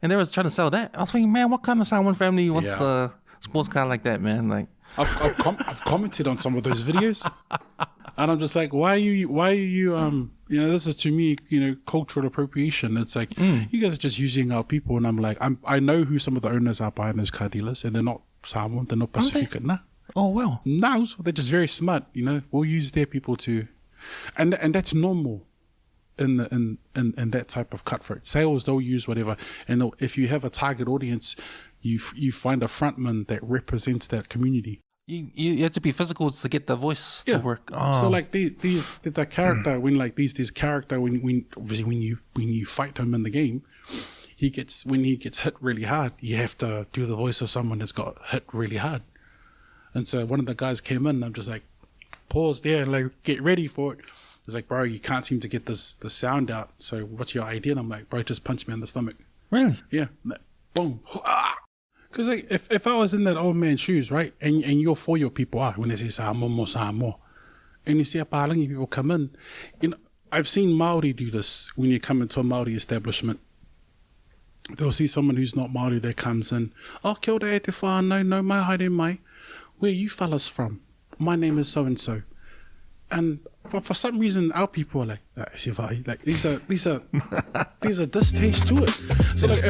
And they was trying to sell that. I was thinking, man, what kind of Samoan family wants the sports car like that, man? Like, I've commented on some of those videos, and I'm just like, why are you, this is to me, cultural appropriation. It's like, you guys are just using our people, and I'm like, I know who some of the owners are behind those car dealers, and they're not Samoan, they're not Pasifika, nah. Oh, well. No, they're just very smart, we'll use their people to, and that's normal in that type of cutthroat. Sales, they'll use whatever, and if you have a target audience, you find a frontman that represents that community. You have to be physical to get the voice to work. Oh. So like the character when obviously when you fight him in the game, when he gets hit really hard, you have to do the voice of someone that's got hit really hard. And so one of the guys came in, and I'm just like, pause there and like get ready for it. It's like, bro, you can't seem to get the sound out. So what's your idea? And I'm like, bro, just punch me in the stomach. Really? Yeah. Boom. Because like, if I was in that old man's shoes, right, and you're for your people, when they say Samoa, and you see a Palangi people come in, I've seen Maori do this when you come into a Maori establishment. They'll see someone who's not Maori that comes in. Oh, kia ora e te whānau, no mai haere mai. Where are you fellas from? My name is so and so. And for some reason, our people are like these are distaste to it. So like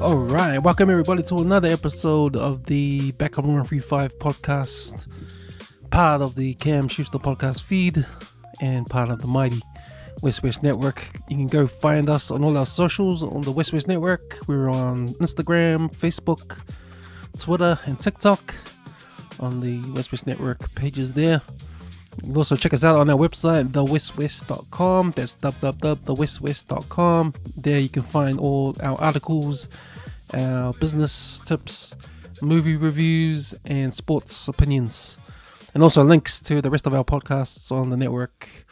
All right, welcome everybody to another episode of the Back on 135 podcast, part of the Cam Schuster Podcast feed and part of the mighty West West Network. You can go find us on all our socials on the West West Network. We're on Instagram, Facebook, Twitter, and TikTok on the West West Network pages there. You can also check us out on our website, thewestwest.com. That's www.thewestwest.com. There you can find all our articles, our business tips, movie reviews, and sports opinions. And also links to the rest of our podcasts on the network,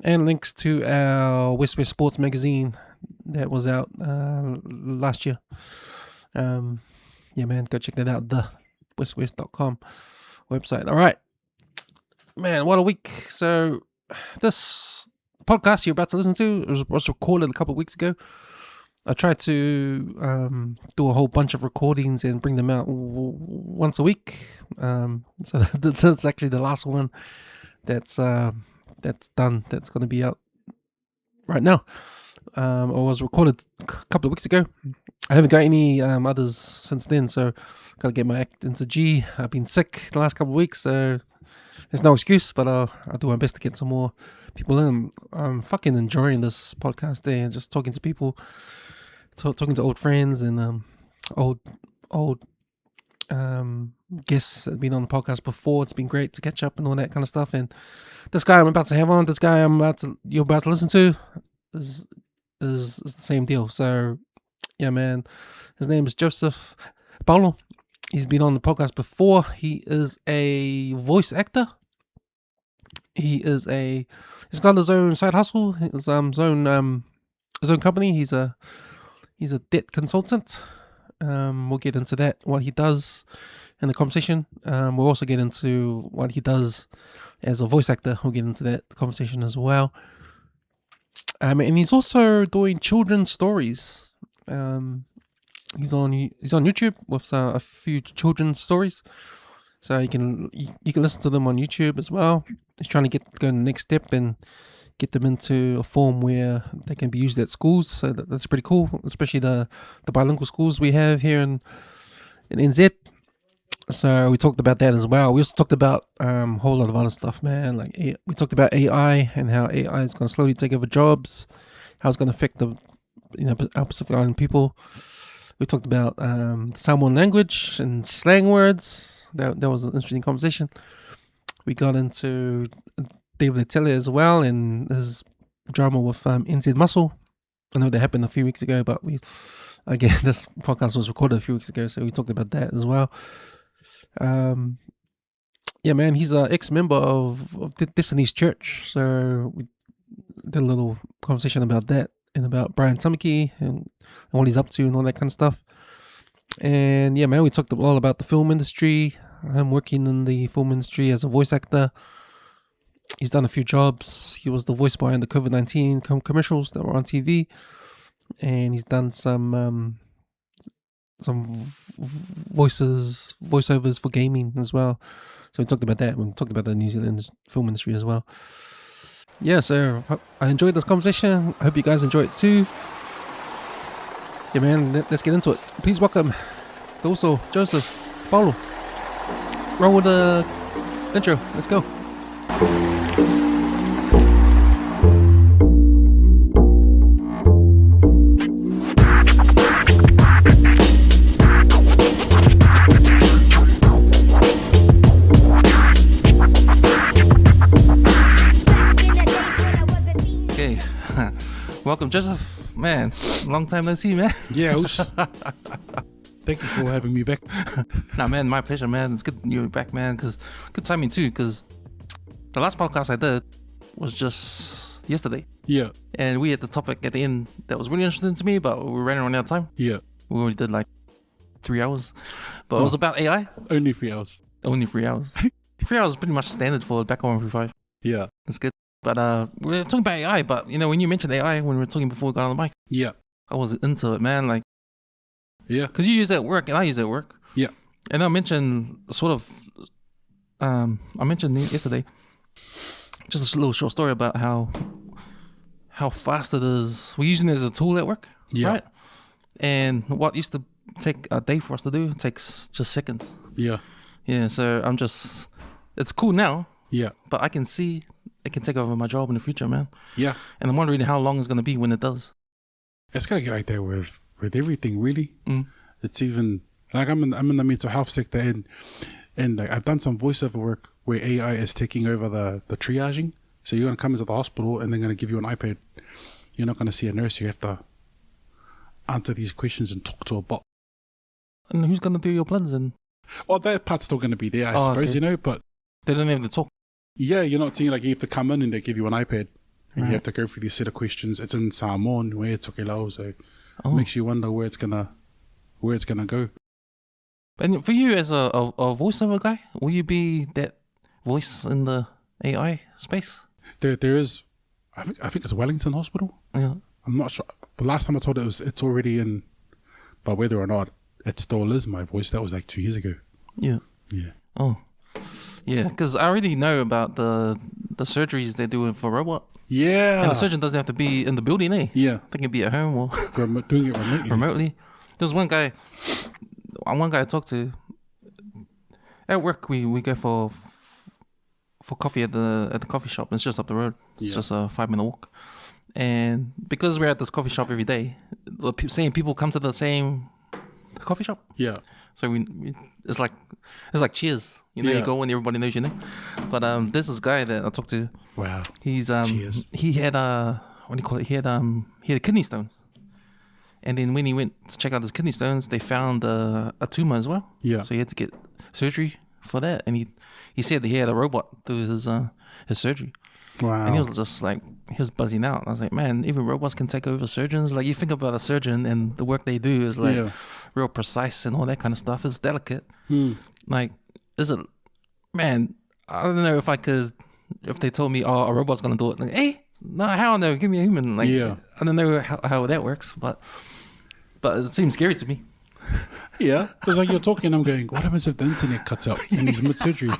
and links to our West West Sports magazine that was out last year. Yeah, man, go check that out, the westwest.com website. All right. Man, what a week. So this podcast you're about to listen to was recorded a couple of weeks ago. I tried to do a whole bunch of recordings and bring them out once a week. So that's actually the last one that's done. That's going to be out right now. It was recorded a couple of weeks ago. I haven't got any others since then, so got to get my act into G. I've been sick the last couple of weeks, so there's no excuse, but I'll do my best to get some more people in. I'm fucking enjoying this podcast there, and just talking to people, talking to old friends and old guests that have been on the podcast before. It's been great to catch up and all that kind of stuff. And this guy I'm about to have on, you're about to listen to, is the same deal. So yeah, man, his name is Joseph Paulo. He's been on the podcast before. He is a voice actor. He's got his own side hustle, his own company. He's a debt consultant. We'll get into that, what he does in the conversation. We'll also get into what he does as a voice actor. We'll get into that conversation as well. And he's also doing children's stories. He's on YouTube with a few children's stories, so you can listen to them on YouTube as well. He's trying to go to the next step and get them into a form where they can be used at schools. So that's pretty cool, especially the bilingual schools we have here in NZ. So we talked about that as well. We also talked about a whole lot of other stuff, man. Like we talked about AI and how AI is going to slowly take over jobs, how it's going to affect our Pacific Island people. We talked about the Samoan language and slang words. That was an interesting conversation. We got into Dave Letele as well and his drama with NZ Muscle. I know that happened a few weeks ago, but this podcast was recorded a few weeks ago, so we talked about that as well. Yeah, man, he's an ex-member of Destiny's Church. So did a little conversation about that and about Brian Tamaki and what he's up to and all that kind of stuff. And yeah, man, we talked all about the film industry. I'm working in the film industry as a voice actor. He's done a few jobs. He was the voice behind the COVID-19 commercials that were on TV, and he's done some voiceovers for gaming as well. So we talked about that. We talked about the New Zealand film industry as well. Yeah, so I enjoyed this conversation. I hope you guys enjoy it too. Yeah, man, let's get into it. Please welcome also Joseph, Paulo. Roll with the intro. Let's go. Okay, welcome, Joseph. Man, long time no see, man. Yeah, thank you for having me back. Nah, man, my pleasure, man. It's good you're back, man, because good timing too, because the last podcast I did was just yesterday. Yeah. And we had the topic at the end that was really interesting to me, but we ran out of time. Yeah. We only did like 3 hours. But it was about AI. Only 3 hours. Only 3 hours. 3 hours is pretty much standard for back on 135. Yeah. That's good. But we're talking about AI, but you know, when you mentioned AI, when we were talking before we got on the mic, yeah, I was into it, man. Like, yeah, because you use that at work and I use it at work. Yeah. And I mentioned I mentioned yesterday just a little short story about how fast it is. We're using it as a tool at work, right? And what used to take a day for us to do takes just seconds. Yeah. Yeah, so it's cool now. Yeah. But I can see it can take over my job in the future, man. Yeah. And I'm wondering how long it's going to be when it does. It's going to get like that with everything, really. Mm. It's even, like I'm in the mental health sector and like I've done some voiceover work where AI is taking over the triaging. So you're going to come into the hospital and they're going to give you an iPad. You're not going to see a nurse. You have to answer these questions and talk to a bot. And who's going to do your bloods then? Well, that part's still going to be there, I suppose, you know, but they don't have to talk. Yeah, you're not seeing like you have to come in and they give you an iPad and right. You have to go through this set of questions. It's in Samoan, where it's okay, so it makes you wonder where it's gonna go. And for you as a voiceover guy, will you be that voice in the AI space? There is, I think it's Wellington Hospital. Yeah, I'm not sure. The last time I told it's already in, but whether or not it still is my voice, that was like 2 years ago. Yeah. Yeah. Oh. Yeah, because I already know about the surgeries they're doing for robot. Yeah. And the surgeon doesn't have to be in the building, eh? Yeah. They can be at home or doing it remotely. remotely. There's one guy I talked to at work. We go for coffee at the coffee shop. It's just up the road. It's just a 5-minute walk. And because we're at this coffee shop every day, the same people come to the same coffee shop. Yeah. So it's like Cheers. You know, you go and everybody knows your name. But there's this guy that I talked to. Wow. He's Cheers. He had what do you call it? He had kidney stones. And then when he went to check out his kidney stones, they found a tumor as well. Yeah. So he had to get surgery for that. And he said that he had a robot do his surgery. Wow. And he was just like, he was buzzing out. I was like, man, even robots can take over surgeons. Like, you think about a surgeon and the work they do is like real precise and all that kind of stuff. It's delicate. Like, is it, man, I don't know if they told me, oh, a robot's going to do it. Like, hey, no, hell no, give me a human. Like, I don't know how that works, but it seems scary to me. Yeah. It's like you're talking, I'm going, what happens if the internet cuts out and he's mid-surgery?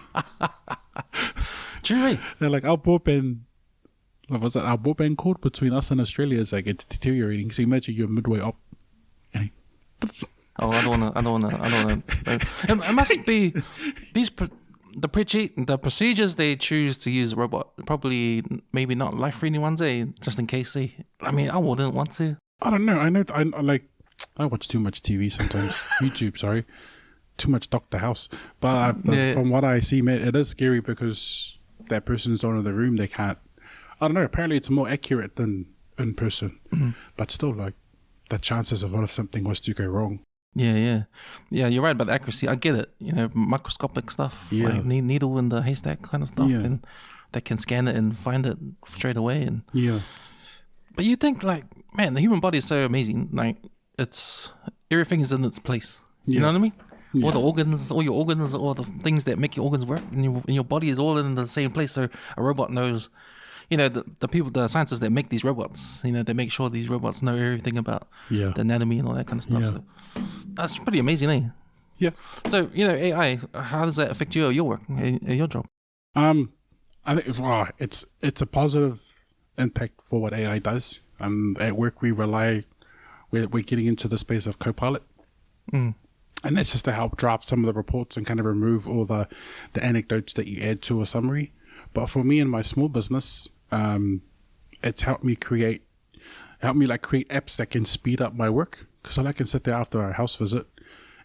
True, right? They're like, our broadband cord between us and Australia is like, it's deteriorating. So imagine you're midway up. Oh, I don't wanna. It must be the procedures they choose to use robot. Probably, maybe not life-threatening ones, just in case I mean, I wouldn't want to. I don't know. I watch too much TV sometimes. YouTube, sorry. Too much Dr. House. But from what I see, man, it is scary because that person's not in the room. They can't. I don't know. Apparently, it's more accurate than in person. Mm-hmm. But still, like, the chances of what if something was to go wrong. Yeah. You're right about the accuracy. I get it. You know, microscopic stuff, like needle in the haystack kind of stuff, and that can scan it and find it straight away. And Yeah. but you think like, man, the human body is so amazing. Like everything is in its place. You know what I mean? Yeah. All the organs, all your organs, all the things that make your organs work in your body is all in the same place. So a robot knows, the people, the scientists that make these robots, they make sure these robots know everything about the anatomy and all that kind of stuff. Yeah. So that's pretty amazing, eh? Yeah. So, AI, how does that affect your work, your job? I think it's a positive impact for what AI does. At work, we're getting into the space of Copilot. And that's just to help draft some of the reports and kind of remove all the anecdotes that you add to a summary. But for me and my small business, it's helped me create apps that can speed up my work. Because I can sit there after a house visit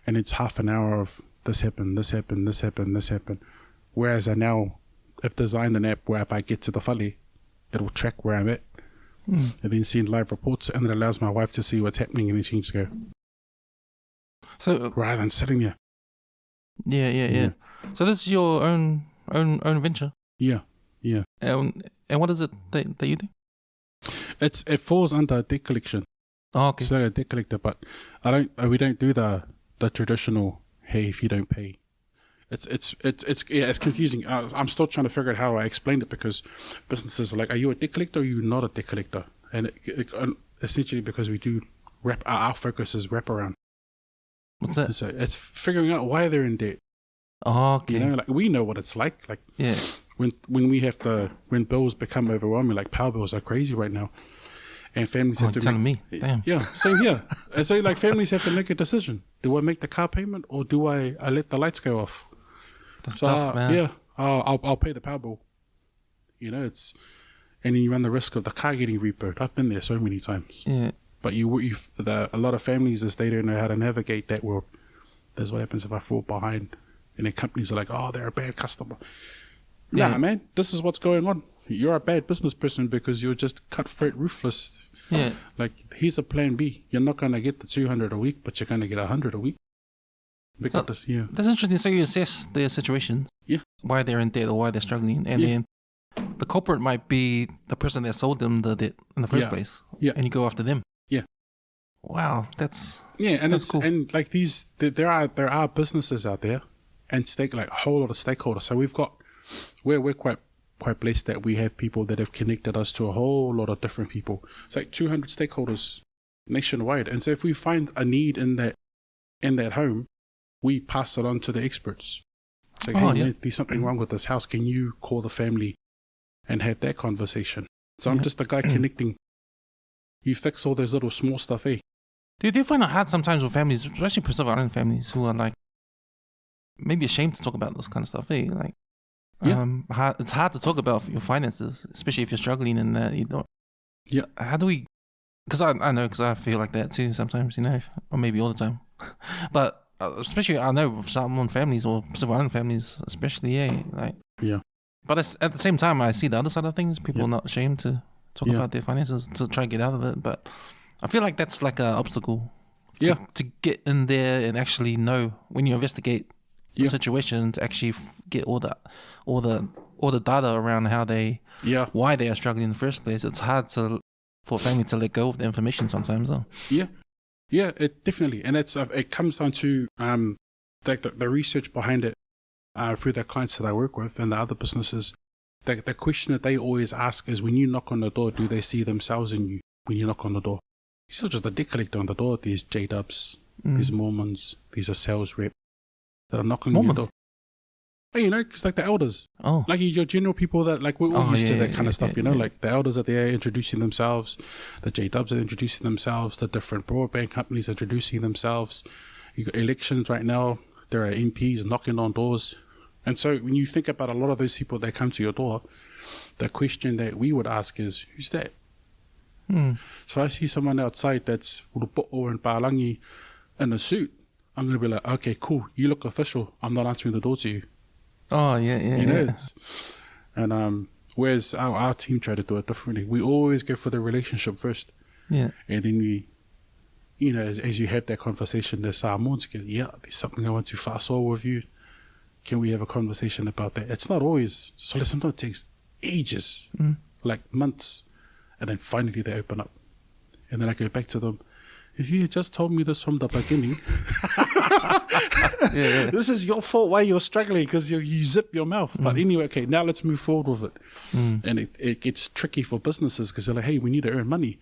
and it's half an hour of this happened. Whereas I now have designed an app where if I get to the whale, it'll track where I'm at and then send live reports, and it allows my wife to see what's happening, and then she can just go. So rather than sitting there. Yeah. So this is your own venture. Yeah. And what is it that you do? It falls under debt collection. Oh, okay. So a debt collector, but we don't do the traditional, hey, if you don't pay. It's confusing. I'm still trying to figure out how I explain it, because businesses are like, are you a debt collector or are you not a debt collector? And essentially because we do our focus is wraparound. What's that? So it's figuring out why they're in debt. Oh, okay. Like we know what it's like. Like when when bills become overwhelming, like power bills are crazy right now, and families have to telling me. Damn. Yeah, same here. And so like families have to make a decision. Do I make the car payment or do I let the lights go off? That's tough, man. Yeah, I'll pay the power bill. And then you run the risk of the car getting repoed. I've been there so many times. Yeah. But a lot of families, as they don't know how to navigate that world, that's what happens if I fall behind. And then companies are like, oh, they're a bad customer. Nah, man, this is what's going on. You're a bad business person because you're just cutthroat, ruthless. Yeah. Like, here's a plan B. You're not going to get the 200 a week, but you're going to get 100 a week. That's interesting. So you assess their situations. Yeah. Why they're in debt or why they're struggling. And then the culprit might be the person that sold them the debt in the first place. Yeah. And you go after them. Yeah. Wow, that's that's cool. And like there are businesses out there and like a whole lot of stakeholders. So we're quite blessed that we have people that have connected us to a whole lot of different people. It's like 200 stakeholders nationwide. And so if we find a need in that home, we pass it on to the experts. It's like, man, there's something wrong with this house. Can you call the family and have that conversation? So I'm just the guy connecting. You fix all those little small stuff, eh? Do you find it hard sometimes with families, especially Pacific families, who are like maybe ashamed to talk about this kind of stuff, eh? Like, it's hard to talk about your finances, especially if you're struggling and that you don't. Yeah. How do we? Because I know, because I feel like that too sometimes, or maybe all the time. But especially I know with Samoan families or Pacific families, especially, yeah. But at the same time, I see the other side of things. People are not ashamed to talk about their finances to try and get out of it. But I feel like that's like an obstacle to get in there and actually know when you investigate the situation, to actually get all the data around why they are struggling in the first place. It's hard for a family to let go of the information sometimes, though. Yeah, it definitely, and it comes down to the research behind it through the clients that I work with and the other businesses. The question that they always ask is, when you knock on the door, do they see themselves in you when you knock on the door? It's not just a debt collector on the door. There's J-dubs, there's Mormons, there's a sales rep that are knocking on your door. Because like the elders. Oh. Like your general people that, like, we're all used to that kind of stuff, like the elders are there introducing themselves, the J-dubs are introducing themselves, the different broadband companies are introducing themselves. You got elections right now, there are MPs knocking on doors. And so when you think about a lot of those people that come to your door, the question that we would ask is, who's that? So I see someone outside that's urupo'o and pālangi in a suit, I'm going to be like, okay, cool, you look official, I'm not answering the door to you. Oh, yeah. And whereas our team try to do it differently. We always go for the relationship first. Yeah. And then we, as you have that conversation, there's Samoans go, there's something I want to fast forward with you. Can we have a conversation about that? It's not always, so sometimes it takes ages, like months. And then finally they open up. And then I go back to them. If you had just told me this from the beginning, this is your fault why you're struggling, because you zip your mouth. But anyway, okay, now let's move forward with it. And it gets tricky for businesses because they're like, hey, we need to earn money.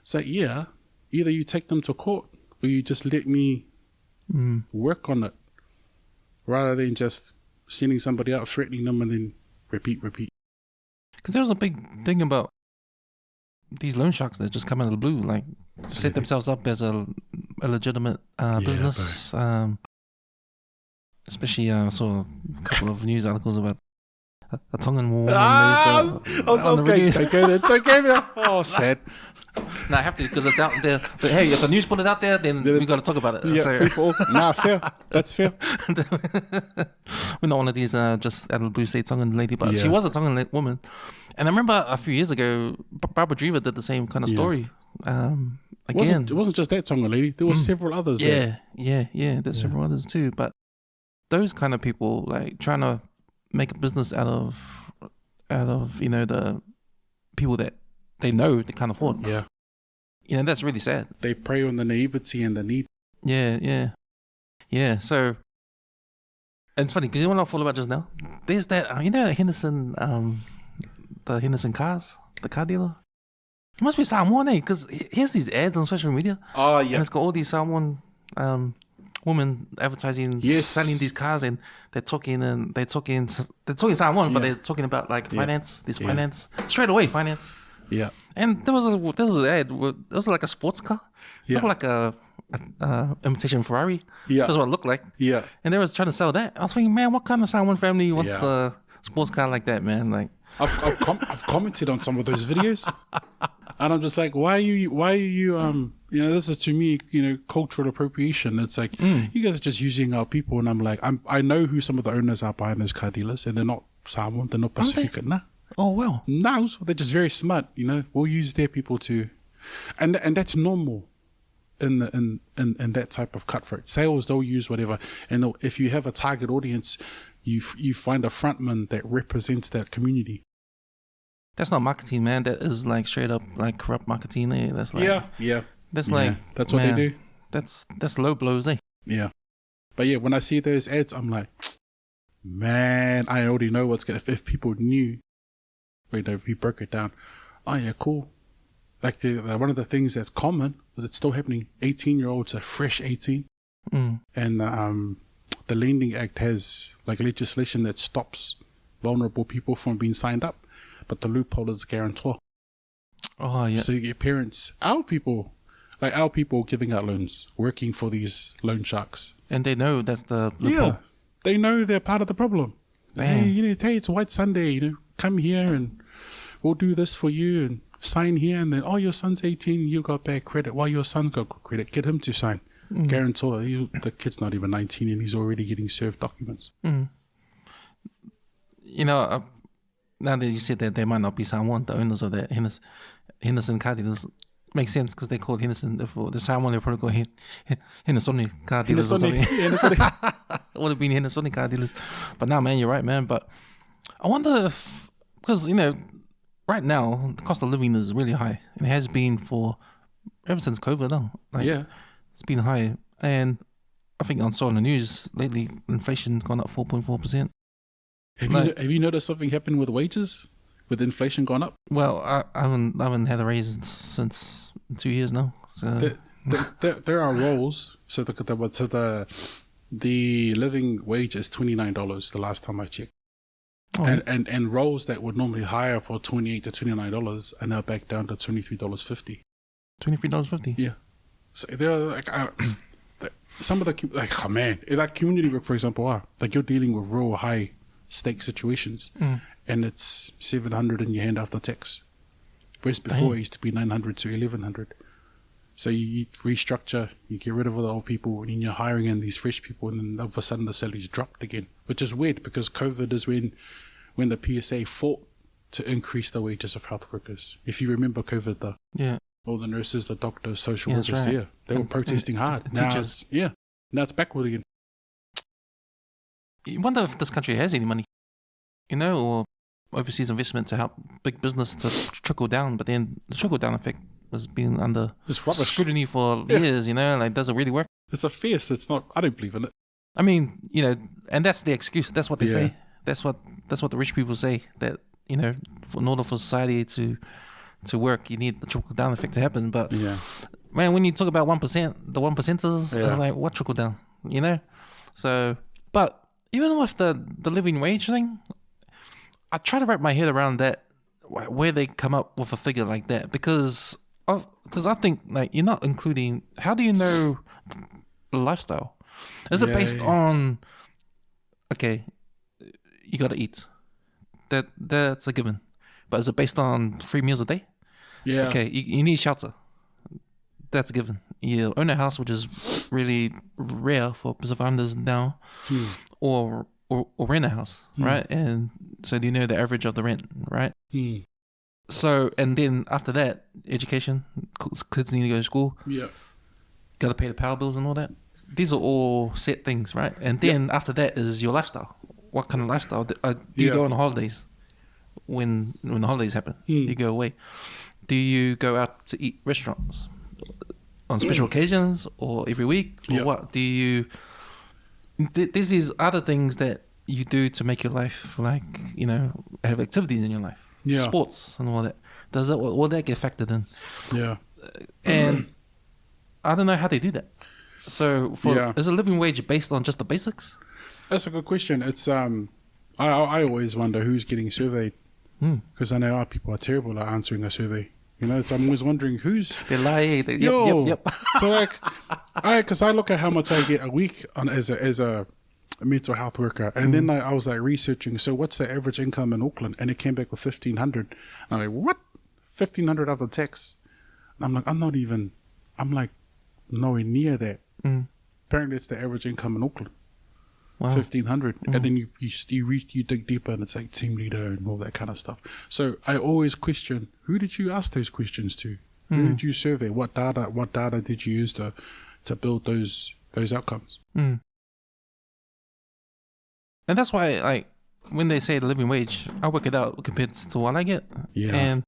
So yeah, either you take them to court or you just let me work on it, rather than just sending somebody out, threatening them, and then repeat. Because there was a big thing about these loan sharks that just come out of the blue, like set themselves up as a legitimate business. Especially I saw a couple of news articles about a Tongan woman. I was going, don't go there. Oh, sad. No, I have to because it's out there. But hey, if the news put it out there, then we got to talk about it. Yeah, so. free for all. Nah, fair. That's fair. We're not one of these just out of the blue say Tongan lady, but she was a Tongan woman. And I remember a few years ago, Barbara Drever did the same kind of story. Again, it wasn't just that Tongan lady. There were several others. Yeah. There's several others too. But those kind of people, like trying to make a business out of the people that they know they can't afford. Yeah. That's really sad. They prey on the naivety and the need. Yeah. So, and it's funny because you know what I thought about just now? There's that, Henderson, the Henderson cars, the car dealer. He must be Samoan, because he has these ads on social media. Oh, yeah. And it's got all these Samoan women advertising, selling these cars, and they're talking Samoan, but they're talking about like finance, finance, straight away finance. Yeah. And there was an ad. It was like a sports car. It looked like a imitation Ferrari. Yeah. That's what it looked like. Yeah. And they was trying to sell that. I was thinking, man, what kind of Samoan family wants the sports car like that, man? Like, I've commented on some of those videos, and I'm just like, why are you this is to me, cultural appropriation. It's like you guys are just using our people, and I'm like, I know who some of the owners are behind those car dealers, and they're not Samoan, they're not Pasifika, nah. Oh well. No, they're just very smart. We'll use their people to, and that's normal in that type of cutthroat sales. They'll use whatever, and if you have a target audience, you find a frontman that represents that community. That's not marketing, man. That is like straight up like corrupt marketing. Eh? That's like That's like that's what they do. That's low blows, eh? Yeah, but when I see those ads, I'm like, man, I already know what's gonna. If people knew. If you broke it down, oh yeah, cool. Like one of the things that's common is it's still happening. 18-year-olds are fresh 18, and the Lending Act has like legislation that stops vulnerable people from being signed up, but the loophole is guarantor. Oh yeah. So you get parents, our people giving out loans, working for these loan sharks, and they know that's the loophole. Yeah, they know they're part of the problem. Hey, it's a white Sunday, come here and we'll do this for you and sign here, and then your son's 18, you got bad credit. Why your son's got good credit? Get him to sign. Guarantor. The kid's not even 19 and he's already getting served documents. Now that you said that they might not be Samoan, the owners of that Henderson car dealers, makes sense because they called Henderson. For the Samoan, they probably call Henderson car dealers or something. It would have been Henderson car dealers. But now, man, you're right, man. But I wonder because right now the cost of living is really high, and it has been ever since COVID. It's been high, and I think I saw on the news lately, inflation's gone up 4.4%. Have you noticed something happened with wages, with inflation gone up? Well, I haven't had a raise since 2 years now. So there are roles. So the living wage is $29 the last time I checked. Oh. And roles that would normally hire for $28 to $29 are now back down to $23.50. $23.50? Yeah. So there are like some of the like community work, for example, like you're dealing with real high stake situations, and it's $700 in your hand after tax. Whereas before it used to be $900 to $1,100. So you restructure, you get rid of all the old people, and you're hiring in these fresh people, and then all of a sudden the salaries dropped again, which is weird because COVID is when the PSA fought to increase the wages of health workers. If you remember COVID, all the nurses, the doctors, social workers, they were protesting hard. Now it's backward again. You wonder if this country has any money, or overseas investment to help big business to trickle down, but then the trickle down effect has been under scrutiny for years, you know, like, does it really work? It's a farce. It's not, I don't believe in it. I mean, you know, and that's the excuse. That's what they say. That's what the rich people say, that, you know, in order for society to work, you need the trickle down effect to happen. But man, when you talk about 1%, the 1%ers, it's like, what trickle down, you know? So, but even with the living wage thing, I try to wrap my head around that, where they come up with a figure like that, because I think, like, you're not including, how do you know lifestyle? Is it based on, okay, you got to eat, that's a given, but is it based on 3 meals a day? Yeah. Okay, you need shelter, that's a given. You own a house, which is really rare for Pacific Islanders now, or rent a house, right? And so do you know the average of the rent, right? So, and then after that, education, kids need to go to school. Yeah. Got to pay the power bills and all that. These are all set things, right? And then after that is your lifestyle. What kind of lifestyle? Do you go on holidays when the holidays happen? You go away. Do you go out to eat restaurants on special occasions or every week? Or what? Do you... There's these other things that you do to make your life, like, you know, have activities in your life. Yeah. Sports and all that. Will that get factored in? Yeah. And I don't know how they do that. So is a living wage based on just the basics? That's a good question. It's I always wonder who's getting surveyed, because I know our people are terrible at answering a survey. You know, so I'm always wondering who's... They lie. Yep. So like, because I look at how much I get a week as a mental health worker, and then I was like researching, so what's the average income in Auckland? And it came back with 1,500. I'm like, what? 1,500 after tax? And I'm like, I'm like nowhere near that. Apparently it's the average income in Auckland. Wow. 1,500. And then you dig deeper, and it's like team leader and all that kind of stuff. So I always question, who did you ask those questions to? Who did you survey? What data did you use to build those outcomes? And that's why, like, when they say the living wage, I work it out compared to what I get. Yeah. And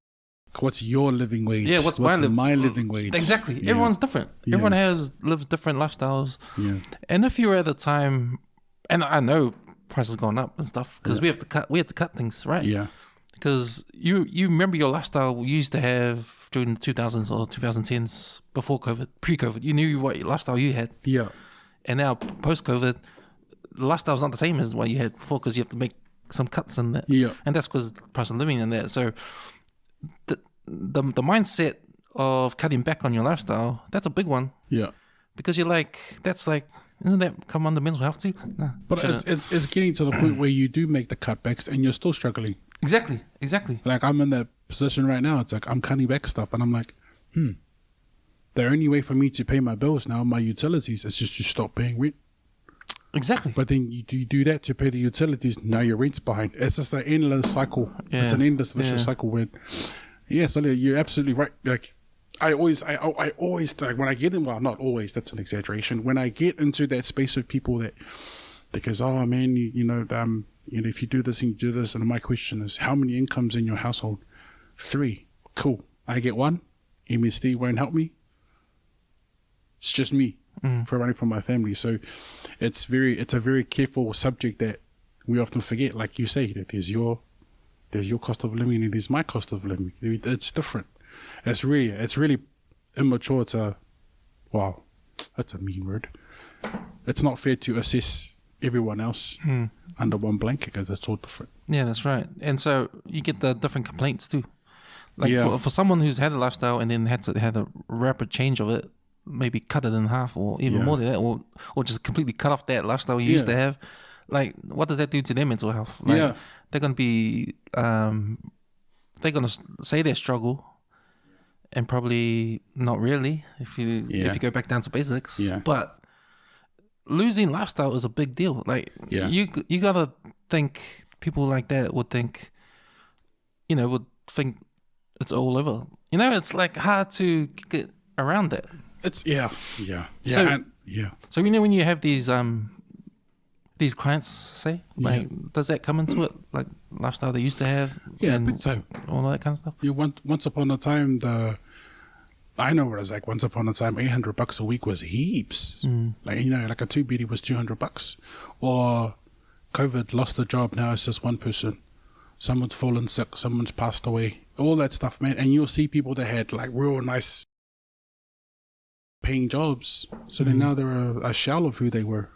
what's your living wage? Yeah, what's my living wage? Exactly. Yeah. Everyone's different. Yeah. Everyone lives different lifestyles. Yeah. And if you're at a time, and I know prices gone up and stuff, because we have to cut things, right? Yeah. Because you remember your lifestyle you used to have during the 2000s or 2010s before COVID, pre-COVID. You knew what lifestyle you had. Yeah. And now post-COVID, the lifestyle's not the same as what you had before, because you have to make some cuts in that. Yeah. And that's because the price of living in that. So the mindset of cutting back on your lifestyle, that's a big one. Yeah. Because you're like, isn't that come under mental health too? No. But it's getting to the point where you do make the cutbacks and you're still struggling. Exactly. Like, I'm in that position right now. It's like I'm cutting back stuff, and I'm like, the only way for me to pay my bills now, my utilities, is just to stop paying rent. Exactly. But then you do that to pay the utilities, now your rent's behind. It's just an endless cycle. Yeah. It's an endless vicious cycle where, so you're absolutely right. Like, I always like, when I get in, well, not always, that's an exaggeration. When I get into that space of people that goes, oh man, you know, if you do this and you do this, and my question is, how many incomes in your household? 3. Cool. I get 1. MSD won't help me. It's just me providing for my family. So it's a very careful subject that we often forget. Like you say, that there's your cost of living and there's my cost of living. It's different. It's really immature to, wow, that's a mean word. It's not fair to assess everyone else under one blanket, because it's all different. Yeah, that's right. And so you get the different complaints too. Like for someone who's had a lifestyle and then had a rapid change of it, maybe cut it in half or even more than that, or just completely cut off that lifestyle you used to have. Like, what does that do to their mental health? Like, they're going to be, they're going to say they struggle, and probably not really if you go back down to basics. Yeah. But losing lifestyle is a big deal. Like, you gotta think people like that would think it's all over. You know, it's like hard to get around that. It's So you know, when you have these these clients say? Like, does that come into it? Like lifestyle they used to have? Yeah, and I think so. All that kind of stuff. Yeah, once upon a time, I know what it was like. Once upon a time, $800 a week was heaps. Like, you know, like a 2BD was $200. Or COVID, lost a job. Now it's just one person. Someone's fallen sick. Someone's passed away. All that stuff, man. And you'll see people that had like real nice paying jobs. So then now they're a shell of who they were.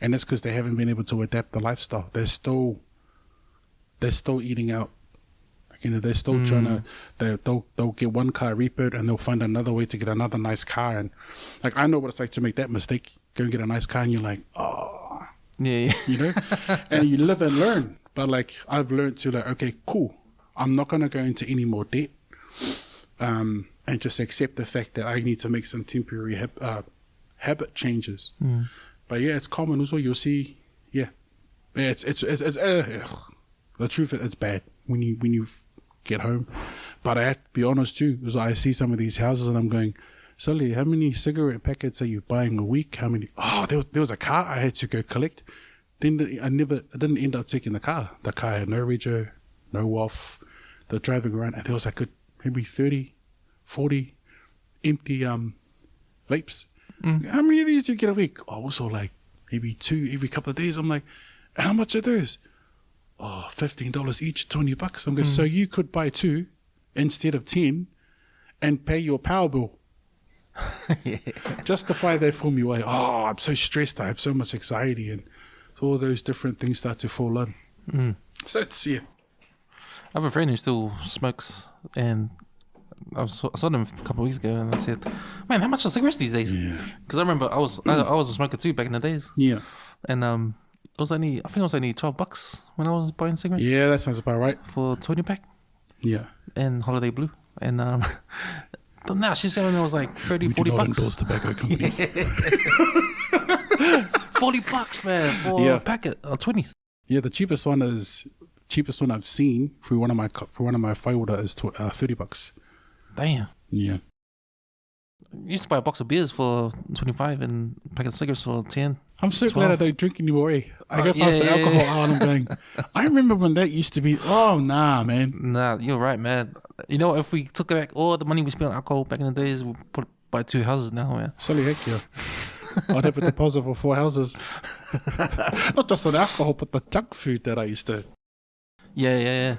And that's because they haven't been able to adapt the lifestyle. They're still eating out. You know, they're still trying to, they'll get one car repoed and they'll find another way to get another nice car. And like, I know what it's like to make that mistake. Go and get a nice car and you're like, oh, yeah. You know, and you live and learn. But like, I've learned to like, okay, cool. I'm not going to go into any more debt. And just accept the fact that I need to make some temporary habit changes. But yeah, it's common also. You'll see, yeah, it's the truth. It's bad when you get home. But I have to be honest too, because I see some of these houses and I'm going, Sully, how many cigarette packets are you buying a week? How many? Oh, there was a car I had to go collect. Then I didn't end up taking the car. The car had no rego, no WAF. They're driving around and there was like maybe 30, 40 empty vapes. How many of these do you get a week? Oh, also like maybe 2 every couple of days. I'm like, how much are those? Oh, $15 each, $20. I'm going, so you could buy 2 instead of 10 and pay your power bill. Yeah. Justify that for me. Why? Oh, I'm so stressed. I have so much anxiety, and so all those different things start to fall in. So it's, yeah. I have a friend who still smokes, and I saw them a couple of weeks ago, and I said, "Man, how much are cigarettes these days?" Because I remember I was a smoker too back in the days. Yeah. And it was only $12 when I was buying cigarettes. Yeah, that sounds about right. For 20 pack. Yeah. And Holiday Blue. And but now she's selling it was like $30, $40. We do not endorse tobacco companies. $40, man, for a packet or 20. Yeah, the cheapest one I've seen for one of my whaiora is $30. Damn. Yeah. You used to buy a box of beers for 25 and a packet of cigarettes for 10. I'm so 12. glad I don't drink anymore. Eh? I go past the alcohol aisle and I'm going, I remember when that used to be, oh, nah, man. Nah, you're right, man. You know, if we took back all the money we spent on alcohol back in the days, we put buy 2 houses now, man. Sorry, heck yeah. I'd have a deposit for 4 houses. Not just on alcohol, but the junk food that I used to. Yeah.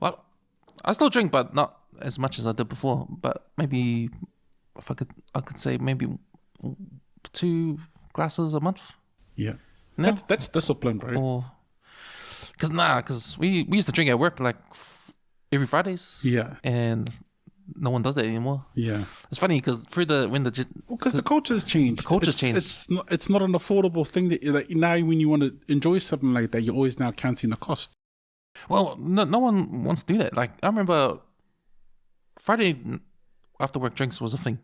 Well, I still drink, but not as much as I did before. But maybe, if I could say maybe 2 glasses a month. Yeah. No? That's discipline, bro. Or, because we used to drink at work like every Fridays. Yeah. And no one does that anymore. Yeah. It's funny because because the culture's changed. The culture's changed. It's not an affordable thing that now when you want to enjoy something like that, you're always now counting the cost. Well, no one wants to do that. Like, I remember Friday after work drinks was a thing.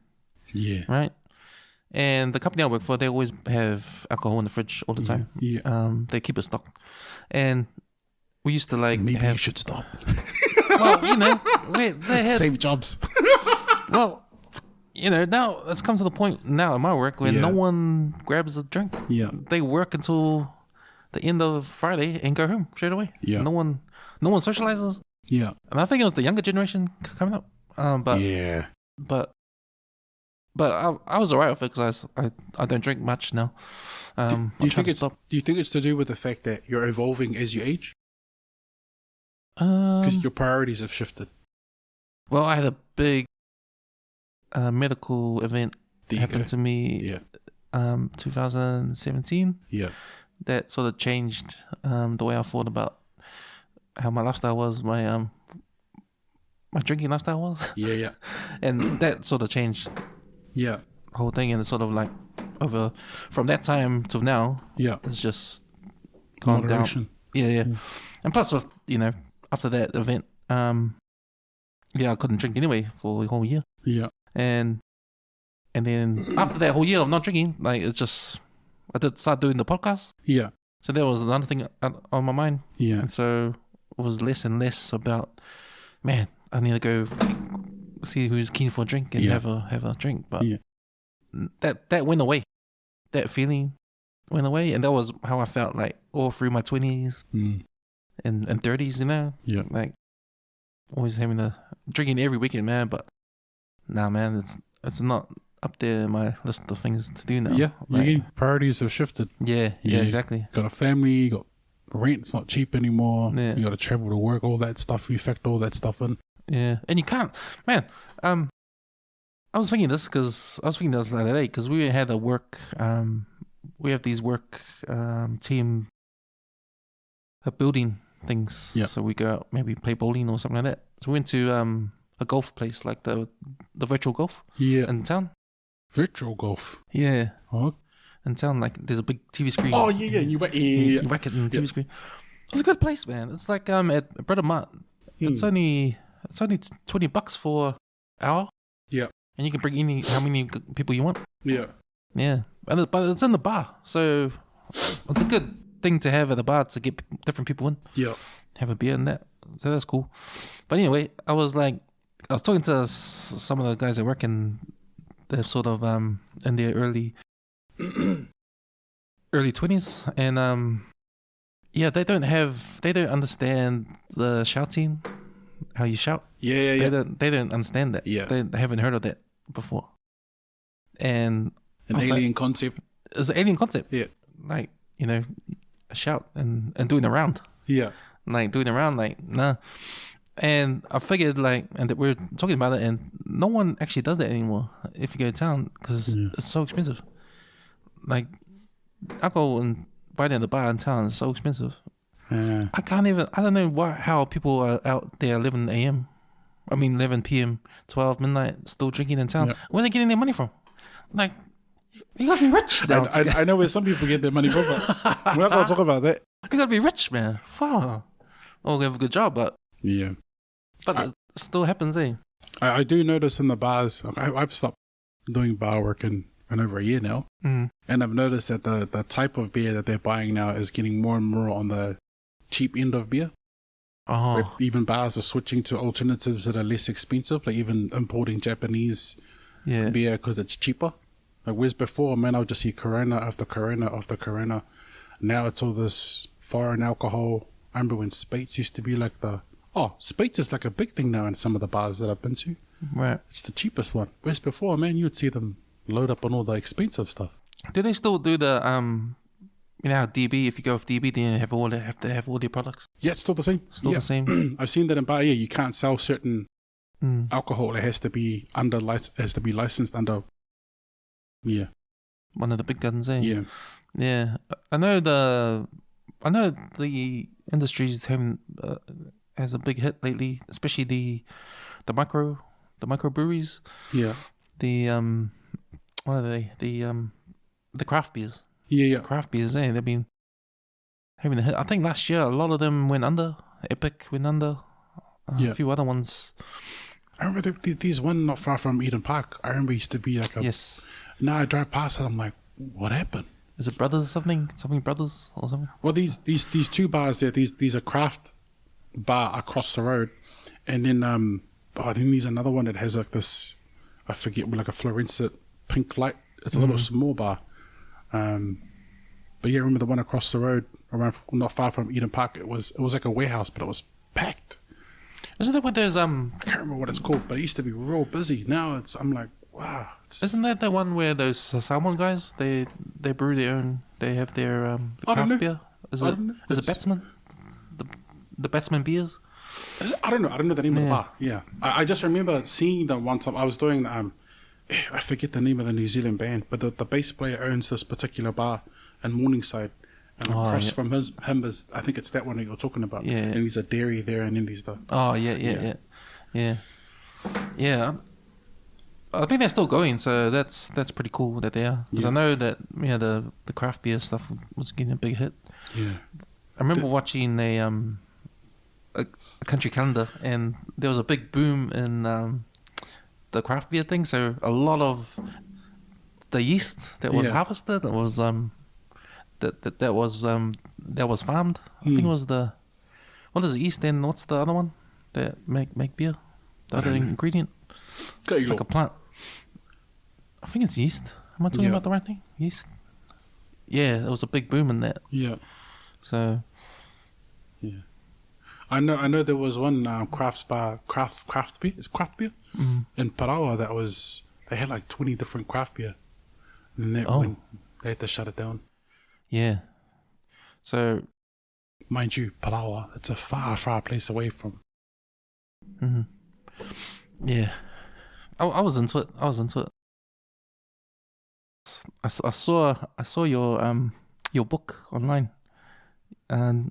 Yeah. Right? And the company I work for, they always have alcohol in the fridge all the time. Yeah. They keep it stocked. And we used to Maybe you should stop. Well, you know, they had... Save jobs. Well, you know, now it's come to the point now in my work where no one grabs a drink. Yeah. They work until the end of Friday and go home straight away. Yeah. No one socializes. Yeah. And I think it was the younger generation coming up. But I was alright with it because I don't drink much now. Do you think it's to do with the fact that you're evolving as you age? Because your priorities have shifted. Well, I had a big medical event happen to me. 2017. Yeah. That sort of changed the way I thought about how my lifestyle was, my drinking lifestyle was. Yeah. And that sort of changed. Yeah. The whole thing, and it's sort of like over from that time till now. Yeah. It's just gone Moderation. down. Yeah. And plus, with after that event, I couldn't drink anyway for the whole year. Yeah. And then after that whole year of not drinking, like it's just I did start doing the podcast. Yeah. So there was another thing on my mind. Yeah. And so it was less and less about, man, I need to go see who's keen for a drink and have a drink. But that went away. That feeling went away, and that was how I felt like all through my 20s and 30s. You know, like always drinking every weekend, man. But nah, man, it's not up there in my list of things to do now. Yeah, like, priorities have shifted. Yeah, exactly. Got a family, you got rent's not cheap anymore. Yeah. You got to travel to work, all that stuff. You factor all that stuff in. Yeah, and you can't, man. I was thinking this the other day because we had we have these work team building things. Yeah. So we go out, maybe play bowling or something like that. So we went to a golf place, like the virtual golf. Yeah. In town. Virtual golf. Yeah. Oh. In town, like there's a big TV screen. Oh yeah. You whack it in the TV screen. It's a good place, man. It's like at Bread and Mart. It's only $20 for an hour. Yeah. And you can bring how many people you want. Yeah. Yeah. But it's in the bar, so it's a good thing to have at the bar to get different people in. Yeah. Have a beer and that. So that's cool. But anyway, I was talking to some of the guys that work in. They're sort of in their early 20s, and they don't understand the shouting, how you shout. Yeah. They don't understand that. Yeah. They haven't heard of that before. And an alien concept. It's an alien concept. Yeah. Like, a shout and doing a round. Yeah. Like doing a round, like, nah. And I figured, and we're talking about it, and no one actually does that anymore if you go to town because it's so expensive. Like, alcohol and buying at the bar in town is so expensive. Yeah. I don't know how people are out there 11 p.m., 12 midnight, still drinking in town. Yeah. Where are they getting their money from? Like, you gotta be rich now. I know where some people get their money from, but we're not gonna talk about that. You gotta be rich, man. Wow. Oh, they have a good job, but yeah. But it still happens, eh? I do notice in the bars, I've stopped doing bar work in over a year now. And I've noticed that the type of beer that they're buying now is getting more and more on the cheap end of beer. Oh. Where even bars are switching to alternatives that are less expensive, like even importing Japanese beer because it's cheaper. Like whereas before, man, I would just see Corona after Corona after Corona. Now it's all this foreign alcohol. I remember when Spates used to be like Spates is like a big thing now in some of the bars that I've been to. Right. It's the cheapest one. Whereas before, man, you would see them load up on all the expensive stuff. Do they still do the how DB? If you go with DB, then you have to have all their products. Yeah, it's still the same. The same. I've seen that in bar. Yeah, you can't sell certain alcohol. It has to be licensed under. Yeah. One of the big guns, eh? Yeah. Yeah. I know the industry's having has a big hit lately, especially the microbreweries. Yeah. The what are they? The craft beers. Yeah. Craft beers, eh? They've been having a hit. I think last year a lot of them went under. Epic went under. A few other ones. I remember there's one not far from Eden Park. I remember it used to be like a. Yes. Now I drive past it, I'm like, what happened? Is it Brothers something Brothers or something? Well, these two bars there, these are craft bar across the road, and then then there's another one that has like this, I forget, like a fluorescent pink light. It's a little small bar, but yeah, I remember the one across the road, around not far from Eden Park. It was like a warehouse, but it was packed. Isn't that what there's I can't remember what it's called, but it used to be real busy. Now I'm like, wow. Isn't that the one where those Samoan guys they brew their own? They have their craft beer. Is it Batsman? The Batsman beers. I don't know. I don't know the name of the bar. Yeah, I just remember seeing them one time. I was doing I forget the name of the New Zealand band, but the bass player owns this particular bar in Morningside, and across from him is, I think it's that one that you're talking about. Yeah. And there's a dairy there, and then there's the. Oh yeah. I think they're still going, so that's pretty cool that they are. Because I know that the craft beer stuff was getting a big hit. Yeah. I remember watching a country calendar, and there was a big boom in the craft beer thing. So a lot of the yeast that was harvested was that was farmed. I think it was what is the yeast, and what's the other one that make beer? The other ingredient. It's like a plant. I think it's yeast. Am I talking about the right thing? Yeast. Yeah, there was a big boom in that. Yeah. So Yeah. I know there was one craft beer. It's craft beer in Parawa they had like 20 different craft beer, and that when they had to shut it down. Yeah. So, mind you, Parawa, it's a far place away from. Yeah, I was into it. I saw your book online, and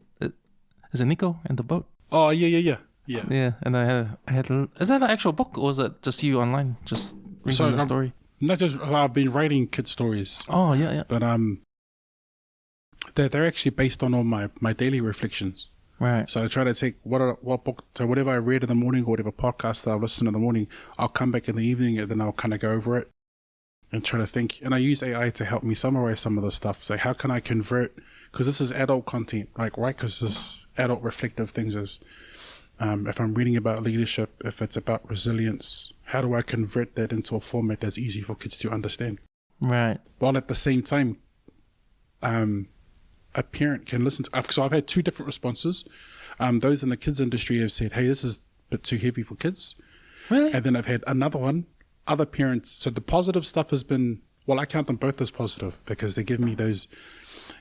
is it Nico and the boat? Oh yeah. Yeah, and I had. Is that an actual book, or is it just you online, just reading the story? Not just I've been writing kid stories. Oh yeah. But they're actually based on all my daily reflections. Right. So I try to take what book, so whatever I read in the morning or whatever podcast that I listen in the morning, I'll come back in the evening and then I'll kind of go over it and try to think. And I use AI to help me summarize some of the stuff. So how can I convert, because this is adult content, like, right? Because this adult reflective things is, if I'm reading about leadership, if it's about resilience, how do I convert that into a format that's easy for kids to understand? Right. While at the same time, a parent can listen to. So I've had two different responses. Those in the kids industry have said, "Hey, this is a bit too heavy for kids." Really? And then I've had another one. Other parents. So the positive stuff has been, well, I count them both as positive because they give me those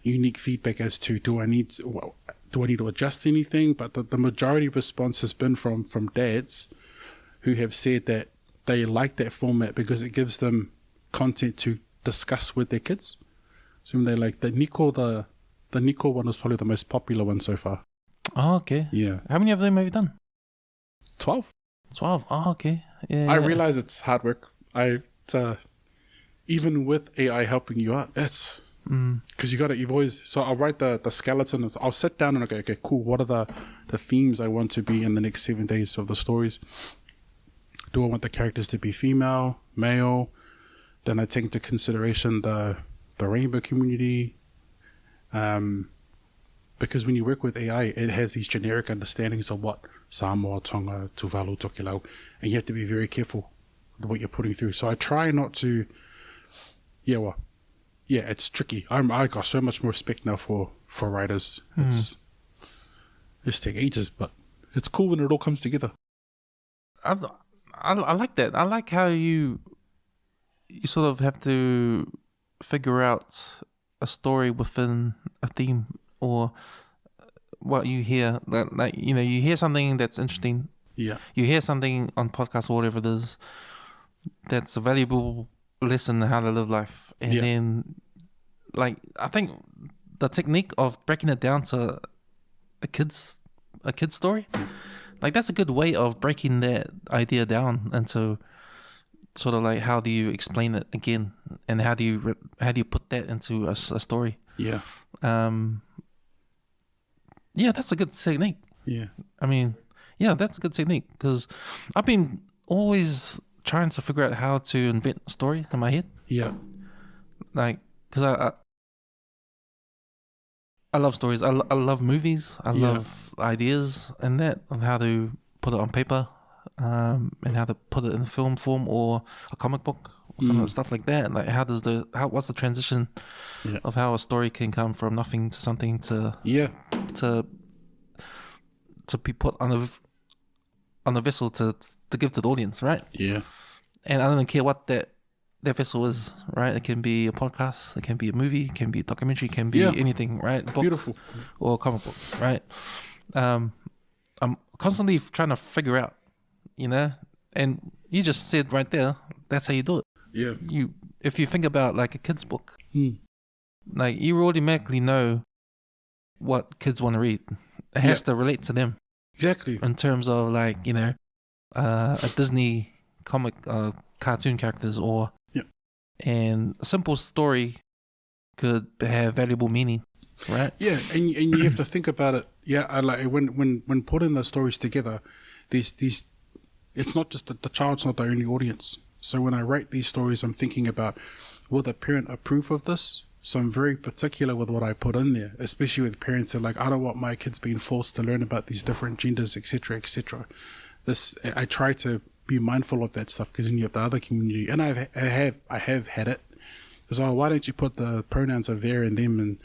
unique feedback as to do I need to adjust anything. But the majority response has been from dads who have said that they like that format because it gives them content to discuss with their kids. So they like the Nico one was probably the most popular one so far. Oh, okay. Yeah. How many of them have you done? 12. 12. Oh, okay. Yeah. I realize it's hard work. Even with AI helping you out, that's because you've always. So I'll write the skeleton. I'll sit down and okay, cool. What are the themes I want to be in the next 7 days of the stories? Do I want the characters to be female, male? Then I take into consideration the rainbow community. Because when you work with AI, it has these generic understandings of what Samoa, Tonga, Tuvalu, Tokelau, and you have to be very careful with what you're putting through. So I try not to. It's tricky. I got so much more respect now for writers. It's take ages, but it's cool when it all comes together. I like that. I like how you sort of have to figure out a story within a theme or what you hear. Like you hear something that's interesting. Yeah. You hear something on podcast or whatever it is that's a valuable lesson in how to live life. And then, like, I think the technique of breaking it down to a kid's story, like, that's a good way of breaking that idea down into sort of like, how do you explain it again, and how do you put that into a story? Yeah. Yeah, that's a good technique. Yeah. I mean, yeah, that's a good technique because I've been always trying to figure out how to invent a story in my head. Yeah. Like, because I love stories. I love movies. I love ideas and that, and how to put it on paper, and how to put it in film form or a comic book or some stuff like that. Like, what's the transition of how a story can come from nothing to something to be put on a vessel to give to the audience, right? Yeah. And I don't care what that vessel is, right? It can be a podcast, it can be a movie, it can be a documentary, it can be anything, right? A book. Beautiful. Or a comic book, right? I'm constantly trying to figure out, and you just said right there, that's how you do it. Yeah. If you think about like a kid's book, like, you automatically know what kids want to read. It has to relate to them. Exactly. In terms of like, a Disney comic, cartoon characters, or and a simple story could have valuable meaning, right? Yeah, and you have to think about it. Yeah, I like when putting the stories together, these it's not just the child's not the only audience. So when I write these stories, I'm thinking about, will the parent approve of this? So I'm very particular with what I put in there, especially with parents that are like, I don't want my kids being forced to learn about these different genders, etc., etc. I try to be mindful of that stuff because then you have the other community, and I have had it It's like, why don't you put the pronouns of there and them? And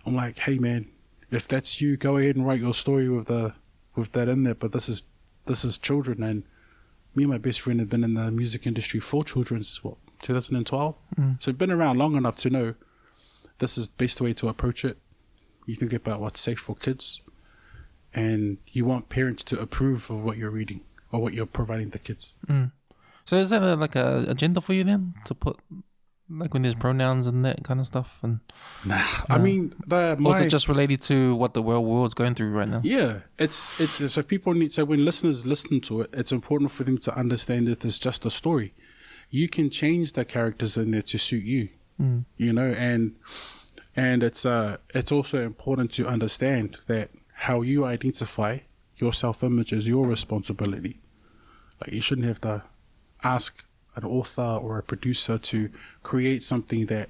I'm like, hey man, if that's you, go ahead and write your story with that in there. But this is children, and me and my best friend have been in the music industry for children since 2012. So we've been around long enough to know this is the best way to approach it. You think about what's safe for kids, and you want parents to approve of what you're reading or what you're providing the kids. So is that like a agenda for you then, to put like when there's pronouns and that kind of stuff? And I mean, or is it just related to what the world's going through right now? Yeah, it's so people need, so when listeners listen to it, it's important for them to understand that it's just a story. You can change the characters in there to suit you, you know, and it's also important to understand that how you identify your self-image is your responsibility. Like, you shouldn't have to ask an author or a producer to create something that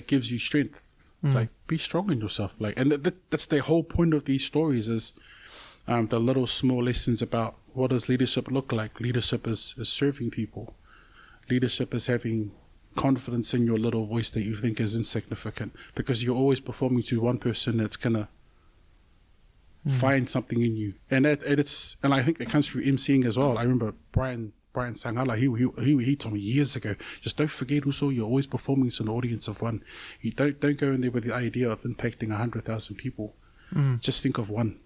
gives you strength. It's like, be strong in yourself. Like, and that's the whole point of these stories, is the little small lessons about what does leadership look like. Leadership is serving people. Leadership is having confidence in your little voice that you think is insignificant, because you're always performing to one person that's gonna find something in you, and I think it comes through emceeing as well. I remember Brian Sangala, he told me years ago, just don't forget also, you're always performing to an audience of one. You don't go in there with the idea of impacting 100,000 people. Just think of one,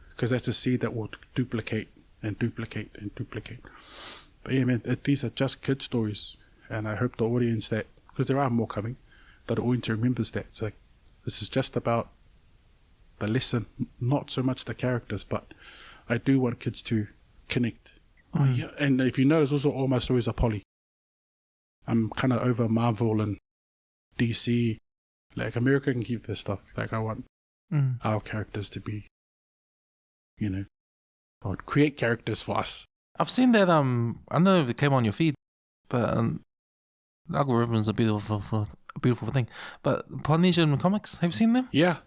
because that's a seed that will duplicate and duplicate and duplicate. But yeah, man, these are just kid stories, and I hope the audience, that, because there are more coming, that the audience remembers that. It's like, this is just about the lesson, not so much the characters, but I do want kids to connect. Oh yeah, and if you notice, also all my stories are poly. I'm kind of over Marvel and DC. Like, America can keep their stuff. Like, I want our characters to be, you know, or create characters for us. I've seen that. I don't know if it came on your feed, but algorithms are a beautiful thing. But Polynesian comics, have you seen them? Yeah.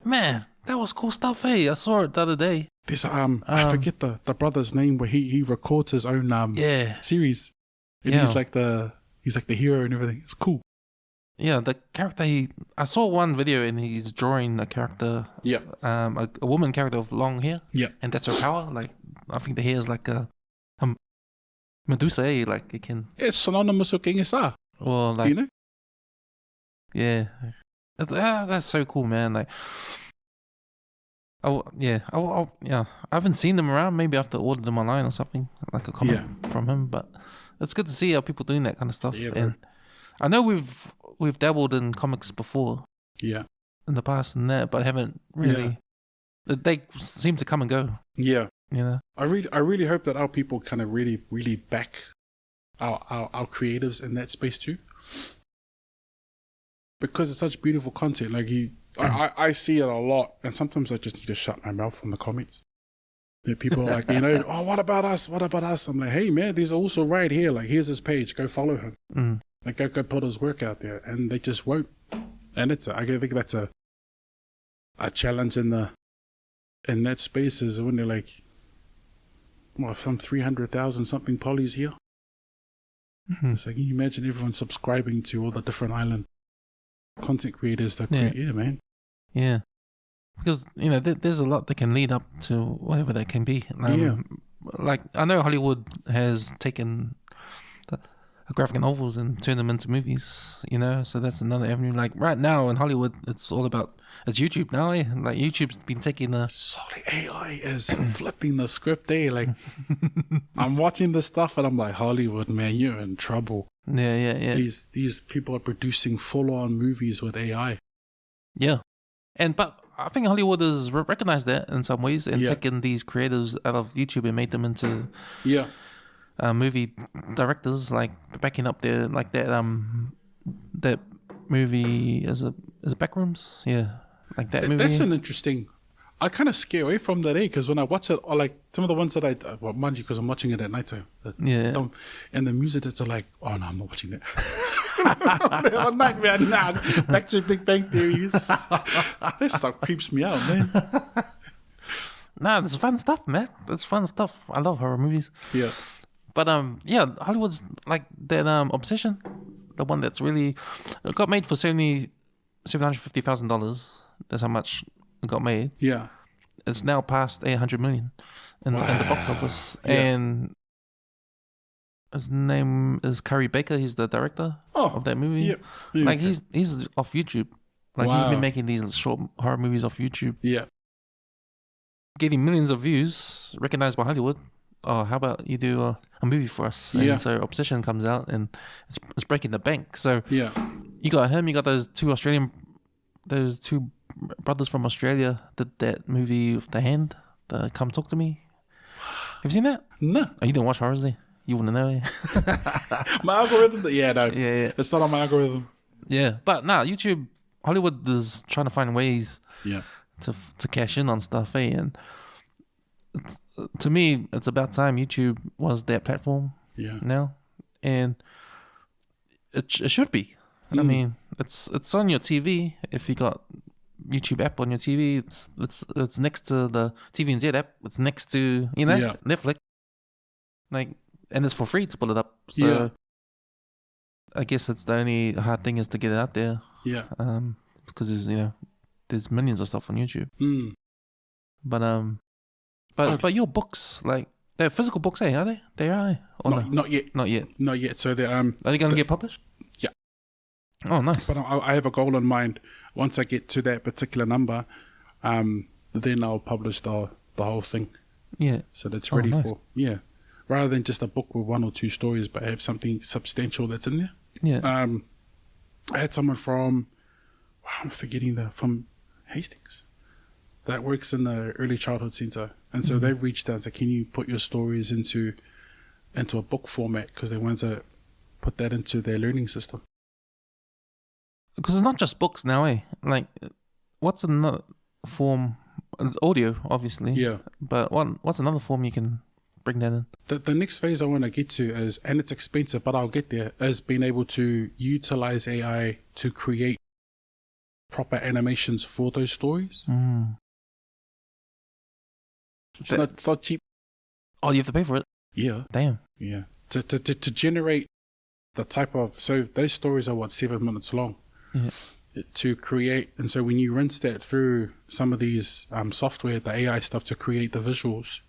Man, that was cool stuff. Hey, I saw it the other day. There's I forget the brother's name, where he records his own series. And he's like the hero and everything. It's cool. Yeah, the character, I saw one video and he's drawing a character. Yeah. A woman character with long hair. Yeah. And that's her power. Like, I think the hair is like a Medusa, eh? Like, it can. It's synonymous with King Asa. Well, like, you know? Yeah. That's so cool, man. Like, I haven't seen them around. Maybe I have to order them online or something, like a comment from him. But it's good to see how people doing that kind of stuff. Yeah, and I know we've dabbled in comics before. Yeah. In the past and that, but haven't really. Yeah. They seem to come and go. Yeah. You know. I really hope that our people kind of really back our creatives in that space too, because it's such beautiful content. Like, I see it a lot, and sometimes I just need to shut my mouth from the comments. People are like, you know, oh, what about us? I'm like, hey man, these are also right here. Like, here's his page. Go follow him. Like, go put his work out there, and they just won't. And I think that's a challenge in that space, is when they're like, well, some 300,000 something polys here. So can you imagine everyone subscribing to all the different island content creators that create? Yeah, man. Yeah. Because, you know, there's a lot that can lead up to whatever that can be. Like, I know Hollywood has taken graphic novels and turned them into movies, you know, so that's another avenue. Like, right now in Hollywood, it's all about, it's YouTube now, eh? Like, YouTube's been taking Solid AI is flipping the script, eh? Like, I'm watching this stuff and I'm like, Hollywood, man, you're in trouble. Yeah. These people are producing full-on movies with AI. Yeah. But I think Hollywood has recognized that in some ways and taken these creators out of YouTube and made them into movie directors, like backing up their, like that movie is it Backrooms? Yeah, like that movie. That's an interesting. I kind of scare away from that, because when I watch it, or like some of the ones that mind you, because I'm watching it at night time. And the music that's like, oh no, I'm not watching that. One night, man, back to Big Bang Theory. That stuff creeps me out, man. Nah, it's fun stuff, man. It's fun stuff. I love horror movies. Yeah. But Hollywood's like that obsession the one that's really it got made for $750,000. That's how much it got made. Yeah. It's now past 800 million in the box office. Yeah. And his name is Curry Baker. He's the director of that movie. Yep. Like he's off YouTube. Like he's been making these short horror movies off YouTube. Yeah. Getting millions of views, recognized by Hollywood. Oh, how about you do a movie for us? And so Obsession comes out and it's breaking the bank. So you got him, you got those two brothers from Australia did that movie with the hand, the Come Talk to Me. Have you seen that? No. Oh, you didn't watch horrors, eh? You wouldn't know. My algorithm? No. Yeah. It's not on my algorithm. Yeah. But YouTube, Hollywood is trying to find ways to cash in on stuff, eh? And to me, it's about time YouTube was that platform now. And it should be. I mean, it's on your TV. If you got YouTube app on your TV, it's next to the TVNZ app. It's next to Netflix. Like, and it's for free to pull it up. So I guess it's the only hard thing is to get it out there. Yeah. Because there's millions of stuff on YouTube. But your books, like they're physical books, eh? Are they? They are. Or not yet. Not yet. Not yet. So they are they going to get published? Yeah. Oh, nice. But I have a goal in mind. Once I get to that particular number, then I'll publish the whole thing. Yeah. So that's ready for rather than just a book with 1 or 2 stories, but have something substantial that's in there. Yeah. I had someone from from Hastings that works in the early childhood centre, and so they've reached out and said, "Can you put your stories into a book format?" Because they want to put that into their learning system. Because it's not just books now, eh? Like, what's another form? It's audio, obviously. Yeah. But what's another form you can bring that in? The next phase I want to get to is, and it's expensive, but I'll get there, is being able to utilize AI to create proper animations for those stories. It's not cheap. Oh, you have to pay for it? Yeah. Damn. Yeah. To generate the type of, so those stories are 7 minutes long. Yeah. To create, and so when you rinse that through some of these software, the AI stuff to create the visuals,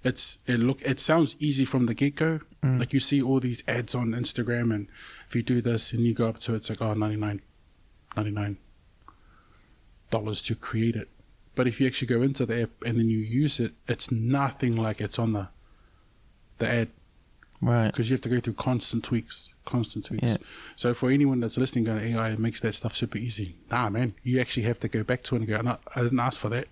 it sounds easy from the get-go. Like you see all these ads on Instagram, and if you do this and you go up to it, it's like $99 to create it. But if you actually go into the app and then you use it, it's nothing like it's on the ad. Right. Because you have to go through constant tweaks. Yeah. So for anyone that's listening going, AI makes that stuff super easy. Nah, man. You actually have to go back to it and go, no, I didn't ask for that.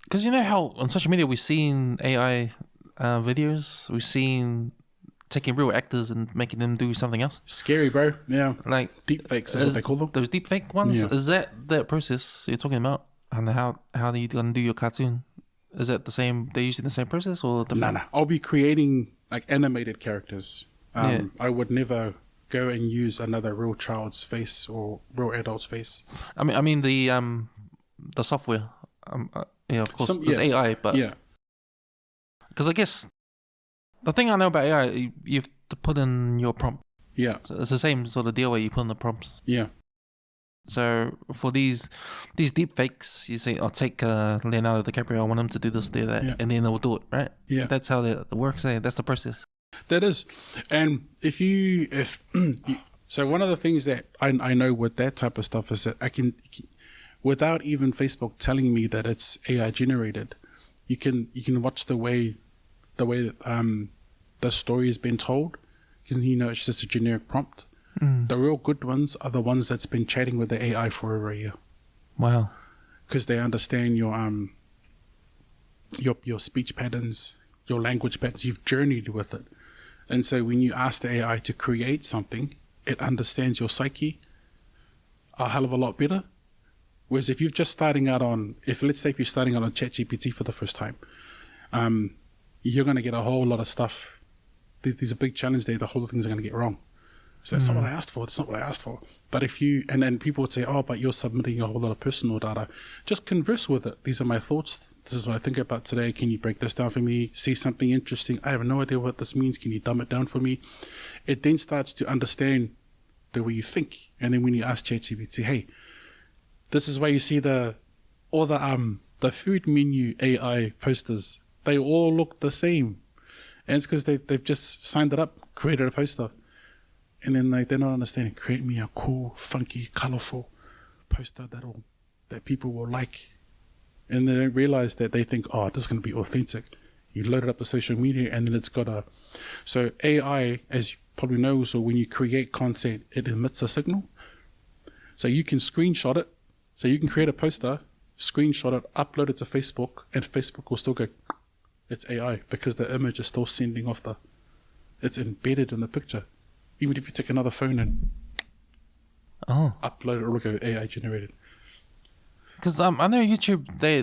Because you know how on social media we've seen AI videos? We've seen taking real actors and making them do something else. Scary, bro. Yeah. Like deep fakes is what they call them. Those deep fake ones? Yeah. Is that process you're talking about? And how are you going to do your cartoon? Is that the same? They're using the same process or different? No. I'll be creating like animated characters. I would never go and use another real child's face or real adult's face. I mean the software. Yeah, of course, it's AI, but because I guess the thing I know about AI, you have to put in your prompt. Yeah, so it's the same sort of deal where you put in the prompts. Yeah. So for these deep fakes, you say, "I'll take Leonardo DiCaprio. I want him to do this, do that," and then they will do it, right? Yeah, that's how it works. That's the process. That is, and so one of the things that I know with that type of stuff is that I can, without even Facebook telling me that it's AI generated, you can watch the way that the story has been told, because it's just a generic prompt. The real good ones are the ones that's been chatting with the AI for over a year. Wow. Because they understand your speech patterns, your language patterns. You've journeyed with it. And so when you ask the AI to create something, it understands your psyche a hell of a lot better. Whereas if you're just starting out on, let's say you're starting out on ChatGPT for the first time, you're going to get a whole lot of stuff. There's a big challenge there. The whole things are going to get wrong. So that's not what I asked for. That's not what I asked for. But and then people would say, oh, but you're submitting a whole lot of personal data. Just converse with it. These are my thoughts. This is what I think about today. Can you break this down for me? See something interesting. I have no idea what this means. Can you dumb it down for me? It then starts to understand the way you think. And then when you ask ChatGPT, hey, this is where you see all the food menu AI posters. They all look the same. And it's because they've just signed it up, created a poster. And then they're not understanding, create me a cool, funky, colorful poster that people will like. And they don't realize that they think, oh, this is going to be authentic. You load it up to social media and then it's got so AI, as you probably know, so when you create content, it emits a signal. So you can screenshot it. So you can create a poster, screenshot it, upload it to Facebook, and Facebook will still go, it's AI, because the image is still sending off it's embedded in the picture. Even if you take another phone and upload it, it will go AI generated. Because I know YouTube, they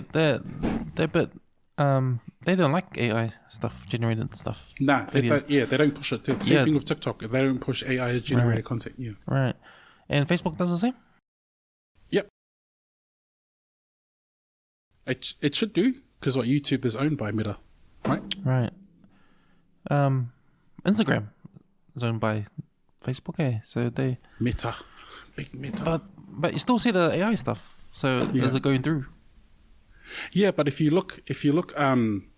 don't like AI stuff, generated stuff. Nah, they don't push it. Same thing with TikTok. They don't push AI generated content. Yeah. Right. And Facebook does the same? Yep. It should do, because YouTube is owned by Meta, right? Right. Instagram is owned by Facebook, So they... Meta. Big Meta. But you still see the AI stuff. So is it going through? Yeah, but if you look in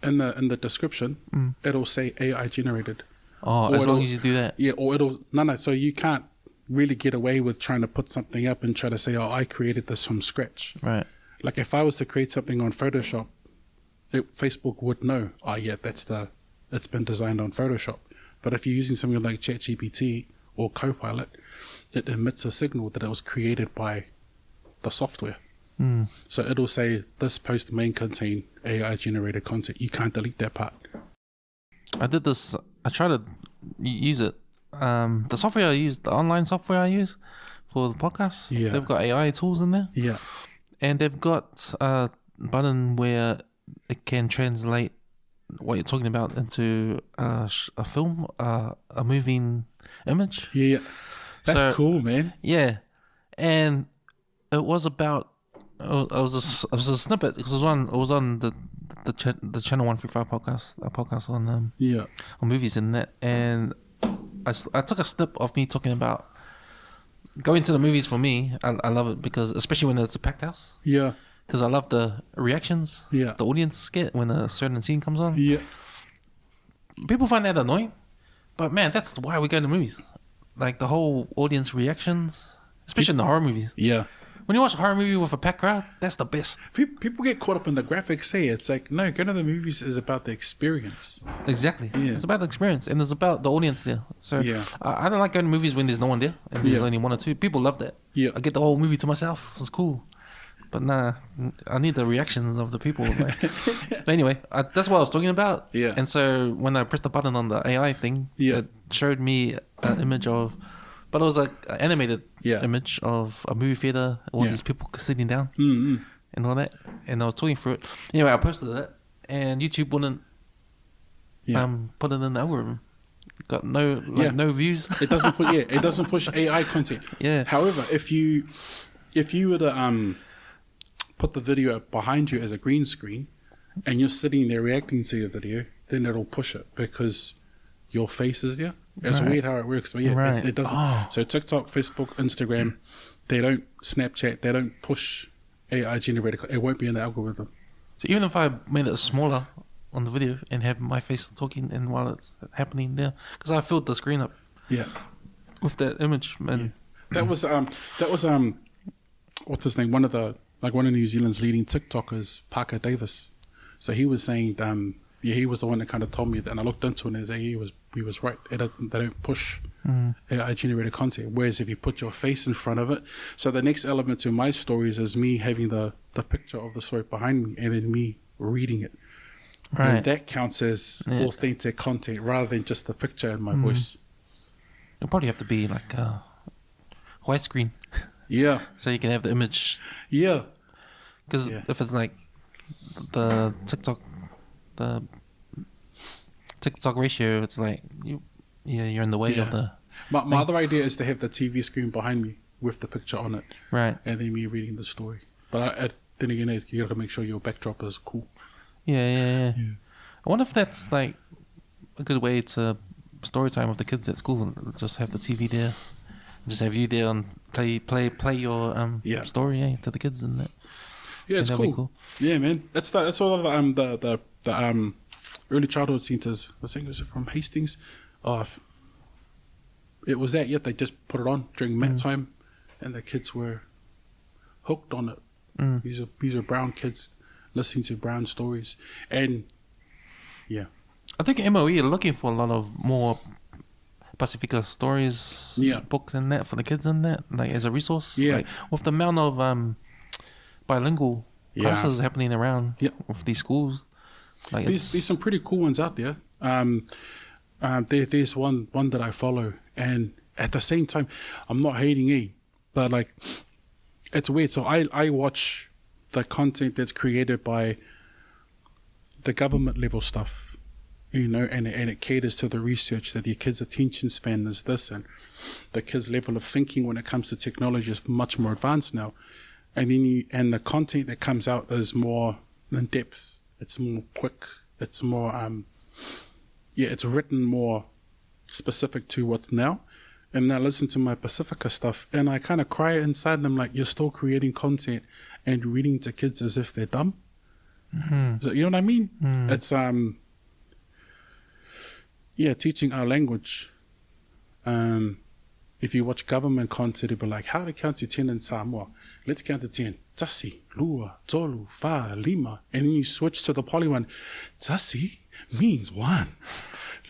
the description, it'll say AI generated. Oh, as long as you do that. Yeah, or it'll no. So you can't really get away with trying to put something up and try to say, oh, I created this from scratch. Right. Like if I was to create something on Photoshop, Facebook would know, oh yeah, it's been designed on Photoshop. But if you're using something like ChatGPT or Copilot, it emits a signal that it was created by the software. So it'll say this post may contain AI generated content. You can't delete that part. I did this. I tried to use it. The software I use, the online software I use for the podcast, they've got AI tools in there. Yeah. And they've got a button where it can translate what you're talking about into a film, a moving image. Yeah. That's cool, man. Yeah. And it was about... It was a snippet because it was on the Channel 135 podcast, a podcast on on movies and that, and I took a snip of me talking about going to the movies. For me, I love it because especially when it's a packed house. Yeah. Because I love the reactions. Yeah. The audience get when a certain scene comes on. Yeah. People find that annoying, but man, that's why we go to movies. Like the whole audience reactions, especially in the horror movies. Yeah. When you watch a horror movie with a packed crowd, that's the best. People get caught up in the graphics. It's like, no, going to the movies is about the experience. Exactly. Yeah. It's about the experience, and it's about the audience there. So I don't like going to movies when there's no one there, and there's only one or two. People love that. Yeah. I get the whole movie to myself. It's cool. But nah, I need the reactions of the people. But anyway, that's what I was talking about. Yeah. And so when I pressed the button on the AI thing, it showed me an image of... But it was like an animated image of a movie theater, all these people sitting down and all that. And I was talking through it. Anyway, I posted that, and YouTube wouldn't put it in the algorithm. Got no views. It doesn't push AI content. Yeah. However, if you were to put the video up behind you as a green screen, and you're sitting there reacting to your video, then it'll push it because your face is there. It's weird how it works, but it doesn't. Oh. So TikTok, Facebook, Instagram, they don't, Snapchat, they don't push AI generated. It won't be in the algorithm. So even if I made it smaller on the video and have my face talking and while it's happening there, because I filled the screen up, with that image, man. That was what's his name? One of New Zealand's leading TikTokers, Parker Davis. So he was saying, he was the one that kind of told me that, and I looked into it and he was right. They don't push AI generated content. Whereas if you put your face in front of it, so the next element to my stories is me having the picture of the story behind me and then me reading it. Right. And that counts as authentic content rather than just the picture and my voice. It'll probably have to be like widescreen. Yeah. So you can have the image. Yeah. Because if it's like the TikTok ratio, it's like you're in the way of the... My other idea is to have the TV screen behind me with the picture on it. Right. And then me reading the story. But then again, you got to make sure your backdrop is cool. Yeah. I wonder if that's like a good way to story time with the kids at school. Just have the TV there Just have you there and play your story to the kids and that. Yeah, it's cool. Yeah, man. That's all of the early childhood centers. I think it was from Hastings. It was that. Yet they just put it on during mat time, and the kids were hooked on it. These are brown kids listening to brown stories, and yeah. I think MOE are looking for a lot of more Pasifika stories, books and that for the kids and that, like as a resource. Yeah. Like, with the amount of bilingual classes happening around with these schools. Like there's some pretty cool ones out there. There's one that I follow, and at the same time, I'm not hating but like it's weird. So I watch the content that's created by the government level stuff, and it caters to the research that your kids' attention span is this, and the kids' level of thinking when it comes to technology is much more advanced now. And then the content that comes out is more in depth. It's more quick. It's more it's written more specific to what's now. And I listen to my Pasifika stuff, and I kind of cry inside, and I'm like, you're still creating content and reading to kids as if they're dumb. So, you know what I mean? It's teaching our language. If you watch government content, it'll be like, how to count to 10 in Samoa. Let's count to 10. Tasi, lua, tolu, fa, lima. And then you switch to the poly one. Tasi means 1.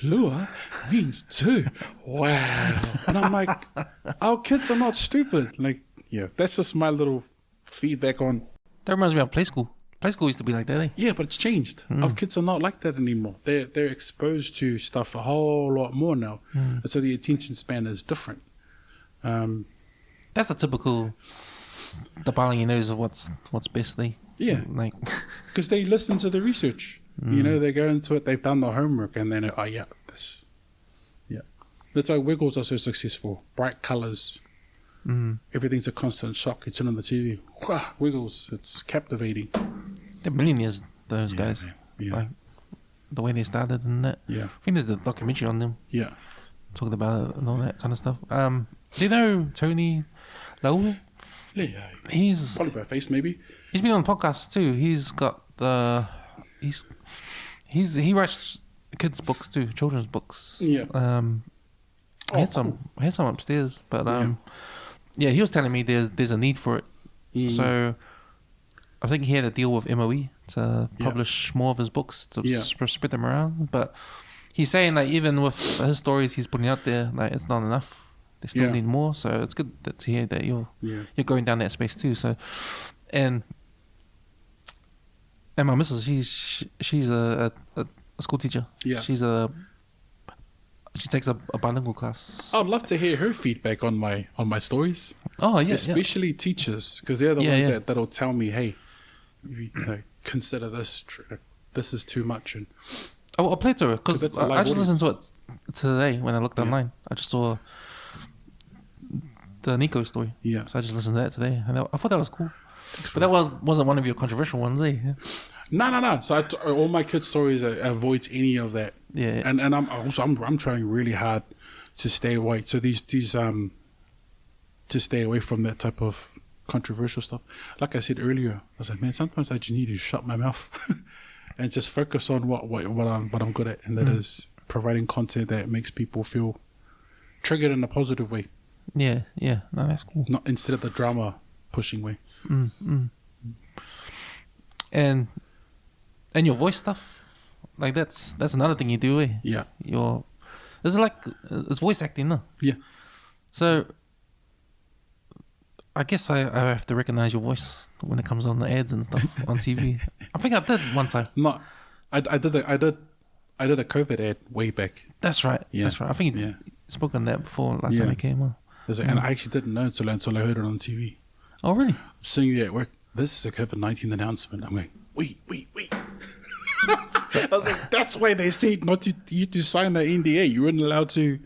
Lua means 2. Wow. And I'm like, our kids are not stupid. Like, that's just my little feedback on. That reminds me of play school. Play school used to be like that, eh? Yeah, but it's changed. Our kids are not like that anymore. They're exposed to stuff a whole lot more now. And so the attention span is different. That's the typical, the Balingi knows of what's best, eh? Yeah. Like, because they listen to the research. They go into it, they've done the homework, and then, this. Yeah. That's why Wiggles are so successful. Bright colours. Everything's a constant shock. You turn on the TV. Wah, Wiggles. It's captivating. They're millionaires, those guys. Yeah. Like, the way they started and that. Yeah. I think there's the documentary on them. Yeah. Talking about it and all that kind of stuff. Do you know Tony Lau? Yeah. He's probably by face, maybe. He's been on podcasts too. He's got he writes kids' books too, children's books. Yeah. I had some upstairs, but he was telling me there's a need for it. So I think he had a deal with MOE to publish more of his books to spread them around. But he's saying that even with his stories he's putting out there, like it's not enough. They still need more. So it's good to hear that you're going down that space too. So and my missus, she's a school teacher. Yeah. She takes a bilingual class. I'd love to hear her feedback on my stories. Oh yeah, especially teachers, because they're the ones that'll tell me, hey, consider this. This is too much. And I'll play to her because I just listened to it today when I looked online. I just saw the Nico story. Yeah. So I just listened to that today, and I thought that was cool. But that wasn't one of your controversial ones, eh? No. So all my kids' stories avoids any of that. Yeah. And I'm trying really hard to stay away. So these to stay away from that type of controversial stuff. Like I said earlier, I was like, man, sometimes I just need to shut my mouth and just focus on what I'm good at, and that is providing content that makes people feel triggered in a positive way. Yeah. No, that's cool. Not instead of the drama pushing way. And your voice stuff, like that's another thing you do, eh? Yeah. It's voice acting, no? Yeah. So I guess I have to recognize your voice when it comes on the ads and stuff on TV. I think I did one time. No, I did a COVID ad way back. That's right. Yeah. That's right. I think you spoke on that before last time I came on. And I actually didn't know until I heard it on TV. Oh, really? I'm sitting there at work. This is a COVID-19 announcement. I'm going, wait. I was like, that's why they said not to you to sign the NDA. You weren't allowed to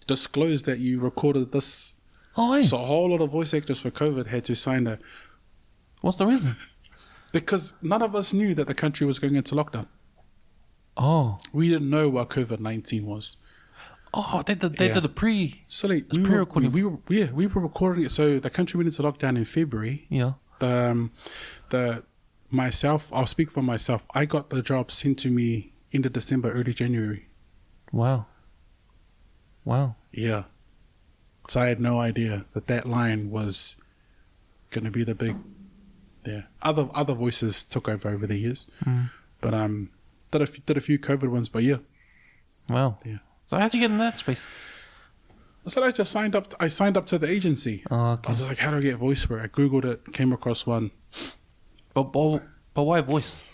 disclose that you recorded this. Oh, yeah. So a whole lot of voice actors for COVID had to sign that. What's the reason? Because none of us knew that the country was going into lockdown. Oh. We didn't know what COVID-19 was. Oh, they did the pre. So like, pre-recording. we were recording it. So the country went into lockdown in February. Yeah. I'll speak for myself. I got the job sent to me end of December, early January. Wow. Yeah. So I had no idea that line was going to be the big. Yeah. Other voices took over the years, but did a few COVID ones. But yeah. Wow. Yeah. So how'd you get in that space? So I just signed up. I signed up to the agency. Oh, okay. I was just like, how do I get voice work? I googled it, came across one. But why voice?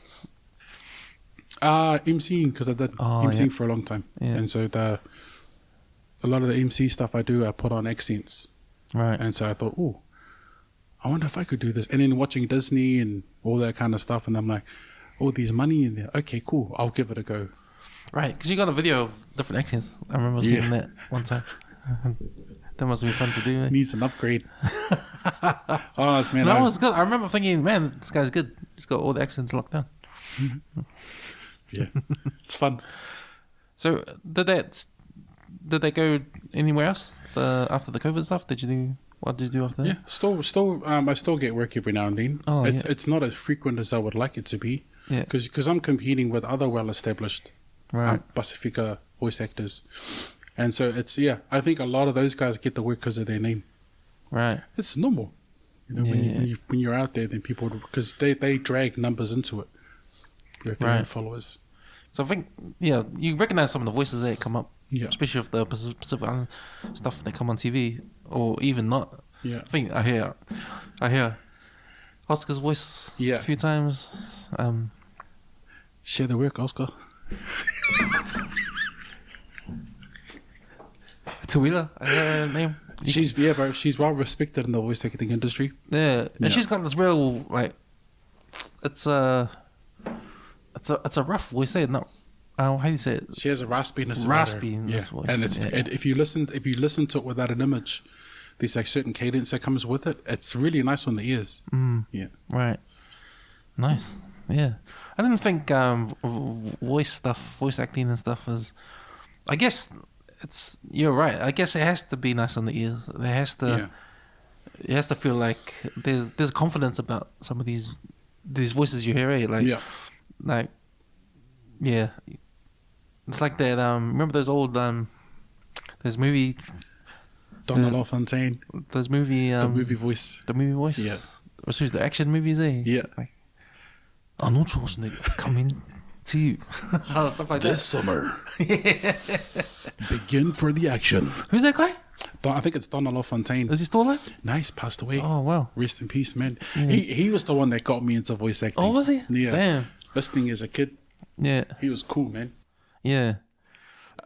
MCing, because I did MCing for a long time, and so a lot of the MC stuff I do, I put on accents, right? And so I thought, oh, I wonder if I could do this. And then watching Disney and all that kind of stuff, and I'm like, oh, there's money in there. Okay, cool, I'll give it a go. Right, because you got a video of different accents. I remember seeing that one time. That must be fun to do. Eh? Needs an upgrade. Oh, man. No, it was good. I remember thinking, man, this guy's good. He's got all the accents locked down. Yeah, it's fun. So did they go anywhere else after the COVID stuff? What did you do after that? Yeah, still, I still get work every now and then. Oh, it's not as frequent as I would like it to be. Yeah, because I'm competing with other well-established Pasifika voice actors, and so I think a lot of those guys get the work because of their name. Right, it's normal. When you're out there, then people, because they drag numbers into it with their own followers. So I think you recognize some of the voices that come up, especially of the Pacific Island stuff that come on TV or even not. Yeah, I think I hear Oscar's voice a few times. Share the work, Oscar. Tawila, I hear her name. She's well respected in the voice acting industry. Yeah, and she's got this real it's a rough voice. Say it not. How do you say it? She has a raspiness. Voice. And and if you listen to it without an image, there's like certain cadence that comes with it. It's really nice on the ears. Yeah. Right. Nice. Yeah. I didn't think voice acting and stuff is. I guess you're right. I guess it has to be nice on the ears. It has to. It has to feel like there's confidence about some of these voices you hear. It's like that. Remember those old those movie. Donald LaFontaine. Those movie. The movie voice. The movie voice. Yeah. Which is the action movies, eh? Yeah. Like, Arnold Schwarzenegger coming to you. Stuff like this summer. Begin for the action. Who's that guy? I think it's Donald LaFontaine. Is he still alive? Nice, passed away. Oh wow. Rest in peace, man. Yeah. He was the one that got me into voice acting. Oh, was he? Yeah. Damn. Listening as a kid. Yeah. He was cool, man. Yeah.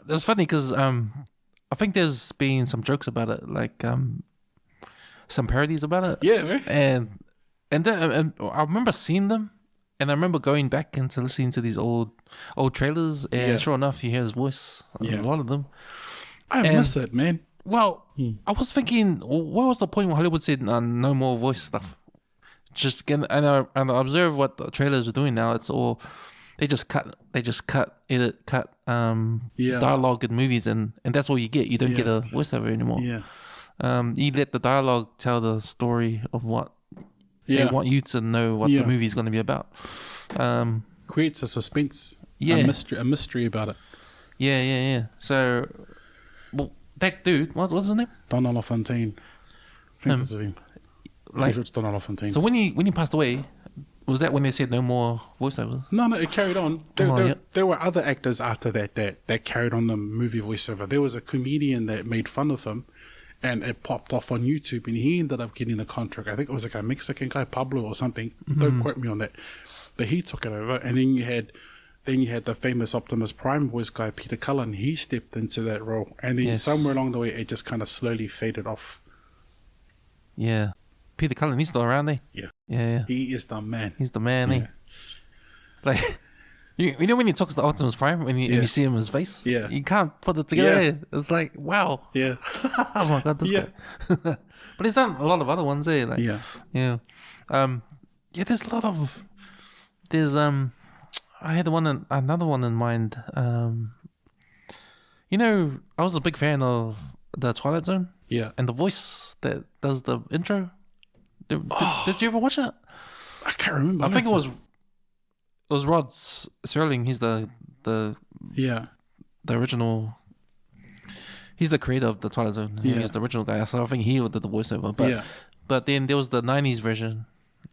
That's funny because I think there's been some jokes about it, like some parodies about it. Yeah, right. And I remember seeing them, and I remember going back into listening to these old trailers, and sure enough, you hear his voice on a lot of them. I miss it, man. Well, I was thinking, what was the point when Hollywood said no more voice stuff? Just and I observe what the trailers are doing now. It's all they just cut, edit, cut dialogue in movies, and that's all you get. You don't get a voiceover anymore. Yeah. You let the dialogue tell the story of what they want you to know what the movie is going to be about. Creates a suspense, a mystery about it. Yeah. So, well, that dude, what's his name? Donald LaFontaine. I think that's his name. Like, it's Donald LaFontaine. So when he passed away, was that when they said no more voiceovers? No, it carried on. There were other actors after that carried on the movie voiceover. There was a comedian that made fun of him, and it popped off on YouTube, and he ended up getting the contract. I think it was like a Mexican guy, Pablo or something. Don't quote me on that. But he took it over, and then you had the famous Optimus Prime voice guy, Peter Cullen. He stepped into that role, and then somewhere along the way, it just kind of slowly faded off. Yeah. Peter Cullen, he's still around, eh? Yeah. He is the man. He's the man, eh? Like, you know when he talks to Optimus Prime, when you see him in his face? Yeah. You can't put it together, eh? It's like, wow. Yeah. Oh my God, this guy. But he's done a lot of other ones, eh? Like, yeah. There's a lot of... I had another one in mind. You know, I was a big fan of the Twilight Zone. Yeah. And the voice that does the intro. Did you ever watch it? I can't remember. I think it was Rod Serling. He's the original. He's the creator of the Twilight Zone. Yeah. He's the original guy. So I think he did the voiceover. But then there was the 90s version.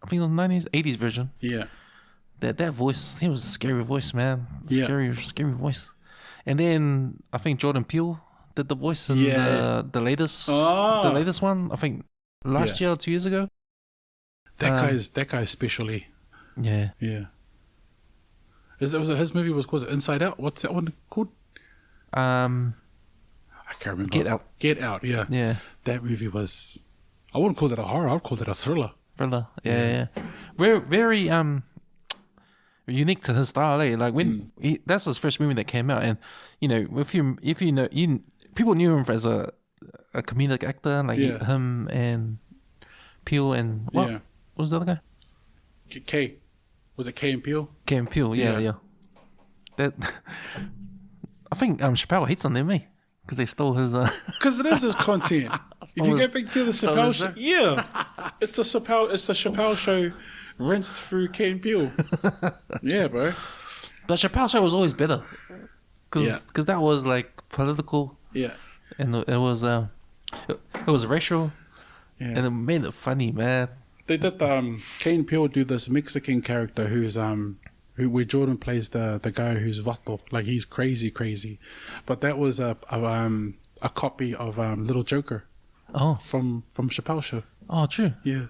I think it was the 90s, 80s version. Yeah. That voice, it was a scary voice, man. Yeah. Scary voice. And then I think Jordan Peele did the voice in the latest one. I think last year or 2 years ago. That guy especially. Yeah. Yeah. Was it his movie was Inside Out? What's that one called? I can't remember. Get Out, yeah. Yeah. That movie was, I wouldn't call it a horror, I'd call it a thriller. Yeah. Very unique to his style, eh? Like when that's his first movie that came out, and you know, if you know, people knew him as a comedic actor, like him and Peele and what was the other guy? K. Was it K and Peele? K and Peele, yeah. That I think Chappelle hates on them, eh? Because they stole his. Because it is his content. If you go back to the Chappelle show, it's the Chappelle show rinsed through K and Peele. Yeah, bro. But Chappelle show was always better, because that was like political. Yeah. And it was racial. Yeah. And it made it funny, man. They did K and Peele do this Mexican character where Jordan plays the guy who's vato, like he's crazy. But that was a copy of Little Joker. Oh. From Chappelle show. Oh, true. Yeah.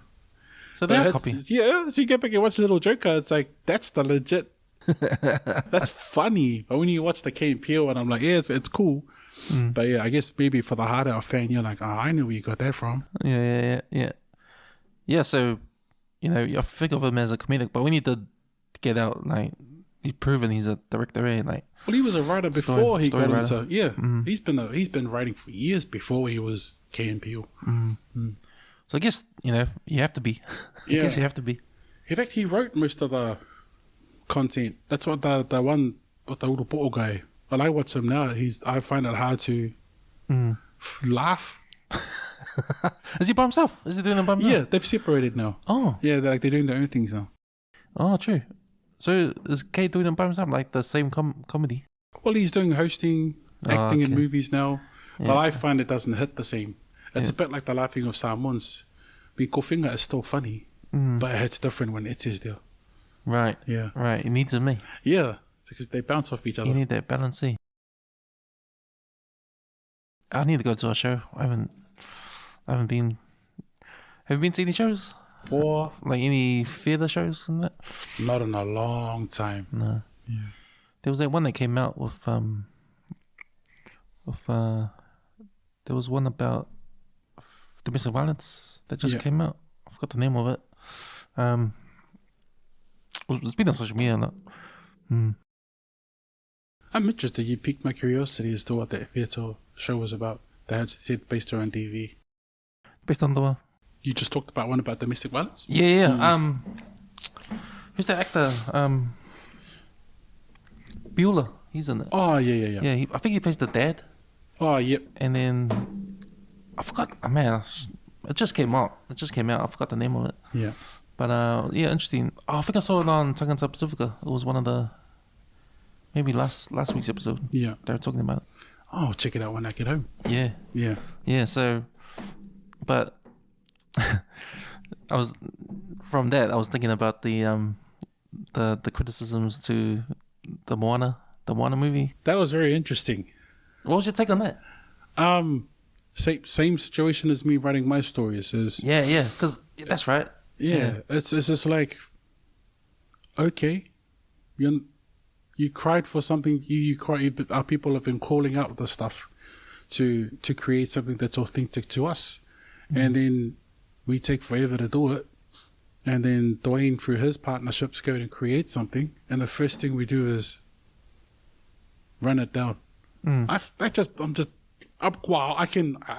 So they're copies. Yeah. So you go back and watch Little Joker, it's like that's the legit. That's funny. But when you watch the K and Peele, and I'm like, yeah, it's cool. But yeah, I guess maybe for the harder fan, you're like, oh, I knew where you got that from. Yeah, so, you know, I think of him as a comedic, but we need to get out, like, he's proven he's a director, eh? Like, well, he was a writer before he got into, he's been writing for years before he was K and Peele. So I guess, you know, you have to be. I guess you have to be. In fact, he wrote most of the content. That's what the one with the Urupoto guy, when I watch him now, I find it hard to laugh. Is he by himself? Is he doing it by himself? Yeah, they've separated now. Oh. Yeah, they're doing their own things now. Oh, true. So is Kay doing it by himself, like the same comedy? Well, he's doing hosting, acting in movies now. Yeah. But I find it doesn't hit the same. It's a bit like the laughing of Samoans. Kofinga is still funny, but it's different when it is there. Right. Yeah. Right. It needs me. Yeah, because they bounce off each other. You need that balance. I need to go to a show. I haven't been. Have you been to any shows? Like any theatre shows and that? Not in a long time. No. Yeah. There was that one that came out with there was one about domestic violence that just came out. I forgot the name of it. It's been on social media, not. I'm interested. You piqued my curiosity as to what that theatre show was about. They had said based around DV. Based on the. You just talked about one about domestic violence. Yeah. Who's that actor? Bueller. He's in it. Oh yeah. Yeah, I think he plays the dad. Oh yep. And then I forgot. Oh, man, it just came out. I forgot the name of it. Yeah. But interesting. Oh, I think I saw it on Pasifika. It was one of the maybe last week's episode. Yeah. They were talking about it. Oh, check it out when I get home. Yeah. Yeah. Yeah. So, but I was thinking about the criticisms to the Moana movie. That was very interesting. What was your take on that? Same situation as me writing my stories is. Yeah, because that's right. Yeah, it's just like, okay, you cried for something. You cried. Our people have been calling out the stuff to create something that's authentic to us, and then we take forever to do it, and then Dwayne through his partnerships go and create something, and the first thing we do is run it down. I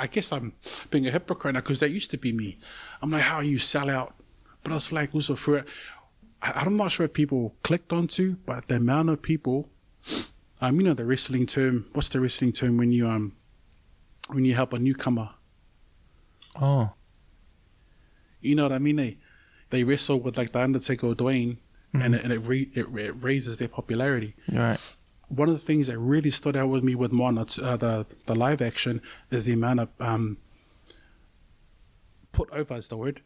guess I'm being a hypocrite now because that used to be me. I'm like, how you sell out? But it's like also for it. I'm not sure if people clicked onto, but the amount of people You know the wrestling term. What's the wrestling term when you help a newcomer? Oh. You know what I mean? They wrestle with like the Undertaker or Dwayne, and it raises their popularity. Right. One of the things that really stood out with me with Moana, the live action, is the amount of put over is the word.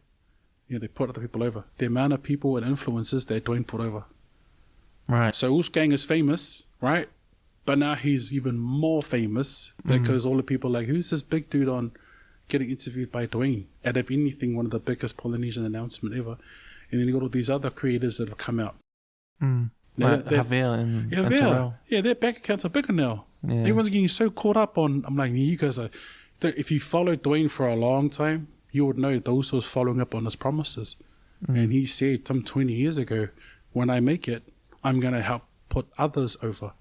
You know, they put other people over. The amount of people and influences that Dwayne put over. Right. So Wolfgang is famous, right? But now he's even more famous because all the people like, who's this big dude on getting interviewed by Dwayne? And if anything, one of the biggest Polynesian announcement ever. And then you got all these other creators that have come out. Like Javier and Terrell. Yeah, their bank accounts are bigger now. Yeah. Everyone's getting so caught up on, I'm like, you guys are, if you followed Dwayne for a long time, you would know that also was following up on his promises. And he said some 20 years ago, when I make it, I'm going to help put others over.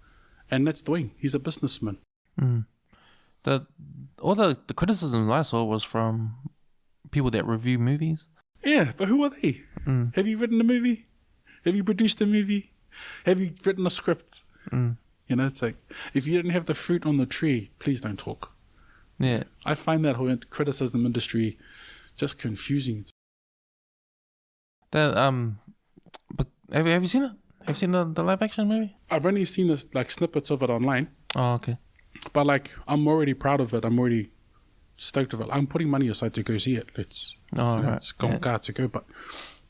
And that's Dwayne. He's a businessman. All the criticism I saw was from people that review movies. Yeah, but who are they? Have you written a movie? Have you produced a movie? Have you written a script? You know, it's like, if you didn't have the fruit on the tree, please don't talk. Yeah. I find that whole criticism industry just confusing. But have you seen it? Have you seen the live action movie? I've only seen this, like snippets of it online. Oh, okay. But like, I'm already proud of it. I'm already stoked of it. I'm putting money aside to go see it. It's got to go, but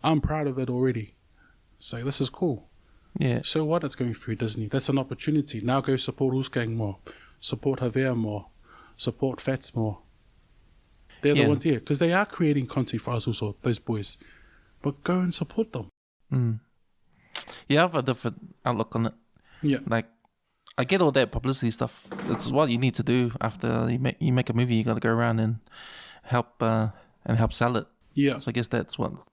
I'm proud of it already. So this is cool. Yeah. So what? It's going through Disney. That's an opportunity. Now go support Wolfgang more, support Javier more, support Fats more. They're the ones here because they are creating content for us also, those boys. But go and support them. Yeah, I have a different outlook on it. Yeah. Like, I get all that publicity stuff. It's what you need to do after you make a movie. You got to go around and help sell it. Yeah. So I guess that's what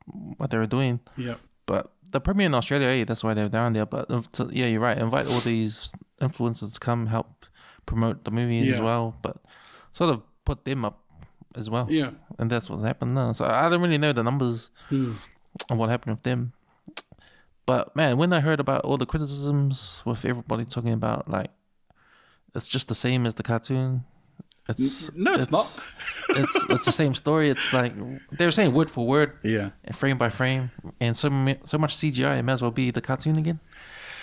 they were doing. Yeah. But the premiere in Australia, that's why they're down there. But yeah, you're right. Invite all these influencers to come help promote the movie as well. But sort of put them up as well. Yeah. And that's what happened now. So I don't really know the numbers on what happened with them. But man, when I heard about all the criticisms with everybody talking about like it's just the same as the cartoon. It's not. It's the same story. It's like they're saying word for word, and frame by frame, and so much CGI. It might as well be the cartoon again.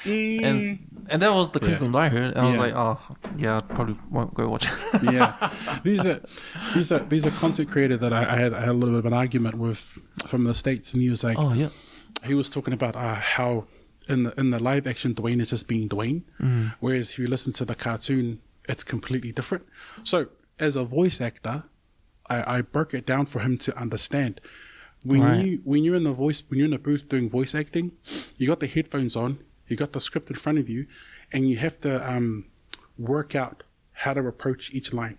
And that was the criticism I heard. And I was like, oh yeah, I probably won't go watch it. Yeah, these are content creators that I had a little bit of an argument with from the States, and he was like, oh yeah, he was talking about how in the live action Dwayne is just being Dwayne, whereas if you listen to the cartoon, it's completely different. So as a voice actor, I broke it down for him to understand. When you're in the booth doing voice acting, you got the headphones on, you got the script in front of you, and you have to work out how to approach each line.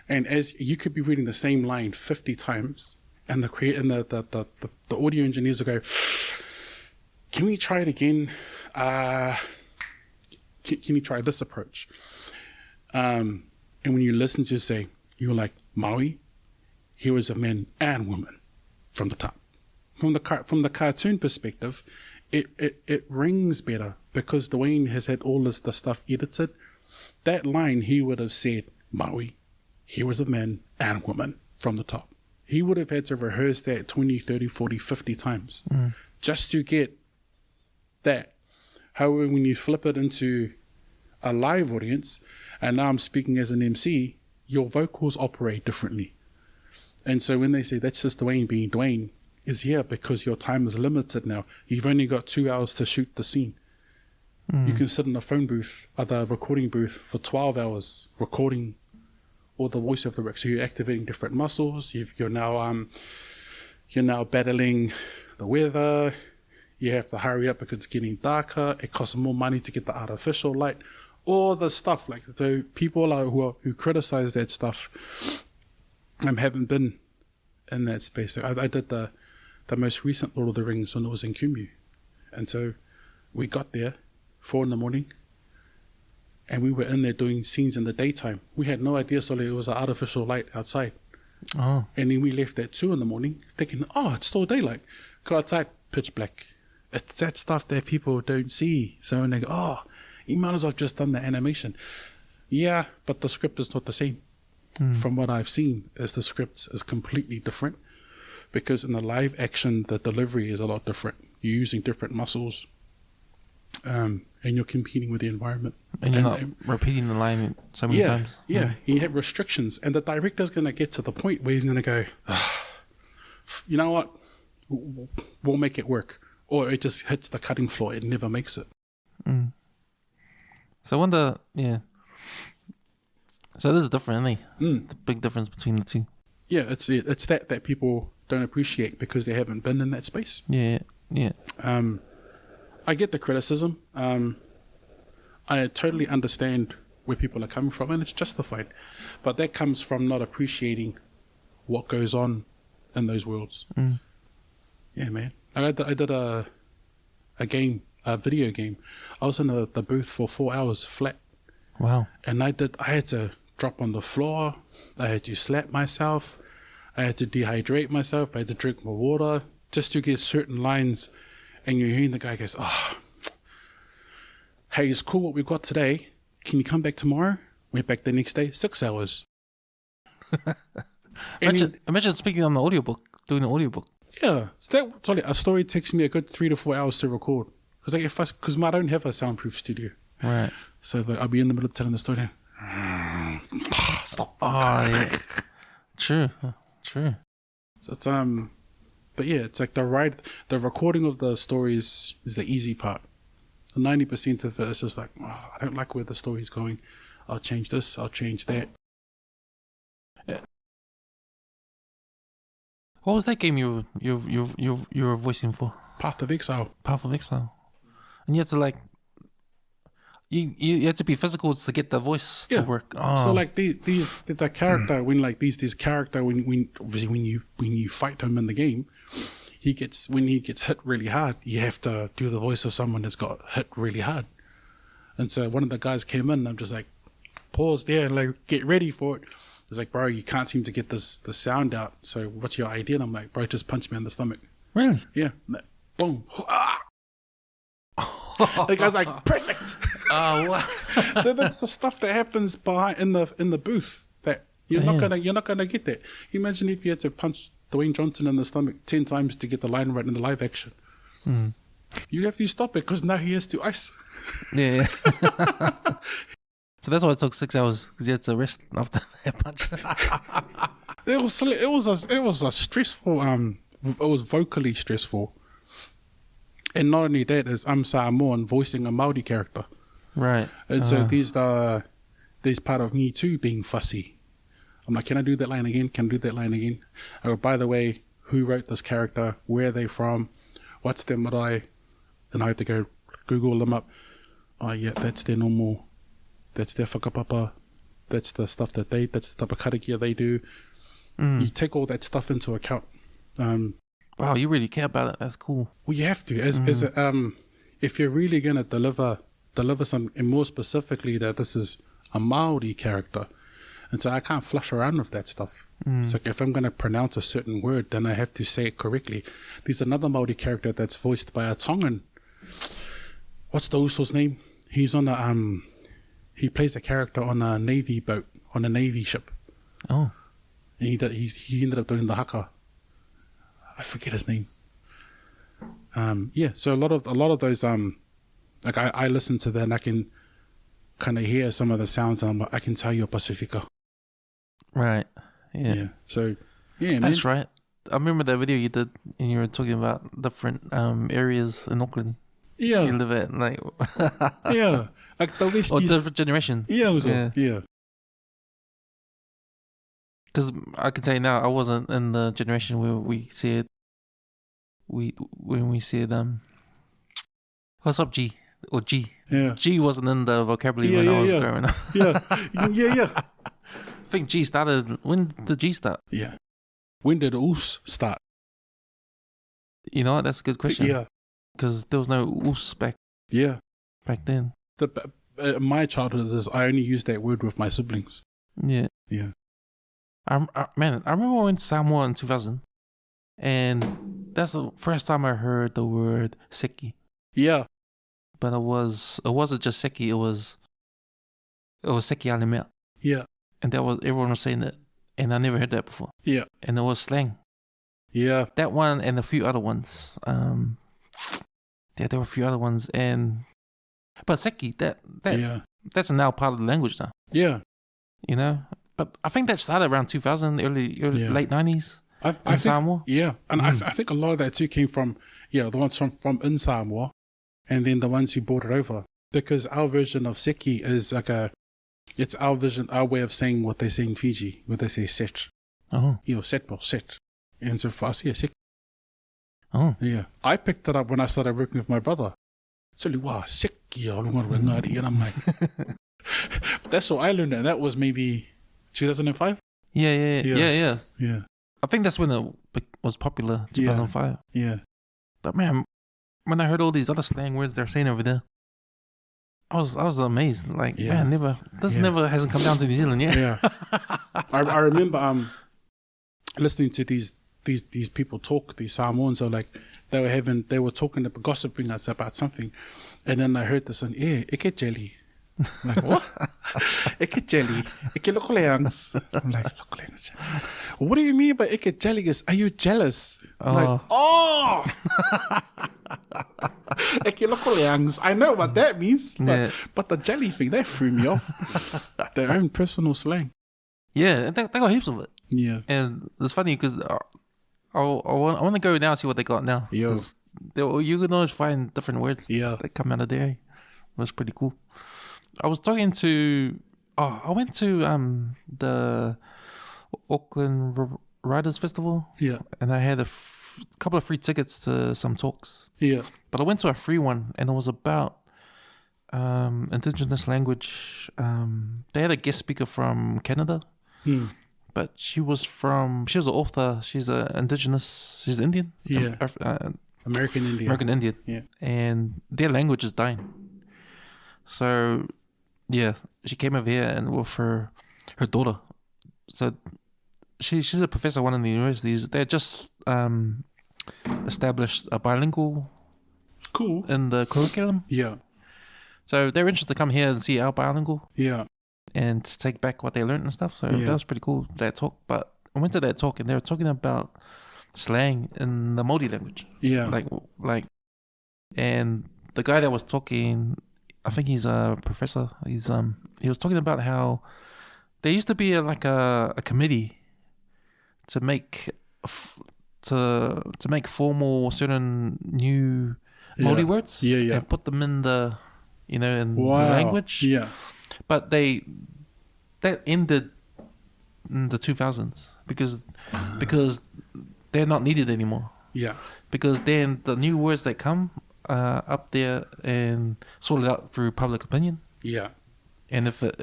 And as you could be reading the same line 50 times, and the audio engineers will go, "Can we try it again? Can you try this approach?" And when you listen to say, you're like, Maui, here is a man and woman from the top. From the cartoon perspective, it rings better because Dwayne has had all the stuff edited. That line, he would have said, Maui, here is a man and woman from the top. He would have had to rehearse that 20, 30, 40, 50 times just to get that. However, when you flip it into a live audience, and now I'm speaking as an MC, your vocals operate differently. And so when they say that's just Dwayne being Dwayne, is because your time is limited now. You've only got 2 hours to shoot the scene. You can sit in a phone booth, or the recording booth, for 12 hours recording all the voice of the rec. So you're activating different muscles. You're now battling the weather. You have to hurry up because it's getting darker. It costs more money to get the artificial light. All the stuff, like the people who criticize that stuff haven't been in that space. So I did the most recent Lord of the Rings when it was in Kumbu. And so we got there 4 a.m, and we were in there doing scenes in the daytime. We had no idea, so it was an artificial light outside. Oh. And then we left at 2 a.m, thinking, it's still daylight. Go outside, pitch black. It's that stuff that people don't see. So when they go, You might as well have just done the animation. Yeah, but the script is not the same. From what I've seen, is the script is completely different, because in the live action, the delivery is a lot different. You're using different muscles, and you're competing with the environment. And you're not repeating the line so many times. Yeah, you have restrictions, and the director's going to get to the point where he's going to go, you know what, we'll make it work. Or it just hits the cutting floor, it never makes it. So I wonder, so this is different, isn't it? The big difference between the two. Yeah, it's that people don't appreciate because they haven't been in that space. Yeah. I get the criticism. I totally understand where people are coming from, and it's justified. But that comes from not appreciating what goes on in those worlds. Yeah, man. I did a video game. I was in the booth for 4 hours flat. Wow. And I had to drop on the floor. I had to slap myself. I had to dehydrate myself. I had to drink more water just to get certain lines. And you're hearing the guy goes, hey, it's cool what we've got today. Can you come back tomorrow? Went back the next day, 6 hours. Imagine speaking on the audiobook, doing the audiobook. Yeah. So a story takes me a good 3 to 4 hours to record. Because I don't have a soundproof studio. Right. So I'll be in the middle of telling the story. Stop. Oh, yeah. True. So it's but yeah, it's like the recording of the stories is the easy part. The 90% of it is just like, I don't like where the story's going. I'll change this. I'll change that. Yeah. What was that game you were voicing for? Path of Exile. And you had to you had to be physical to get the voice to work. Oh. So like the character when obviously when you fight him in the game, when he gets hit really hard, you have to do the voice of someone that's got hit really hard. And so one of the guys came in, and I'm just like, pause there and like get ready for it. It's like, bro, you can't seem to get the sound out. So what's your idea? And I'm like, bro, just punch me in the stomach. Really? Yeah. Boom. The guy's like, perfect. Oh, wow. So that's the stuff that happens behind in the booth that you're not gonna get that. Imagine if you had to punch Dwayne Johnson in the stomach 10 times to get the line right in the live action. You have to stop it because now he has to ice. Yeah. So that's why it took 6 hours, because you had to rest after that punch. It was a stressful. It was vocally stressful. And not only that, is I'm Samoan voicing a Māori character. Right. And so there's part of me too being fussy. I'm like, can I do that line again? Can I do that line again? Oh, by the way, who wrote this character? Where are they from? What's their marae? Then I have to go Google them up. Oh yeah, that's their normal, that's their whakapapa. That's the stuff that's the type of karakia they do. You take all that stuff into account. Wow, you really care about it. That's cool. Well, you have to. If you're really gonna deliver some, and more specifically that this is a Maori character, and so I can't flush around with that stuff. So if I'm gonna pronounce a certain word, then I have to say it correctly. There's another Maori character that's voiced by a Tongan. What's the Uso's name? He's on he plays a character on a navy boat, on a navy ship. Oh. And he ended up doing the haka. I forget his name. So a lot of those like I listen to that and I can kind of hear some of the sounds, and I can tell you're Pasifika. Right. Yeah. So yeah, that's right. I remember that video you did, and you were talking about different areas in Auckland. Yeah. You live at like yeah, like the West. Or different generation. Yeah. Because I can tell you now, I wasn't in the generation where we said, when we said, what's up, G? Or G. Yeah. G wasn't in the vocabulary when I was growing up. Yeah. I think G started, when did G start? Yeah. When did Oos start? You know what? That's a good question. Yeah. Because there was no Oos back then. My childhood is I only used that word with my siblings. Yeah. Yeah. I remember I went to Samoa in 2000, and that's the first time I heard the word seki. Yeah. but it wasn't just seki. It was seki alemea, Yeah. and everyone was saying it, and I never heard that before. Yeah. And it was slang. Yeah. That one and a few other ones. There were a few other ones, but seki that's now part of the language now. Yeah. You know, but I think that started around 2000, early late 90s. I think, Samoa. Yeah, and I think a lot of that too came from the ones from in Samoa, and then the ones who brought it over, because our version of seki is like it's our way of saying what they say in Fiji, where they say set. Oh. Set. And so for us, seki. Oh. Yeah. I picked it up when I started working with my brother. So wow, seki, and I'm like, that's what I learned, and that was maybe 2005. Yeah. Yeah. I think that's when it was popular, 2005. Yeah. But man, when I heard all these other slang words they're saying over there, I was amazed. Like, man, never hasn't come down to New Zealand yet. Yeah. I remember listening to these people talk, these Samoans, or like they were talking about gossiping us about something, and then I heard this one, ike jelly. I'm like, what? Ike jelly. Ike lokoleangs. I'm like, lokoleangs. What do you mean by ike jelly? Are you jealous? I'm like, oh! Ike lokoleangs. I know what that means, but the jelly thing, that threw me off. Their own personal slang. Yeah, they got heaps of it. Yeah. And it's funny because I want to go now and see what they got now. Yeah. You can always find different words that come out of there. It was pretty cool. I was talking to... I went to the Auckland Writers Festival. Yeah. And I had a couple of free tickets to some talks. Yeah. But I went to a free one, and it was about indigenous language. They had a guest speaker from Canada. But she was an author. She's indigenous. She's Indian. Yeah. American Indian. American Indian. Yeah. And their language is dying. So, yeah, she came over here and with her daughter. So she's a professor at one of the universities. They just established a bilingual in the curriculum. Yeah. So they're interested to come here and see our bilingual. Yeah. And to take back what they learned and stuff. So that was pretty cool, that talk. But I went to that talk and they were talking about slang in the Māori language. Yeah. Like, and the guy that was talking, I think he's a professor. He was talking about how there used to be a committee to make formal certain new Māori words. Yeah. And put them in the the language. Yeah. But that ended in the 2000s because they're not needed anymore. Yeah. Because then the new words that come up there and sorted out through public opinion. Yeah. And if it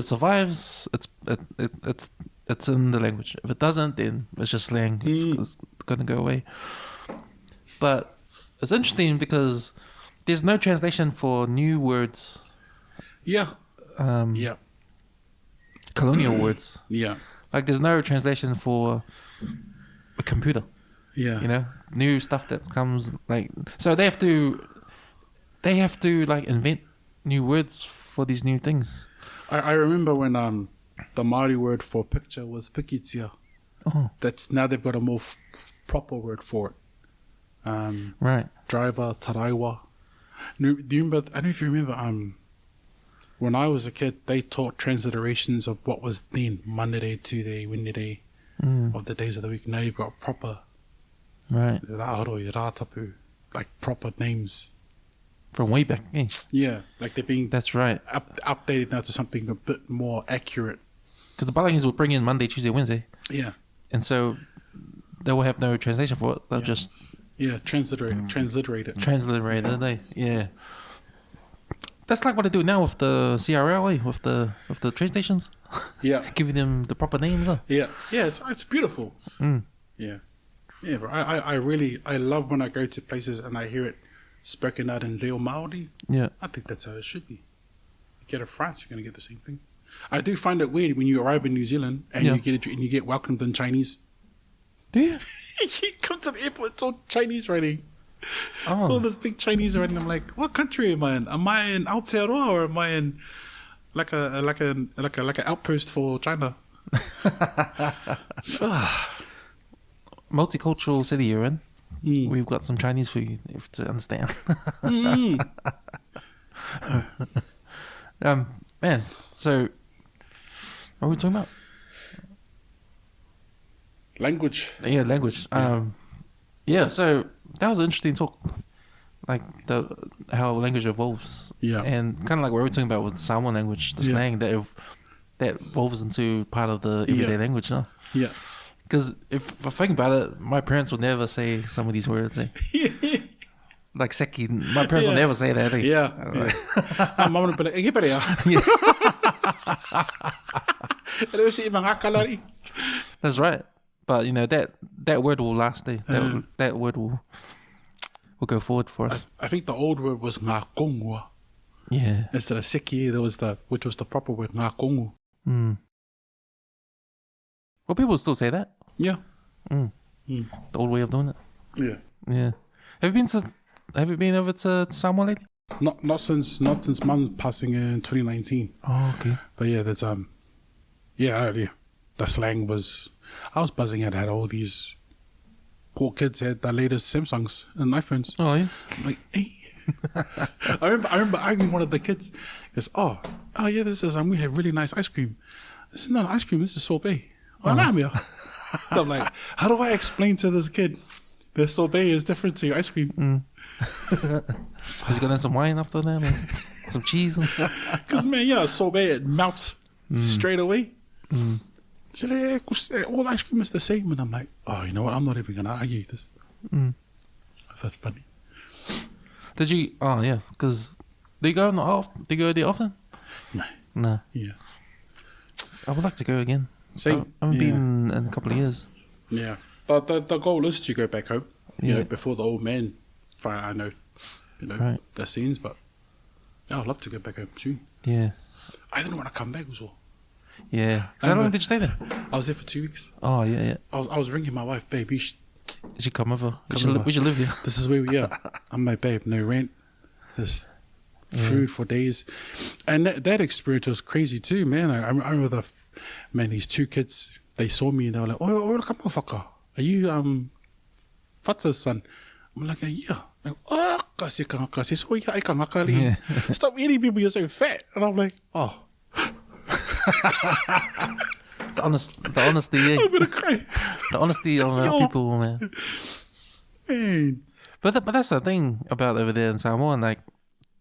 survives, it's in the language. If it doesn't, then it's just slang. It's gonna go away. But it's interesting because there's no translation for new words. Yeah. Colonial words. Yeah. Like there's no translation for a computer. Yeah. New stuff that comes so they have to like invent new words for these new things. I remember when the Māori word for picture was pikitia. Oh. That's now they've got a more proper word for it. Right. Driver, taraiwa. Do you remember? I don't know if you remember. When I was a kid, they taught transliterations of what was then Monday, Tuesday, Wednesday, of the days of the week. Now you've got proper, right? Rāroi, rātapu, like proper names from way back. Yeah, like they're being that's right updated now to something a bit more accurate. Because the Balinese will bring in Monday, Tuesday, Wednesday. Yeah, and so they will have no translation for it. They'll just transliterate it. Yeah. That's like what they do now with the CRL, with the train stations. Yeah, giving them the proper names. Huh? Yeah. It's beautiful. Yeah, bro. I love when I go to places and I hear it spoken out in Reo Māori. Yeah, I think that's how it should be. You get to France, you're gonna get the same thing. I do find it weird when you arrive in New Zealand and you get welcomed in Chinese. Do you? You come to the airport, it's all Chinese writing. All this big Chinese around. I'm like, what country am I in? Am I in Aotearoa or am I in like an outpost for China? Multicultural city you're in. We've got some Chinese for you to understand. Man, so what are we talking about? Language. Yeah, language. Yeah, so that was an interesting talk. Like how language evolves. Yeah. And kind of like what we were talking about with Samoan language, the slang that evolves into part of the everyday language, no? Yeah. Because if I think about it, my parents would never say some of these words. Like seki, my parents would never say that. Yeah. Mama would be like, "Hey, buddy." That's right. But you know that word will last. That word will go forward for us. I think the old word was ngā kongu. Yeah. Instead of seki, which was the proper word ngā kongu. Well, people still say that. Yeah. The old way of doing it. Yeah. Yeah. Have you been over to Samoa lately? Not since Mum passing in 2019. Oh, okay. But yeah, there's the slang was. I was buzzing at all these poor kids had the latest Samsungs and iPhones. Oh yeah. I'm like, hey. I remember arguing one of the kids. He goes, oh yeah, this is we have really nice ice cream. This is not ice cream. This is sorbet. I'm like, how do I explain to this kid the sorbet is different to your ice cream? Has he got some wine after that? Some cheese? Because man, sorbet it melts straight away. So all ice cream is the same, and I'm like, oh, you know what? I'm not even gonna argue this. That's funny. Did you? Oh yeah, because do you go there often? No. Yeah. I would like to go again. Same. I haven't been in a couple of years. Yeah. The goal is to go back home. You know, before the old man. I know, right. The scenes, but I'd love to go back home soon. Yeah. I didn't want to come back as well. Yeah. So how long did you stay there? I was there for 2 weeks. Oh yeah. I was ringing my wife, babe. You should come over. We should live here. This is where we are. I'm like, babe, no rent. There's food for days, and that experience was crazy too, man. I remember these 2 kids. They saw me and they were like, "Oh, whaka. Are you Fata's son?" I'm like, "Yeah." Like, oh, kasi. So yeah. Stop eating people. You're so fat. And I'm like, oh. The honesty, yeah. I'm gonna cry. The honesty of our people, man. But that's the thing about over there in Samoan. Like,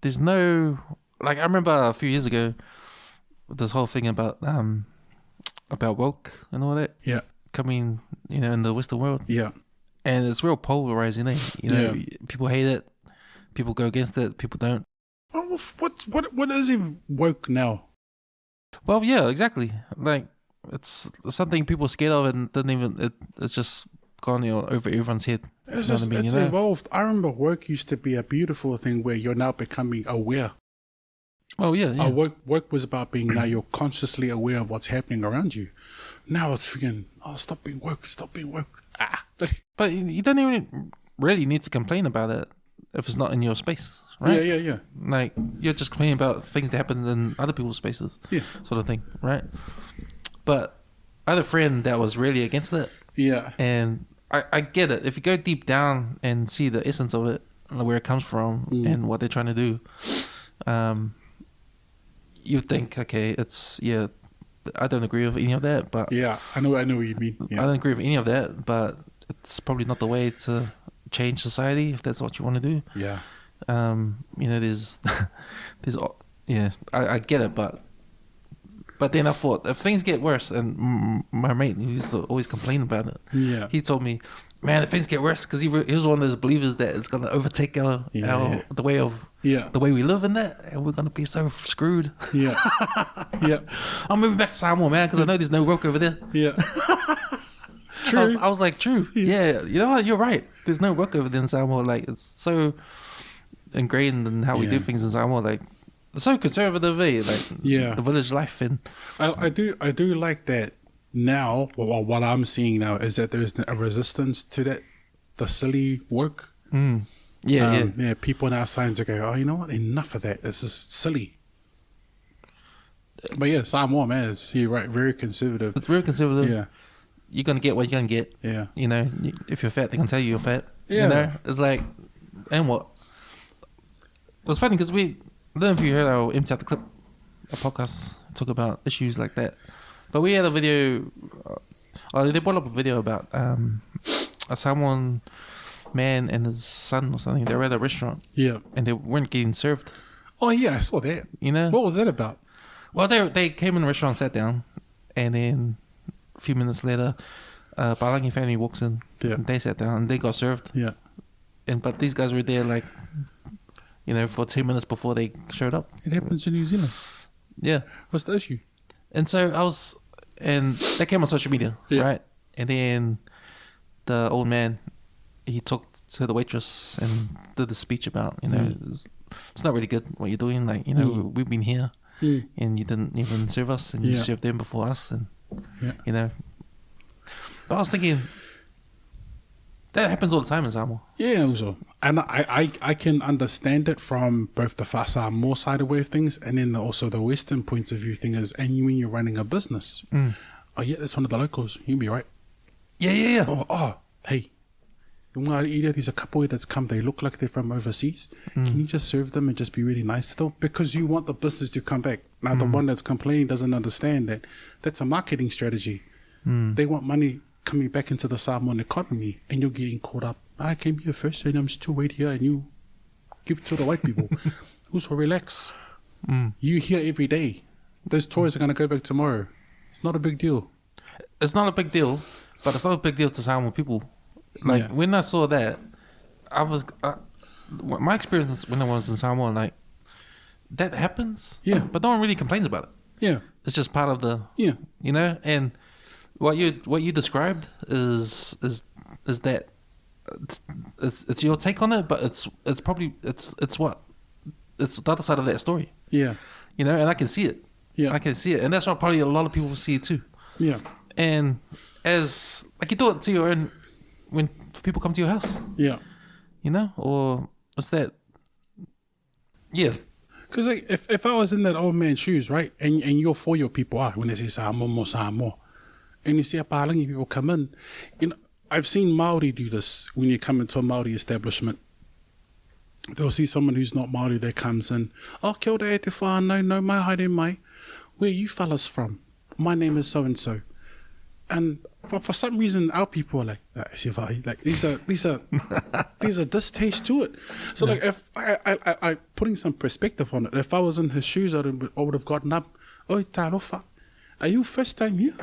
there's no, like, I remember a few years ago, this whole thing about woke and all that. Yeah. Coming, in the Western world. Yeah. And it's real polarizing, eh? People hate it, people go against it, people don't. What is it woke now? Well, yeah, exactly. Like, it's something people are scared of, and it's just gone over everyone's head. It's evolved. I remember woke used to be a beautiful thing where you're now becoming aware. Oh yeah. Woke was about being now you're consciously aware of what's happening around you. Now it's freaking, stop being woke. But you don't even really need to complain about it if it's not in your space, right? Yeah. Like, you're just complaining about things that happen in other people's spaces, sort of thing, right? But I had a friend that was really against it. Yeah. And I get it. If you go deep down and see the essence of it, where it comes from and what they're trying to do, you think, okay, I don't agree with any of that, but I know what you mean. Yeah. I don't agree with any of that, but it's probably not the way to change society if that's what you want to do. Yeah. There's I get it, but then I thought, if things get worse, and my mate, who used to always complain about it, he told me, man, if things get worse, because he was one of those believers that it's going to overtake the way we live in that, and we're going to be so screwed. Yeah. I'm moving back to Samoa, man, because I know there's no work over there. Yeah. True. I was like, true. Yeah. You know what? You're right. There's no work over there in Samoa. Like, it's so ingrained in how we do things in Samoa. Like, it's so conservative, eh? Like, the village life. And I do like that now. Well, what I'm seeing now is that there's a resistance to that, the silly work. Yeah, people now starting to go, oh, you know what? Enough of that. This is silly. But yeah, Samoa, man, you're right, very conservative. It's very conservative. Yeah. You're going to get what you're going to get. Yeah. You know, if you're fat, they can tell you you're fat. Yeah. You know, it's like, and what? It was funny because I don't know if you heard our Empty Out the Clip, a podcast, talk about issues like that. But we had a video, they brought up a video about a Samoan man and his son or something. They were at a restaurant. Yeah. And they weren't getting served. Oh, yeah, I saw that. You know? What was that about? Well, they came in the restaurant, sat down, and then a few minutes later, Palangi family walks in. Yeah. And they sat down and they got served. Yeah. But these guys were there like, you know, for 10 minutes before they showed up. It happens in New Zealand. Yeah. What's the issue? And so and that came on social media, right? And then the old man, he talked to the waitress and did a speech about, you know, it's not really good what you're doing. Like, you know, we've been here and you didn't even serve us and you served them before us. And, you know. But I was thinking, that happens all the time in Samoa. Yeah, also. And I can understand it from both the Samoa side of way of things and then also the Western point of view thing is, and when you're running a business, oh yeah, that's one of the locals, you'll be right. Yeah. Oh, hey, there's a couple that's come, they look like they're from overseas. Can you just serve them and just be really nice to them? Because you want the business to come back. Now, the one that's complaining doesn't understand that that's a marketing strategy. They want money coming back into the Samoan economy and you're getting caught up. I came here first and I'm still wait here and you give to the white people. Also relax. You here every day. Those toys are going to go back tomorrow. It's not a big deal. It's not a big deal, but it's not a big deal to Samoan people. Like, when I saw that, my experience when I was in Samoa, like, that happens. Yeah. But no one really complains about it. Yeah. It's just part of the, you know, and what you described is that it's your take on it, but it's probably it's the other side of that story. Yeah. You know, and I can see it. Yeah. I can see it. And that's what probably a lot of people see it too. Yeah. And as like you do it to your own when people come to your house. Yeah. You know? Or what's that? Yeah. Because like, if I was in that old man's shoes, right, and you're for your people, when they say Samoa, and you see a Palangi people come in, you know, I've seen Maori do this when you come into a Maori establishment. They'll see someone who's not Maori that comes in. Oh, kia ora e te whānau, no mai haere mai. Where are you fellas from? My name is so and so. And but for some reason, our people are like these are distaste to it. So like if I putting some perspective on it, if I was in his shoes, I would have gotten up. Oi, tarofa, are you first time here?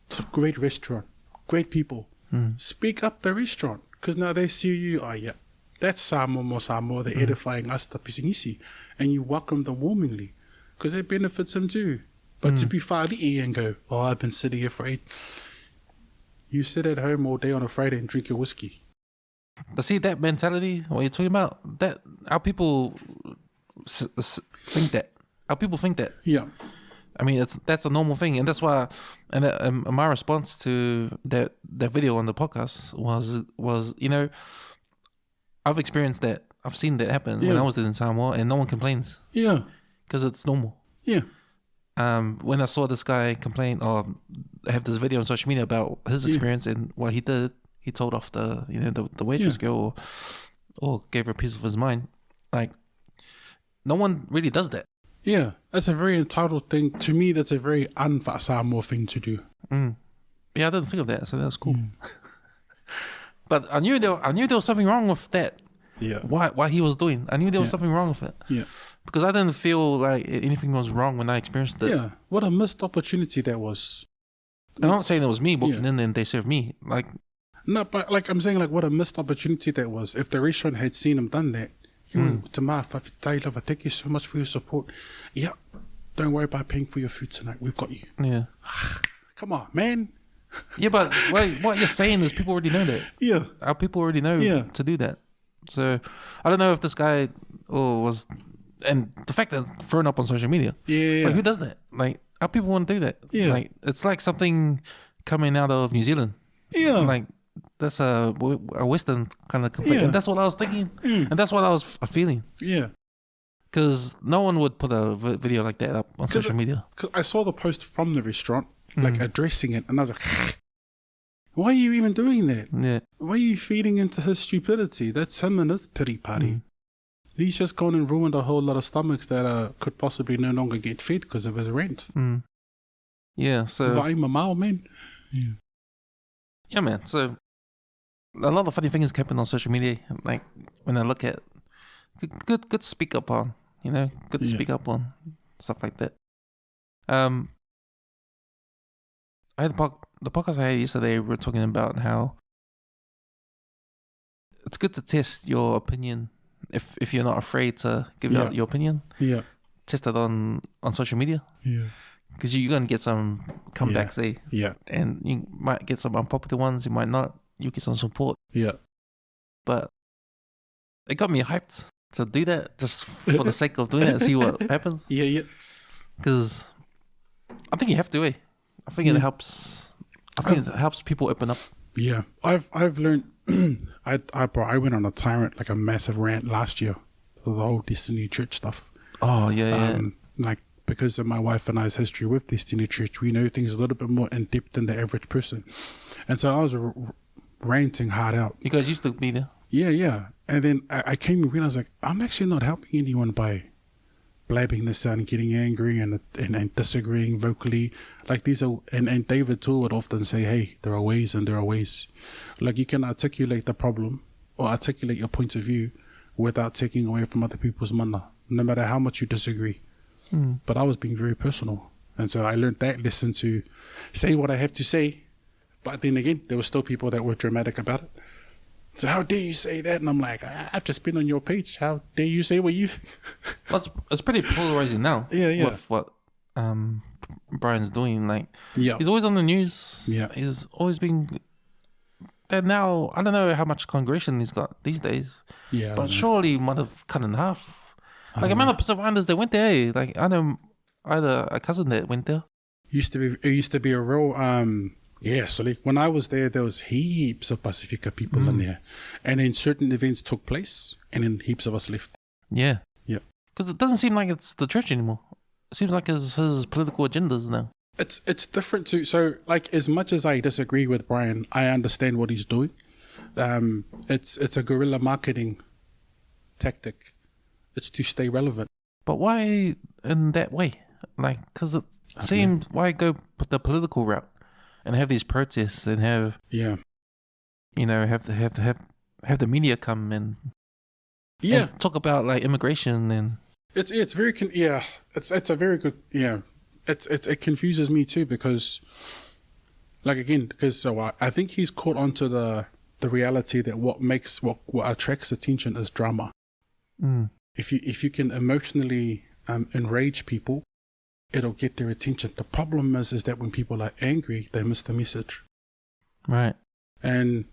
It's a great restaurant, great people. Speak up the restaurant because now they see you. Oh yeah, that's Samoa. They're edifying us, the pisingisi, and you welcome them warmingly because it benefits them too. But to be whaari'i and go, oh, I've been sitting here for 8. You sit at home all day on a Friday and drink your whiskey. But see, that mentality, what you're talking about, that our people think that. Our people think that. Yeah. I mean, that's a normal thing. And that's why, and my response to that video on the podcast was, you know, I've experienced that. I've seen that happen when I was in Samoa and no one complains. Yeah. Because it's normal. Yeah. When I saw this guy complain or have this video on social media about his experience and what he did, he told off the waitress girl or gave her a piece of his mind. Like, no one really does that. Yeah, that's a very entitled thing. To me, that's a very un-Samoa thing to do. Yeah, I didn't think of that, so that was cool. But I knew there was something wrong with that. Yeah. What he was doing. I knew there was something wrong with it. Yeah. Because I didn't feel like anything was wrong when I experienced it. Yeah. What a missed opportunity that was. I'm not saying it was me walking in and they served me. Like, no, but like I'm saying, like what a missed opportunity that was. If the restaurant had seen him done that, thank you so much for your support. Yeah. Don't worry about paying for your food tonight. We've got you. Yeah. Come on, man. Yeah, but what you're saying is people already know that. Yeah. Our people already know to do that. So I don't know if this guy was, and the fact that it's thrown up on social media. Yeah. Like, who does that? Like, our people want to do that. Yeah. Like, it's like something coming out of New Zealand. Yeah. Like, that's a Western kind of complaint. And that's what I was thinking. And that's what I was feeling. Yeah. Because no one would put a video like that up on social media. Because I saw the post from the restaurant, like addressing it, and I was like, why are you even doing that? Yeah. Why are you feeding into his stupidity? That's him and his pity party. He's just gone and ruined a whole lot of stomachs that could possibly no longer get fed because of his rent. Yeah, so... Vai mamau, man. Yeah, man. So, a lot of funny things happen on social media. Like, when I look at... Good to speak up on, you know? Good to speak up on stuff like that. I had the podcast I had yesterday, we were talking about how it's good to test your opinion if you're not afraid to give out your opinion. Yeah. Test it on social media. Yeah. Because you're going to get some comebacks, eh? Yeah. And you might get some unpopular ones, you might not. You get some support. Yeah. But it got me hyped to do that just for the sake of doing it and see what happens. Yeah, yeah. Because I think you have to, eh? I think it helps. I think it helps people open up. Yeah. I've learned... I went on a tyrant, like a massive rant last year for the whole Destiny Church stuff. Oh, yeah, yeah. Like, because of my wife and I's history with Destiny Church, we know things a little bit more in depth than the average person. And so I was ranting hard out. You guys used to be there? Yeah, yeah. And then I came and realized, like, I'm actually not helping anyone by blabbing this out and getting angry and disagreeing vocally. Like, these are, and Dave Letele would often say, hey, there are ways and there are ways. Like, you can articulate the problem or articulate your point of view without taking away from other people's mana, no matter how much you disagree. But I was being very personal. And so I learned that lesson to say what I have to say. But then again, there were still people that were dramatic about it. So how dare you say that? And I'm like, I've just been on your page. How dare you say what you... Well, it's pretty polarizing now. Yeah, yeah. With what Brian's doing. Like, he's always on the news. Yeah. He's always been... And now, I don't know how much congregation he's got these days. Yeah. But surely he might have cut in half. Like, amount of survivors that went there, eh? Like, I know I had a cousin that went there. It used to be a real... Yeah, so like when I was there was heaps of Pasifika people in there. And then certain events took place and then heaps of us left. Yeah. Yeah. Because it doesn't seem like it's the church anymore. It seems like it's his political agendas now. It's different too. So, like, as much as I disagree with Brian, I understand what he's doing. It's a guerrilla marketing tactic. It's to stay relevant. But why in that way? Like, because it seems, why go the political route? And have these protests and have you know, have the media come and talk about like immigration and it's very it's a very good it confuses me too because I think he's caught onto the reality that what attracts attention is drama. If you can emotionally enrage people, it'll get their attention. The problem is that when people are angry, they miss the message. Right. And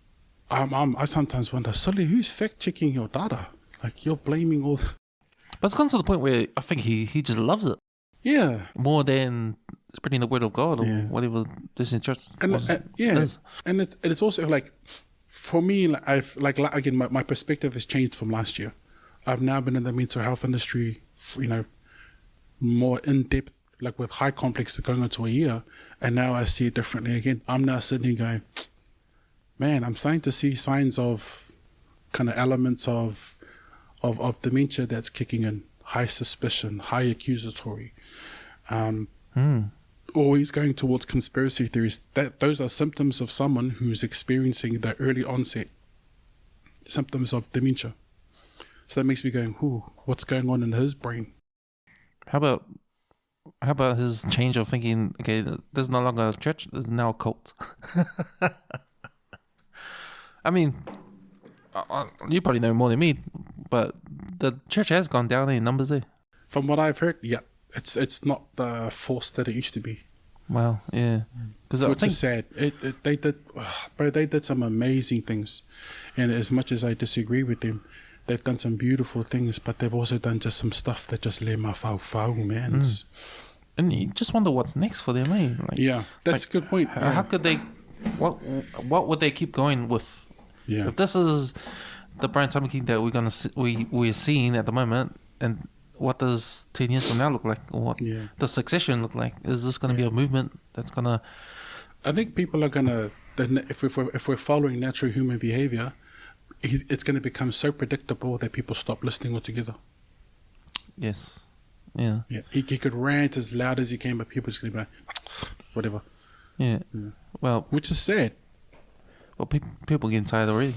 I sometimes wonder, Sully, who's fact-checking your data? Like, you're blaming all... But it's gone to the point where I think he just loves it. Yeah. More than spreading the word of God or whatever this in church says. And it's also, like, for me, like again, my perspective has changed from last year. I've now been in the mental health industry, you know, more in-depth, like with high complex going into a year, and now I see it differently again. I'm now sitting here going, man, I'm starting to see signs of kind of elements of dementia that's kicking in. High suspicion, high accusatory, always going towards conspiracy theories. Those are symptoms of someone who's experiencing the early onset symptoms of dementia. So that makes me going, what's going on in his brain? How about his change of thinking? Okay, there's no longer a church, there's now a cult. I mean, you probably know more than me, but the church has gone down in numbers there. From what I've heard, yeah, it's not the force that it used to be. Wow, yeah. Which is sad. They did some amazing things, and as much as I disagree with them, they've done some beautiful things, but they've also done just some stuff that just lay my fau, man. And you just wonder what's next for them, eh? Like, yeah, that's a good point. How could they what would they keep going with? Yeah. If this is the brand Tamaki that we're seeing at the moment, and what does 10 years from now look like? Or what does succession look like? Is this going to be a movement that's going to... I think people are going to, if we're following natural human behavior, it's going to become so predictable that people stop listening altogether. Yes. Yeah. Yeah. He could rant as loud as he can, but people just going to be like, whatever. Yeah. Well, which is sad. Well, people getting tired already.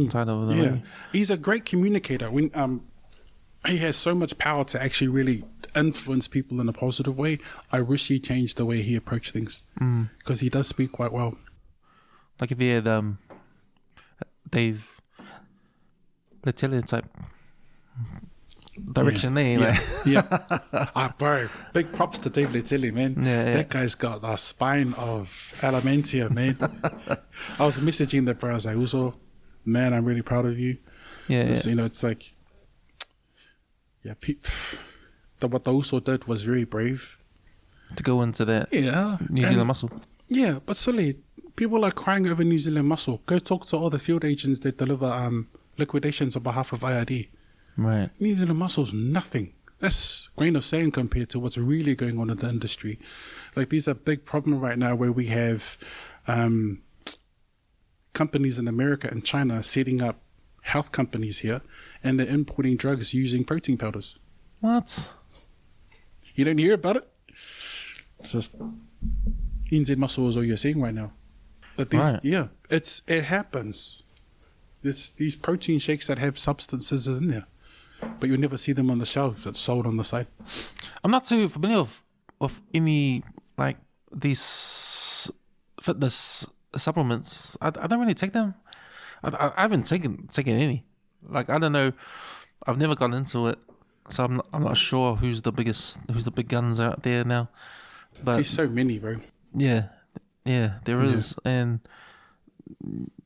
Tired of it already. He's a great communicator. When he has so much power to actually really influence people in a positive way. I wish he changed the way he approached things, because he does speak quite well. Like if he had Dave Letele type direction there. Bro, big props to Dave Letele, man. That guy's got the spine of adamantium, man. I was messaging the bro, I was like, also, man, I'm really proud of you. You know, it's like, what the Uso did was very brave. To go into that New Zealand muscle. Yeah, but silly, people are crying over New Zealand muscle. Go talk to all the field agents that deliver liquidations on behalf of IRD. Right. New Zealand muscle's nothing. That's a grain of sand compared to what's really going on in the industry. Like, these are big problem right now where we have companies in America and China setting up health companies here, and they're importing drugs using protein powders. What? You don't hear about it? It's just NZ muscle is all you're seeing right now. But these, it happens. It's these protein shakes that have substances in there, but you'll never see them on the shelves. It's sold on the side. I'm not too familiar with any like these fitness supplements. I don't really take them. I haven't taken any. Like, I don't know. I've never gone into it, so I'm not sure who's the big guns out there now. But there's so many, bro. Yeah, there is. And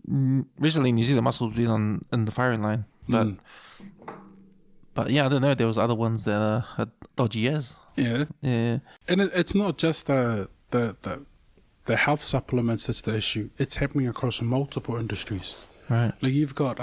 recently New Zealand muscle's been in the firing line, but yeah, I don't know. There was other ones that are dodgy as. Yeah. And it's not just the health supplements that's the issue. It's happening across multiple industries. Right. Like, you've got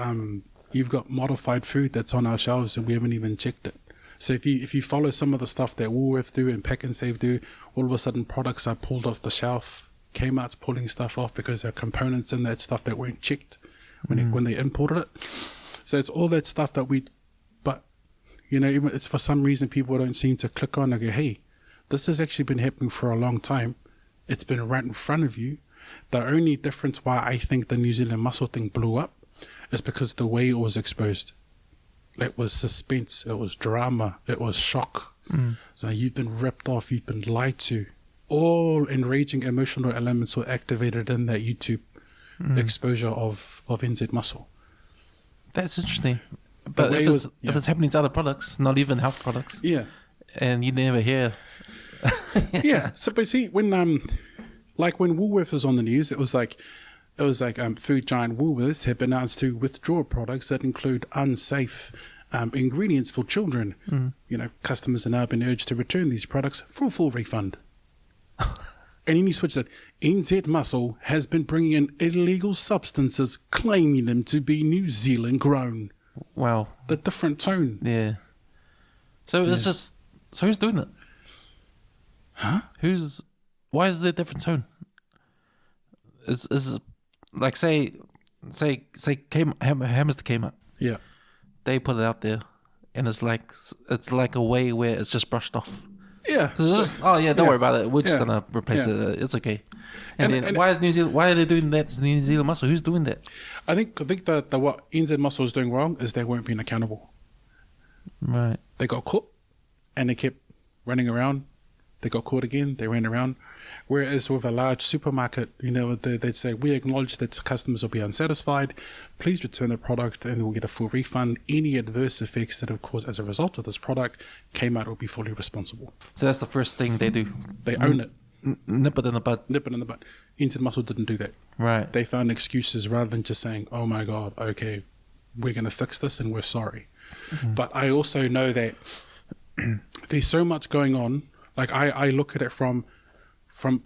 modified food that's on our shelves and we haven't even checked it. So if you follow some of the stuff that Woolworths do and Pack and Save do, all of a sudden products are pulled off the shelf. Kmart's pulling stuff off because there are components in that stuff that weren't checked when they imported it. So it's all that stuff that but you know, even it's for some reason people don't seem to click on and go, hey, this has actually been happening for a long time. It's been right in front of you. The only difference why I think the New Zealand muscle thing blew up is because the way it was exposed. It was suspense, it was drama, it was shock. So you've been ripped off, you've been lied to. All enraging emotional elements were activated in that YouTube exposure of NZ muscle. That's interesting. But if it's happening to other products, not even health products. Yeah. And you never hear. So, but see, when Woolworths was on the news, it was like food giant Woolworths have been asked to withdraw products that include unsafe ingredients for children. You know, customers have now been urged to return these products for a full refund. And then he switched it. NZ Muscle has been bringing in illegal substances, claiming them to be New Zealand grown. Wow. The different tone. Yeah. So it's just, so who's doing it? Huh? Why is there a different tone? Is like say Hammers to Kmart. Yeah. They put it out there, and it's like a way where it's just brushed off. Yeah. Don't worry about it. We're just gonna replace it. It's okay. And then why are they doing that to New Zealand muscle? Who's doing that? I think that what NZ muscle is doing wrong is they weren't being accountable. Right. They got caught, and they kept running around. They got caught again. They ran around. Whereas with a large supermarket, you know, they'd say, we acknowledge that customers will be unsatisfied. Please return the product and we'll get a full refund. Any adverse effects that have caused as a result of this product, Kmart will be fully responsible. So that's the first thing they do. They own it. Nip it in the bud. Nip it in the bud. NZ Muscle didn't do that. Right. They found excuses rather than just saying, oh my God, okay, we're going to fix this and we're sorry. But I also know that there's so much going on. Like I look at it from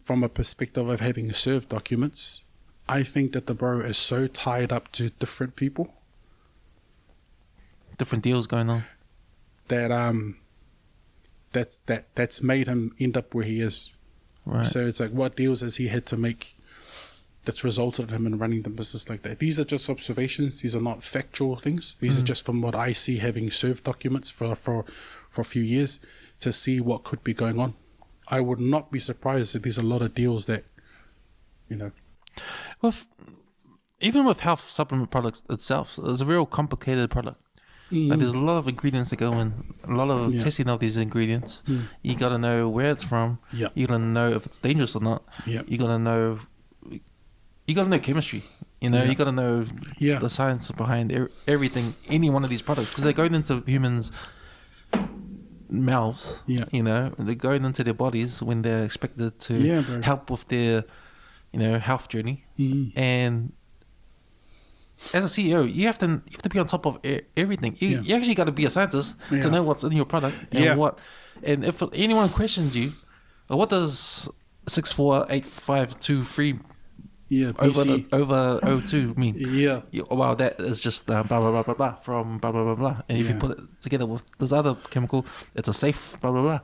a perspective of having served documents, I think that the bro is so tied up to different people. Different deals going on. That's made him end up where he is. Right. So it's like, what deals has he had to make that's resulted in him in running the business like that? These are just observations. These are not factual things. These are just from what I see, having served documents for a few years, to see what could be going on. I would not be surprised if there's a lot of deals that, Well, even with health supplement products itself, it's a real complicated product. Like, there's a lot of ingredients that go in, a lot of testing of these ingredients. You got to know where it's from. You got to know if it's dangerous or not. You got to know chemistry. You got to know the science behind everything, any one of these products, because they're going into humans' mouths. They're going into their bodies when they're expected to help with their, health journey. And as a CEO, you have to be on top of everything. You actually got to be a scientist to know what's in your product and what. And if anyone questions you, what does 648523 over O2 mean? Well, that is just blah blah blah blah blah from blah blah blah blah. And if you put it together with this other chemical, it's a safe blah blah blah.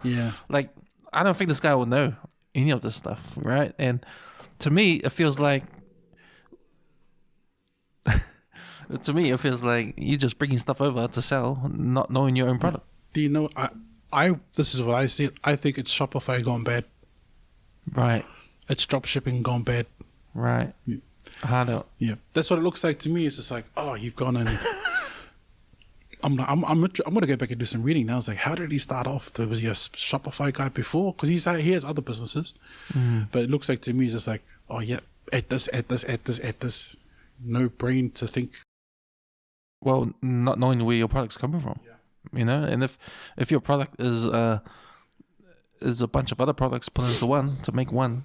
Like, I don't think this guy will know any of this stuff, right? And to me, it feels like. To me, it feels like you're just bringing stuff over to sell, not knowing your own product. Do you know? I this is what I see. I think it's Shopify gone bad. Right. It's drop shipping gone bad. Right. Hard out. Yeah. That's what it looks like to me. It's just like, oh, you've gone in. I'm gonna go back and do some reading now. It's like, how did he start off? Was he a Shopify guy before? Because he has other businesses, but it looks like to me it's just like, oh yeah, add this. No brain to think. Well, not knowing where your product's coming from, and if your product is a bunch of other products put into one to make one,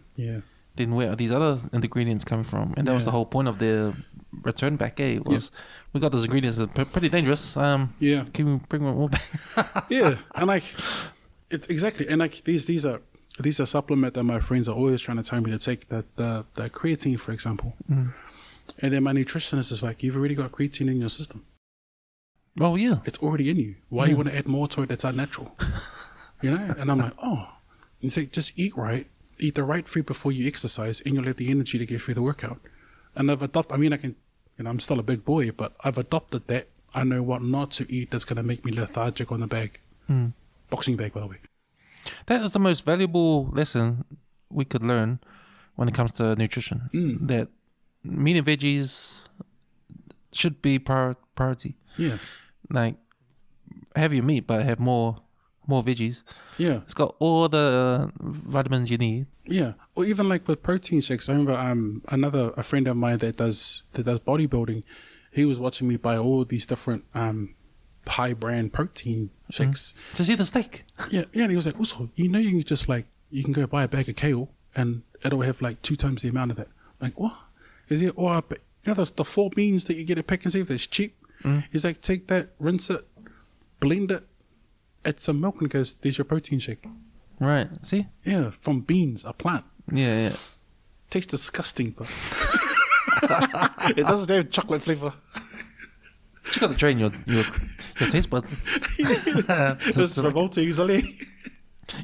then where are these other ingredients coming from? And that was the whole point of their return back. Was we got those ingredients that are pretty dangerous. Can we bring them all back? And like it's exactly, and like these are supplement that my friends are always trying to tell me to take. That the creatine, for example. And then my nutritionist is like, you've already got creatine in your system. Oh, yeah. It's already in you. Why you want to add more to it that's unnatural? And I'm like, oh. And you say, just eat right. Eat the right food before you exercise, and you'll have the energy to get through the workout. And I've adopted, I'm still a big boy, but I've adopted that. I know what not to eat that's going to make me lethargic on the bag. Boxing bag, by the way. That is the most valuable lesson we could learn when it comes to nutrition. That meat and veggies should be priority. Like, have your meat, but have more veggies. It's got all the vitamins you need. Or even like with protein shakes. I remember a friend of mine that does bodybuilding. He was watching me buy all these different high brand protein shakes. Just eat the steak. And he was like, also, you can just you can go buy a bag of kale and it'll have like 2 times the amount of that. Like, what? Is it, or the 4 beans that you get at Pack and Save that's cheap? He's like, take that, rinse it, blend it, add some milk, and goes, there's your protein shake. Right. See? Yeah, from beans, a plant. Yeah. Tastes disgusting, but it doesn't have chocolate flavor. You got to train your taste buds. It's revolting easily.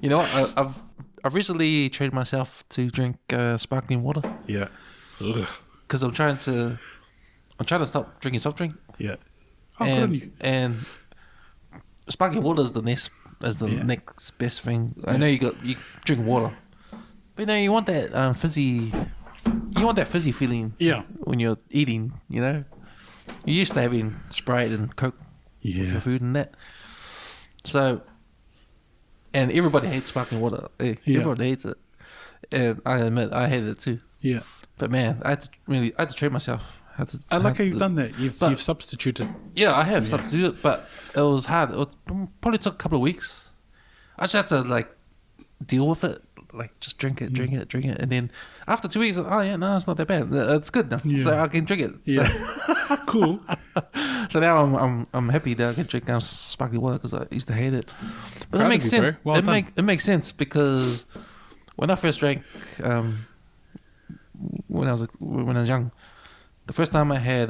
You know what? I've recently trained myself to drink sparkling water. Because I'm trying to stop drinking soft drink. And sparkling water is the next best thing. I know you drink water, but you want that fizzy. You want that fizzy feeling. When you're eating, you're used to having Sprite and Coke with your food and that. So, and everybody hates sparkling water. Everybody hates it, and I admit I hate it too. But man, I had to train myself. I like how you've done that. You've substituted. Yeah, I have substituted, but it was hard. It probably took a couple of weeks. I just had to deal with it. Just drink it, and then after 2 weeks, it's not that bad. It's good now, so I can drink it. Cool. So now I'm happy that I can drink now sparkling water because I used to hate it. But it makes sense. It makes sense because when I first drank, when I was young. The first time I had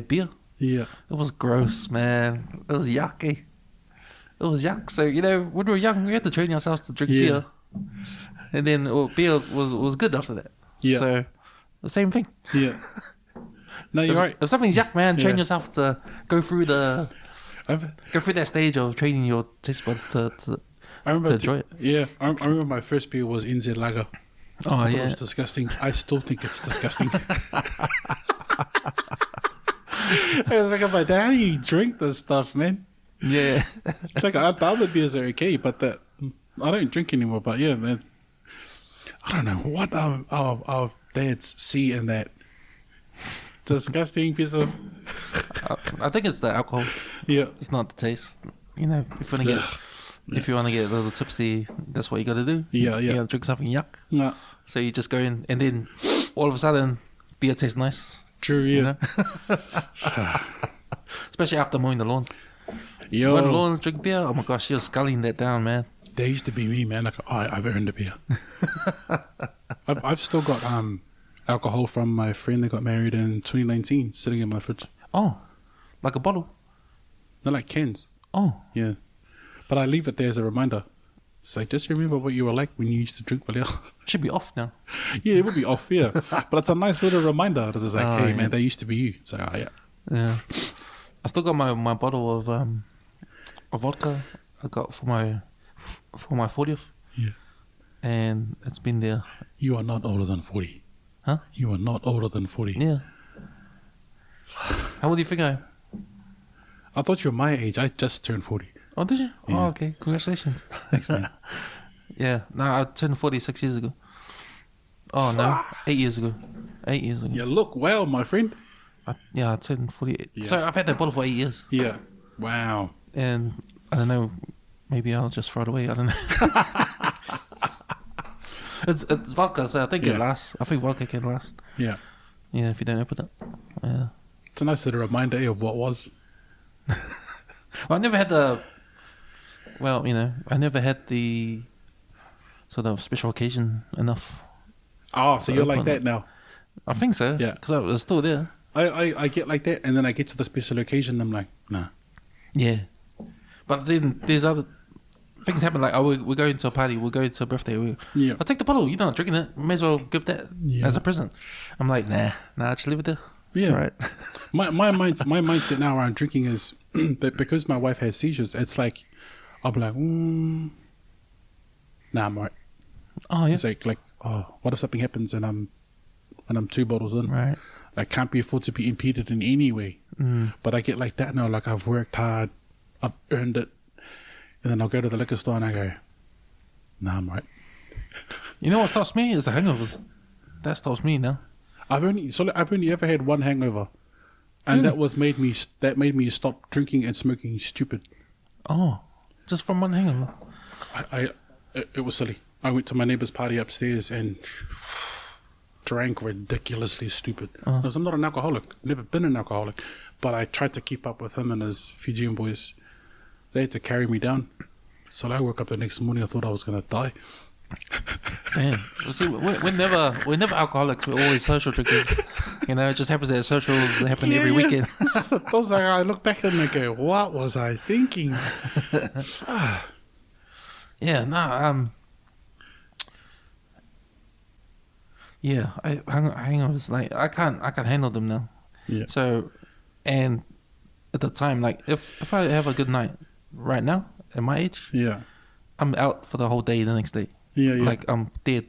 beer. Yeah. It was gross, man. It was yucky. It was yuck. So, when we were young, we had to train ourselves to drink beer. And then beer was good after that. Yeah. So, the same thing. Yeah. No, you're right. If something's yuck, man, train yourself to go through that stage of training your taste buds to enjoy it. Yeah. I remember my first beer was NZ Lager. Oh, I thought it was disgusting. I still think it's disgusting. I was like, my dad, how do you drink this stuff, man? Yeah. Like, the other beers are okay, but I don't drink anymore. But yeah, man, I don't know what our dads see in that disgusting piece of. I think it's the alcohol. Yeah, it's not the taste. If you want to get a little tipsy, that's what you got to do. Yeah. You got to drink something yuck. No. So you just go in, and then all of a sudden, beer tastes nice. True. Yeah. Especially after mowing the lawn. Yo. Mowing the lawns, drink beer. Oh my gosh, you're sculling that down, man. There used to be me, man. Like, I've earned a beer. I've still got alcohol from my friend that got married in 2019 sitting in my fridge. Oh, like a bottle? No, like cans. Oh. Yeah. But I leave it there as a reminder. It's like, just remember what you were like when you used to drink Valeo. Should be off now. Yeah, it would be off, yeah. But it's a nice little reminder. It's like, hey, man, that used to be you. It's like, oh, yeah. Yeah. I still got my bottle of vodka I got for my 40th. Yeah. And it's been there. You are not older than 40. Huh? You are not older than 40. Yeah. How old do you think I am? I thought you were my age. I just turned 40. Oh, did you? Yeah. Oh, okay. Congratulations. Thanks, man. Yeah. No, I turned 40 6 years ago. Oh, no. 8 years ago. 8 years ago. You look well, my friend. I turned 48. Yeah. So I've had that bottle for 8 years. Yeah. Wow. And I don't know. Maybe I'll just throw it away. I don't know. It's vodka, so I think it lasts. I think vodka can last. Yeah. Yeah, if you don't open it. Yeah. It's a nice little reminder of what was. Well, I never had I never had the sort of special occasion enough. Oh, so you're like that now? I think so. Yeah. Because I was still there. I get like that, and then I get to the special occasion, I'm like, nah. Yeah. But then there's other things happen, like, we're going to a party, we're going to a birthday. I'll take the bottle, you're not drinking it. May as well give that as a present. I'm like, nah, just leave it there. Yeah. It's all right. my mindset now around drinking is that because my wife has seizures, it's like, I'll be like, nah, I'm right. Oh, yeah. It's like, what if something happens and I'm 2 bottles in? Right. I can't be afforded to be impeded in any way. But I get like that now, like I've worked hard, I've earned it, and then I'll go to the liquor store and I go, nah, I'm right. You know what stops me is the hangovers. That stops me now. I've only ever had one hangover, and that made me stop drinking and smoking stupid. Oh, just from one hangover. It was silly. I went to my neighbour's party upstairs and drank ridiculously stupid. Because I'm not an alcoholic, never been an alcoholic, but I tried to keep up with him and his Fijian boys. They had to carry me down. So I woke up the next morning, I thought I was going to die. Damn. Well, see, we're never alcoholics. We're always social drinkers. It just happens that socials happen every weekend. Those I look back at them and go, what was I thinking? Yeah, no, yeah, hangovers, like, I can't handle them now. Yeah. So, and at the time, like, if I have a good night right now at my age, Yeah. I'm out for the whole day the next day. Yeah. Like, I'm dead.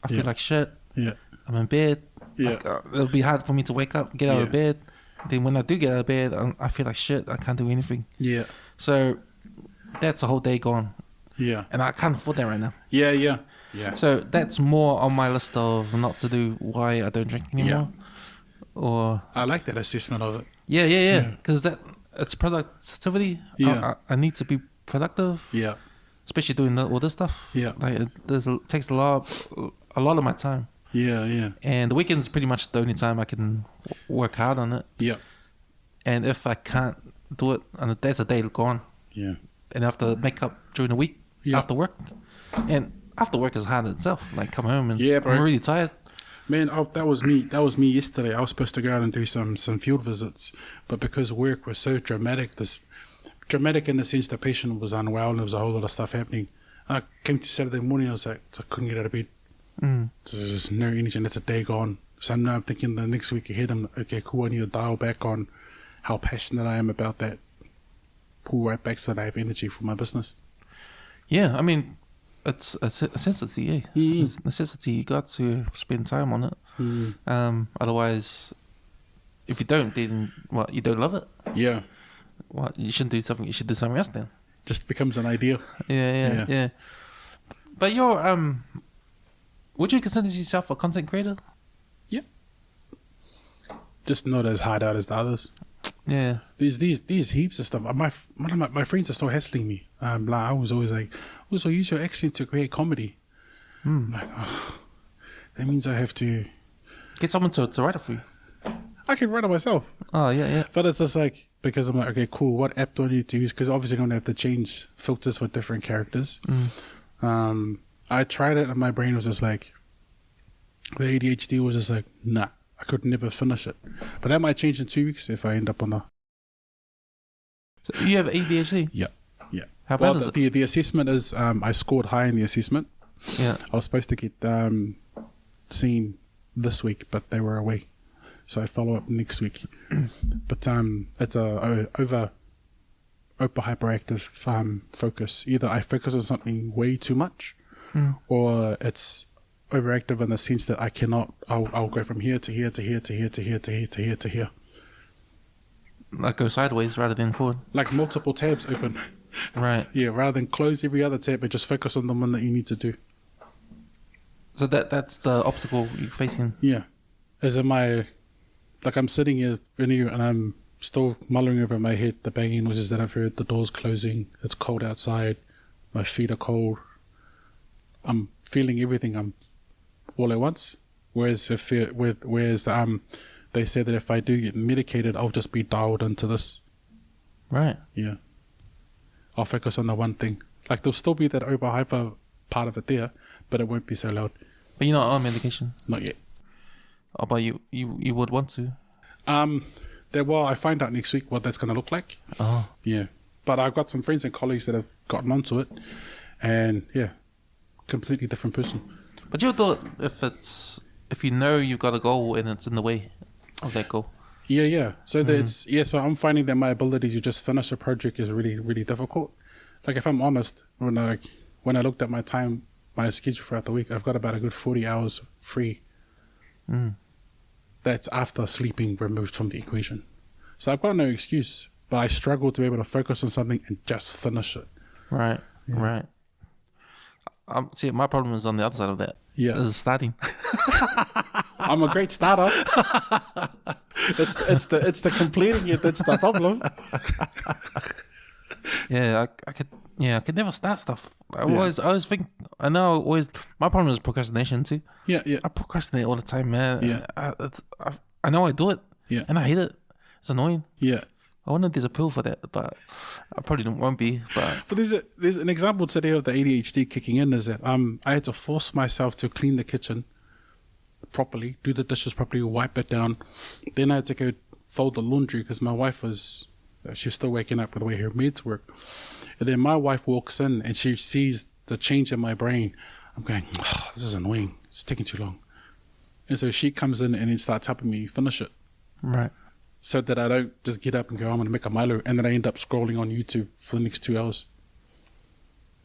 I feel like shit. Yeah. I'm in bed. Yeah. Like, it'll be hard for me to wake up, get out of bed. Then when I do get out of bed, I feel like shit. I can't do anything. Yeah. So that's a whole day gone. Yeah. And I can't afford that right now. Yeah. Yeah. Yeah. So that's more on my list of not to do why I don't drink anymore. Or I like that assessment of it. Yeah. Because it's productivity. Yeah. I need to be productive. Yeah. Especially doing all this stuff. Yeah. Like it takes a lot of my time. Yeah. Yeah. And the weekend's pretty much the only time I can work hard on it. Yeah. And if I can't do it, and that's a day gone. Yeah. And I have to make up during the week after work. And after work is hard itself. Like, come home and Yeah, bro. I'm really tired. Man, that was me. That was me yesterday. I was supposed to go out and do some field visits, but because work was so dramatic, dramatic in the sense the patient was unwell and there was a whole lot of stuff happening. I came to Saturday morning, I couldn't get out of bed. So there's no energy, and it's a day gone. So now I'm thinking the next week ahead, I'm okay, cool, I need to dial back on how passionate I am about that. Pull right back so that I have energy for my business. Yeah, I mean, it's a necessity, eh? It's a necessity. You got to spend time on it. Otherwise, if you don't, then what? You don't love it. Yeah. Well, you shouldn't do something. You should do something else then. Just becomes an idea. Yeah. But you're would you consider yourself a content creator? Yeah. Just not as hard out as the others. Yeah. These heaps of stuff. My friends are still hassling me. I was always like, also use your accent to create comedy. I'm like, oh, that means I have to get someone to write it for you. I can write it myself. Oh, yeah. But it's just like, because I'm like, okay, cool, what app do I need to use? Because obviously I'm going to have to change filters for different characters. I tried it and my brain was just like, the ADHD was just like, nah, I could never finish it. But that might change in 2 weeks if I end up on the... So you have ADHD? Yeah. How bad is it? The assessment is, I scored high in the assessment. Yeah. I was supposed to get seen this week, but they were away. So I follow up next week. But it's a over hyperactive focus. Either I focus on something way too much, or it's overactive in the sense that I cannot. I'll go from here to here to here to here to here to here to here to here. Like go sideways rather than forward. Like multiple tabs open. Right. Yeah. Rather than close every other tab, but just focus on the one that you need to do. So that's the obstacle you're facing. Yeah. As in I'm sitting here and I'm still mullering over my head the banging noises that I've heard, the doors closing, it's cold outside, my feet are cold. I'm feeling everything all at once. Whereas they say that if I do get medicated, I'll just be dialed into this. Right. Yeah. I'll focus on the one thing. Like there'll still be that over hyper part of it there, but it won't be so loud. But you're not on medication? Not yet. Oh, but you would want to? I find out next week what that's going to look like. Oh. Yeah. But I've got some friends and colleagues that have gotten onto it, and yeah, completely different person. But you thought if you know you've got a goal and it's in the way of that goal. Yeah. So so I'm finding that my ability to just finish a project is really, really difficult. Like if I'm honest, when I looked at my schedule throughout the week, I've got about a good 40 hours free. That's after sleeping removed from the equation. So I've got no excuse, but I struggle to be able to focus on something and just finish it. Right. See, my problem is on the other side of that. Yeah. Is starting. I'm a great starter. It's the completing it that's the problem. Yeah, I could never start stuff. I always think, my problem is procrastination too. Yeah. I procrastinate all the time, man. Yeah. I know I do it. Yeah. And I hate it. It's annoying. Yeah. I wonder if there's a pill for that, but I probably won't be. But there's an example today of the ADHD kicking in, is that I had to force myself to clean the kitchen properly, do the dishes properly, wipe it down. Then I had to go fold the laundry because my wife she's still waking up with the way her meds work. And then my wife walks in and she sees the change in my brain. I'm going, oh, this is annoying. It's taking too long. And so she comes in and then starts helping me finish it. Right. So that I don't just get up and go, I'm going to make a Milo. And then I end up scrolling on YouTube for the next 2 hours.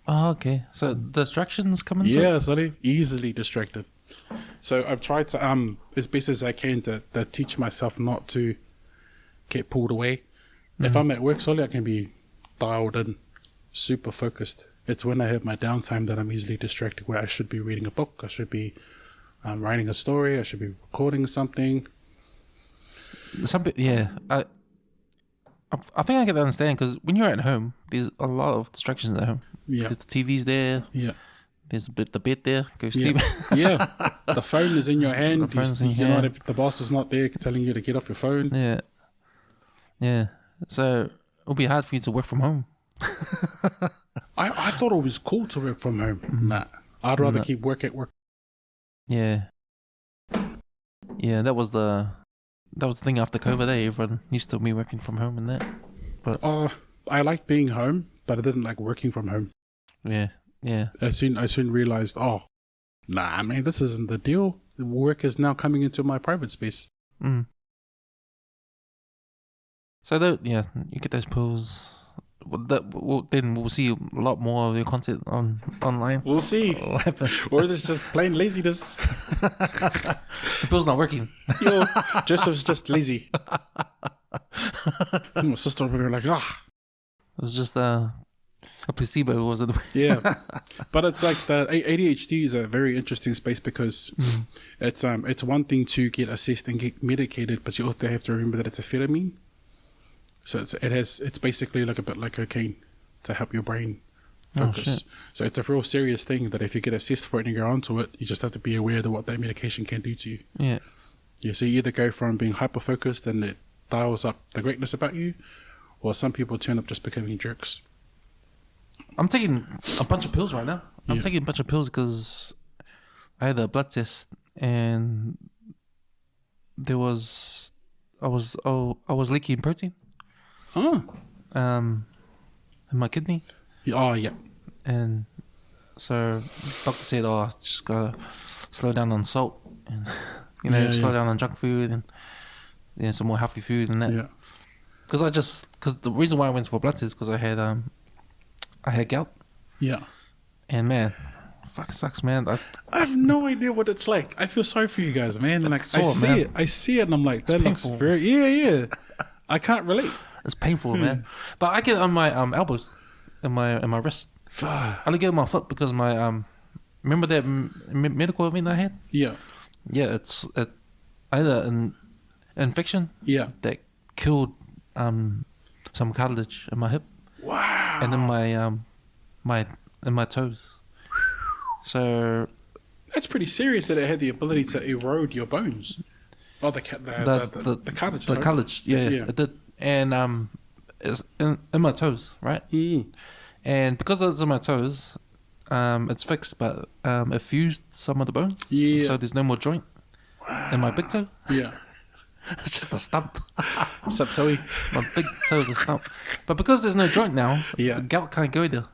Oh, okay. So distractions come into it? Yeah, sorry. Easily distracted. So I've tried to, as best as I can, to teach myself not to get pulled away. If I'm at work solely, I can be dialed in, super focused. It's when I have my downtime that I'm easily distracted, where I should be reading a book, I should be writing a story, I should be recording something. I think I can understand, because when you're at home, there's a lot of distractions at home. Yeah. The TV's there. Yeah. There's the bed there. Go sleep. Yeah. The phone is in your hand. If the boss is not there telling you to get off your phone. Yeah. Yeah. So it'll be hard for you to work from home. I thought it was cool to work from home. Nah. I'd rather keep work at work. Yeah. Yeah, that was the thing after COVID. Everyone used to be working from home and that. But I like being home, but I didn't like working from home. yeah. I soon realized, nah, man, this isn't the deal. Work is now coming into my private space. Mm. So you get those pills. Then we'll see a lot more of your content online. We'll see. What happened? Or this is just plain laziness. The pill's not working. Yo, Joseph's just lazy. My sister would be like, It was just a placebo, was it? Yeah, but it's like the ADHD is a very interesting space because it's one thing to get assessed and get medicated, but you also have to remember that it's amphetamine. So it's basically like a bit like cocaine to help your brain focus. So it's a real serious thing that if you get assessed for it and you go onto it, you just have to be aware of what that medication can do to you. Yeah. Yeah. So you either go from being hyper focused and it dials up the greatness about you, or some people turn up just becoming jerks. I'm taking a bunch of pills right now. I'm taking a bunch of pills because I had a blood test and I was leaking protein. Oh. In my kidney. Oh yeah. And so doctor said, just gotta slow down on salt and slow down on junk food and some more healthy food and that. Yeah. Because the reason why I went for blood test is because I had gout. Yeah. And man, fuck sucks, man. I have no idea what it's like. I feel sorry for you guys, man. Like sore, I see it and I'm like, that looks painful. very yeah. I can't relate. It's painful, man. But I get it on my elbows and my wrist. I don't get it on my foot because my remember that medical event I had? Yeah. Yeah, I had an infection. Yeah. That killed some cartilage in my hip. Wow. And then my toes. So that's pretty serious that it had the ability to erode your bones. Oh, the cartilage. The cartilage, yeah. It did. And it's in my toes, right? Mm. And because it's in my toes, it's fixed, but it fused some of the bones. Yeah. So there's no more joint in my big toe. Yeah. It's just a stump. Subtoey. My big toe is a stump. But because there's no joint now, Yeah. the gout can't go there.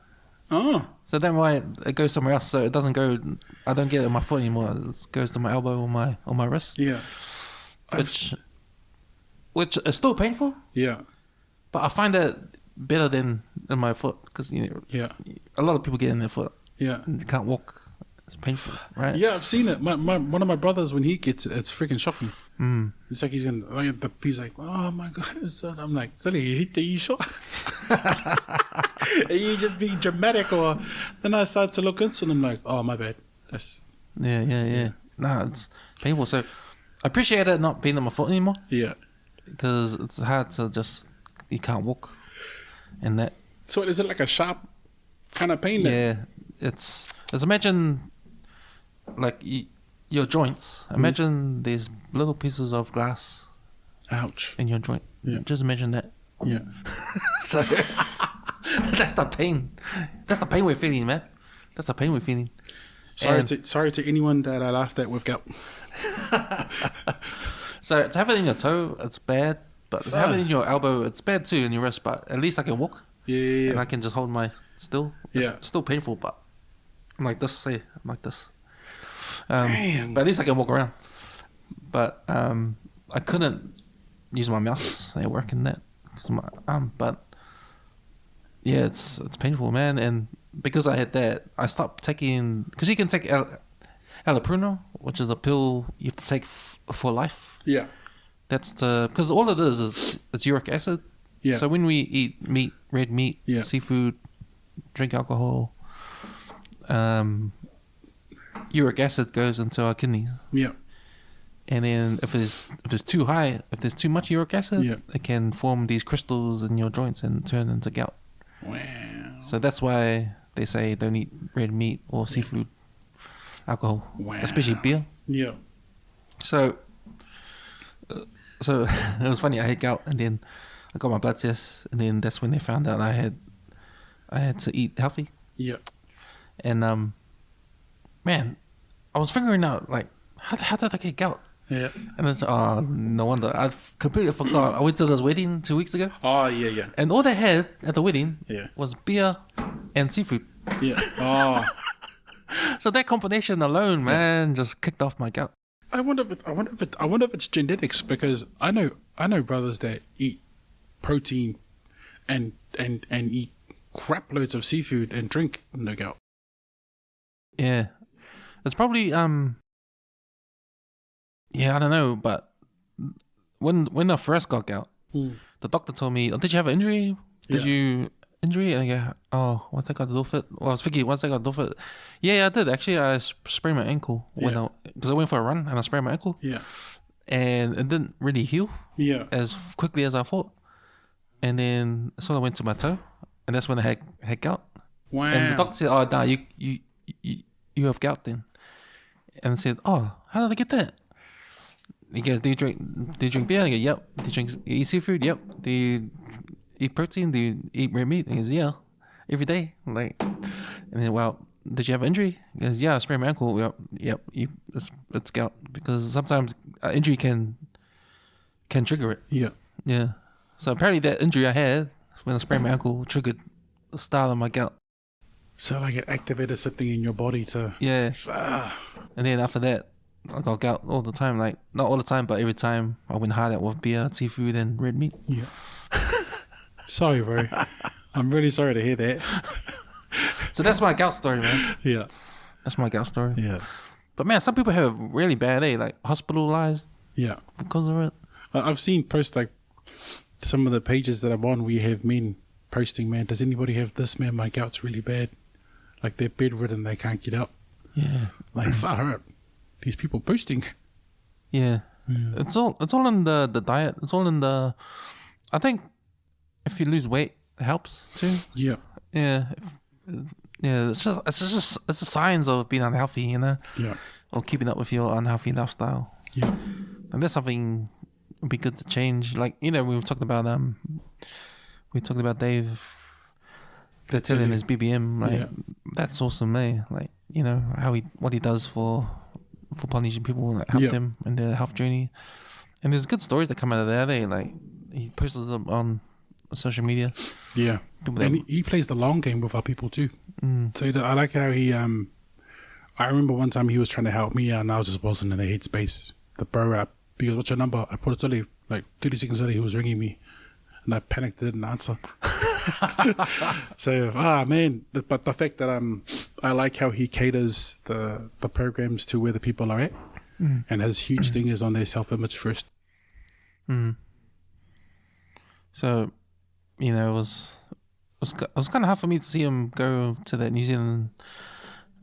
Oh. So then why it goes somewhere else. So it doesn't go. I don't get it on my foot anymore. It goes to my elbow or my wrist. Yeah. Which is still painful. Yeah. But I find that better than in my foot because yeah, a lot of people get in their foot. Yeah. And they can't walk. It's painful, right? Yeah, I've seen it. One of my brothers, when he gets it, it's freaking shocking. Mm. It's like he's like, oh my god. I'm like, silly, you hit the shot. And you just being dramatic, or then I start to look into it and I'm like, oh my bad. Yeah. Nah, it's painful. So I appreciate it not being on my foot anymore. Yeah. Because it's hard to you can't walk and that. So is it like a sharp kind of pain? Yeah. It's imagine like your joints. Imagine there's little pieces of glass. Ouch. In your joint. Yeah. Just imagine that. Yeah. So that's the pain. That's the pain we're feeling, man. That's the pain we're feeling. Sorry to anyone that I laughed at with gout. So to have it in your toe, it's bad. But to have it in your elbow, it's bad too, in your wrist. But at least I can walk. Yeah. And I can just hold my still. Yeah. It's still painful, but I'm like this. I'm like this. Damn. But at least I can walk around. But I couldn't use my mouse at work and that because my arm. But yeah, it's painful, man. And because I had that, I stopped taking because you can take allopurinol, which is a pill you have to take for life. Yeah. That's because all it is it's uric acid. Yeah. So when we eat meat, red meat, yeah. seafood, drink alcohol, uric acid goes into our kidneys. Yeah. And then if it's too high, if there's too much uric acid, it can form these crystals in your joints and turn into gout. Wow. So that's why they say don't eat red meat or seafood, alcohol, especially beer. Yeah. So it was funny. I had gout, and then I got my blood test, and then that's when they found out I had to eat healthy. Yeah. And man, I was figuring out like how did I get gout? Yeah. And it's, no wonder. I completely forgot. I went to this wedding 2 weeks ago. Oh, yeah. And all they had at the wedding was beer and seafood. Yeah. Oh. So that combination alone, man, just kicked off my gut. I wonder if it's genetics, because I know brothers that eat protein and eat crap loads of seafood and drink no gout. Yeah. It's probably I don't know, but when I first got gout, the doctor told me, did you have an injury? Injury? And I go, oh, what's that got to do with it? Well, I was thinking, what's that got to do with it? Yeah, I did. Actually, I sprained my ankle because I went for a run and I sprained my ankle. Yeah. And it didn't really heal as quickly as I thought. And then so I went to my toe, and that's when I had gout. Wow. And the doctor said, oh, nah, you have gout then. And I said, oh, how did I get that? He goes, do you drink beer? I go, yep. Do you eat seafood? Yep. Do you eat protein? Do you eat red meat? He goes, yeah, every day. Like, and then, well, did you have an injury? He goes, yeah, I sprained my ankle. Yep. It's gout, because sometimes an injury can trigger it. Yeah. Yeah. So apparently that injury I had when I sprained my ankle triggered the start of my gout. So like it activated something in your body to... Yeah. And then after that, I got gout all the time. Like, not all the time, but every time I went hard at with beer, seafood, and red meat. Yeah. Sorry, bro. I'm really sorry to hear that. So that's my gout story, man. Yeah. That's my gout story. Yeah. But man, some people have really bad, like hospitalized. Yeah. Because of it. I've seen posts like some of the pages that I'm on, we have men posting, man, does anybody have this, man? My gout's really bad. Like they're bedridden, they can't get up. Yeah. Like far out. These people posting. Yeah. It's all in the diet. It's all in the... I think if you lose weight, it helps too. Yeah. Yeah. Yeah, it's the signs of being unhealthy, you know? Yeah. Or keeping up with your unhealthy lifestyle. Yeah. And that's something would be good to change. Like, you know, we were talking about Dave Letele and his BBM. Like, that's awesome, man. Like, you know, what he does for Polynesian people, like helped him in their health journey. And there's good stories that come out of there. Like he posts them on social media. Yeah. And he plays the long game with our people too. So I like how he I remember one time he was trying to help me and I was just wasn't in the headspace. The bro app, because what's your number? I put it early, like 30 seconds early, he was ringing me and I panicked, didn't answer. So man, but the fact that I like how he caters the programs to where the people are at, and his huge thing is on their self-image first. So, you know, it was kind of hard for me to see him go to that New Zealand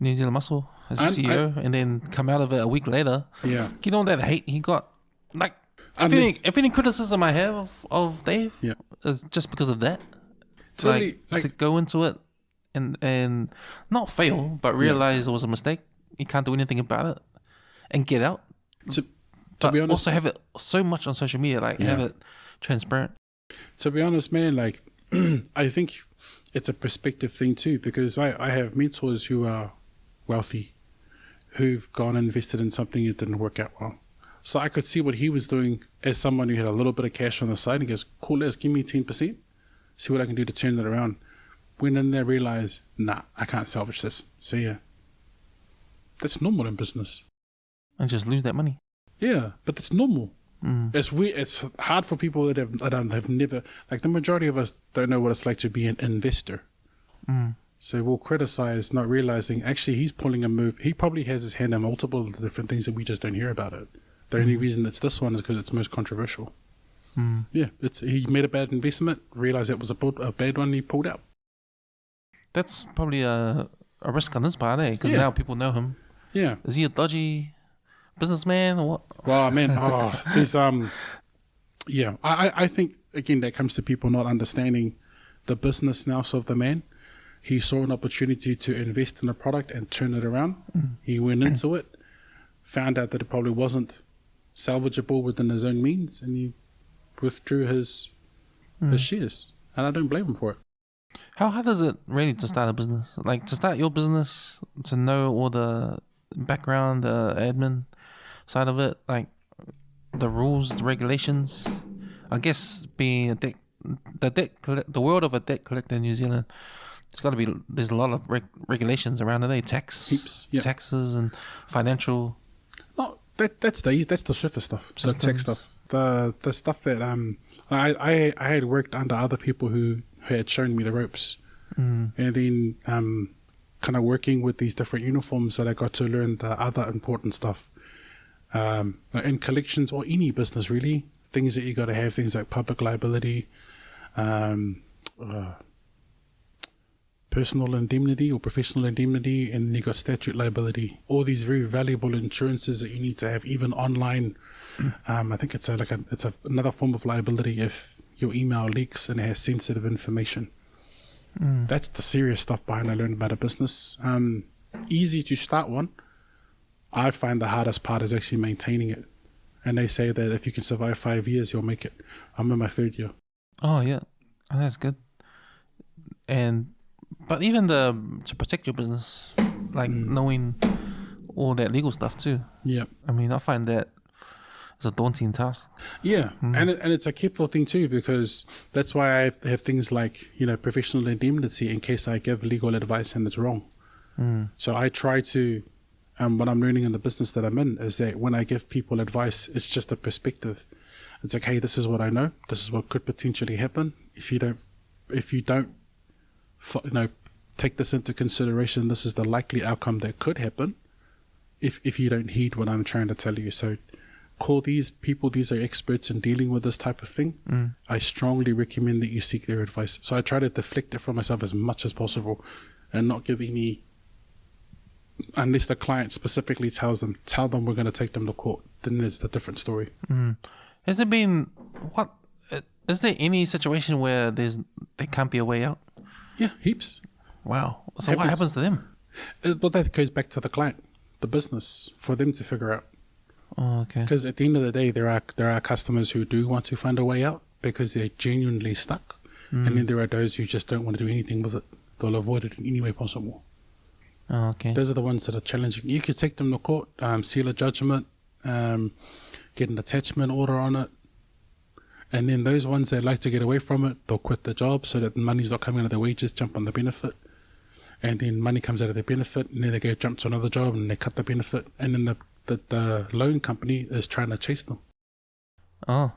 Muscle as CEO and then come out of it a week later. Yeah, you know that hate he got. Like, if any criticism I have of Dave, is just because of that. Totally, to go into it and not fail, but realize it was a mistake. You can't do anything about it and get out. To be honest, also have it so much on social media, like have it transparent. To be honest, man, like I think it's a perspective thing too, because I have mentors who are wealthy, who've gone and invested in something that didn't work out well. So I could see what he was doing as someone who had a little bit of cash on the side. He goes, cool, let's give me 10%. See what I can do to turn it around. Went in there, realized, nah, I can't salvage this. So yeah, that's normal in business. And just lose that money. Yeah, but it's normal. It's weird. It's hard for people that have never, like the majority of us don't know what it's like to be an investor. So we'll criticize, not realizing actually he's pulling a move. He probably has his hand in multiple different things that we just don't hear about it. The only reason it's this one is because it's most controversial. Yeah, he made a bad investment, realized it was a bad one, he pulled out. That's probably a risk on his part, because now people know him. Yeah. Is he a dodgy businessman or what? Well, man, he's yeah. I think again that comes to people not understanding the business nous of the man. He saw an opportunity to invest in a product and turn it around. He went into it, found out that it probably wasn't salvageable within his own means, and he withdrew his shares, and I don't blame him for it. How hard is it really to start a business? Like to start your business, to know all the background, the admin side of it. Like the rules, the regulations? I guess being the world of a debt collector in New Zealand, there's a lot of regulations around it. Heaps, yeah. Taxes and financial. No, that's the surface stuff, the tech stuff. The stuff that I had worked under other people who had shown me the ropes, and then kind of working with these different uniforms that I got to learn the other important stuff. In collections or any business really, things that you got to have, things like public liability, personal indemnity or professional indemnity, and then you got statute liability. All these very valuable insurances that you need to have, even online. I think it's another form of liability if your email leaks and it has sensitive information. That's the serious stuff behind I learned about a business. Easy to start one. I find the hardest part is actually maintaining it. And they say that if you can survive 5 years, you'll make it. I'm in my 3rd year. Oh yeah, that's good. But even to protect your business, like knowing all that legal stuff too. Yeah. I mean, I find that it's a daunting task. Yeah, and it's a careful thing too, because that's why I have things like, professional indemnity in case I give legal advice and it's wrong. So I try to, what I'm learning in the business that I'm in is that when I give people advice, it's just a perspective. It's like, hey, this is what I know. This is what could potentially happen. If you don't, take this into consideration, this is the likely outcome that could happen. If you don't heed what I'm trying to tell you, so. Call these people, these are experts in dealing with this type of thing. I strongly recommend that you seek their advice. So I try to deflect it from myself as much as possible and not give any, unless the client specifically tell them we're going to take them to court, then it's a different story. Has there been, is there any situation where there can't be a way out? Yeah, heaps. Wow. So what happens to them? Well, that goes back to the client, the business, for them to figure out. Oh, okay. Because at the end of the day, there are customers who do want to find a way out because they're genuinely stuck, and then there are those who just don't want to do anything with it. They'll avoid it in any way possible. Oh, okay. Those are the ones that are challenging. You could take them to court, seal a judgment, get an attachment order on it, and then those ones that like to get away from it, they'll quit the job so that the money's not coming out of their wages, jump on the benefit, and then money comes out of their benefit, and then they go jump to another job and they cut the benefit, and then the loan company is trying to chase them. Oh.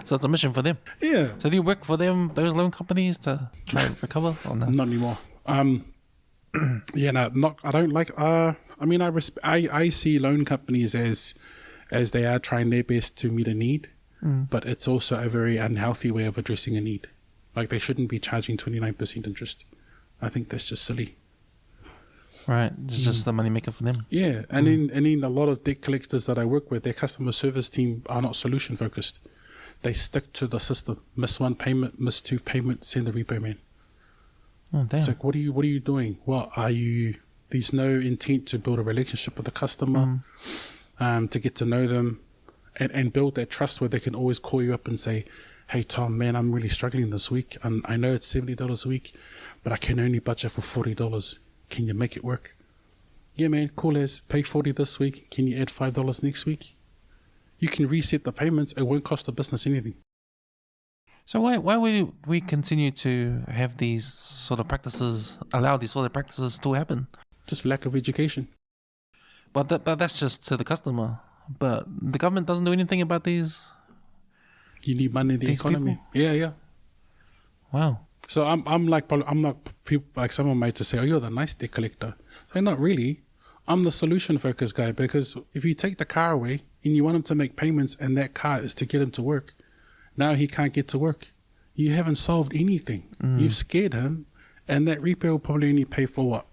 So it's a mission for them. Yeah. So do you work for them, those loan companies, to try and recover or no? Not anymore. I don't like, I see loan companies as they are trying their best to meet a need, but it's also a very unhealthy way of addressing a need. Like they shouldn't be charging 29% interest. I think that's just silly. Right, it's just the money maker for them. Yeah, and then a lot of debt collectors that I work with, their customer service team are not solution focused. They stick to the system. Miss one payment, miss two payments, send the repo man. Oh, damn. It's like, what are you doing? There's no intent to build a relationship with the customer, to get to know them, and build that trust where they can always call you up and say, hey Tom, man, I'm really struggling this week. I know it's $70 a week, but I can only budget for $40. Can you make it work? Yeah, man, cool as. Pay $40 this week. Can you add $5 next week? You can reset the payments. It won't cost the business anything. So why would we continue to have these sort of practices, allow these sort of practices to happen? Just lack of education. But that's just to the customer. But the government doesn't do anything about these. You need money in the economy. People? Yeah. Wow. So I'm not people like someone might just say, oh, you're the nice debt collector. So not really. I'm the solution focused guy, because if you take the car away and you want him to make payments and that car is to get him to work, now he can't get to work. You haven't solved anything. You've scared him, and that repo will probably only pay for what?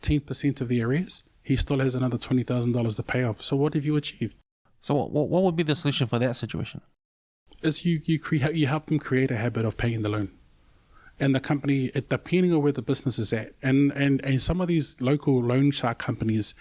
10% of the arrears. He still has another $20,000 to pay off. So what have you achieved? So what would be the solution for that situation? Is you help them create a habit of paying the loan. And the company, depending on where the business is at, and some of these local loan shark companies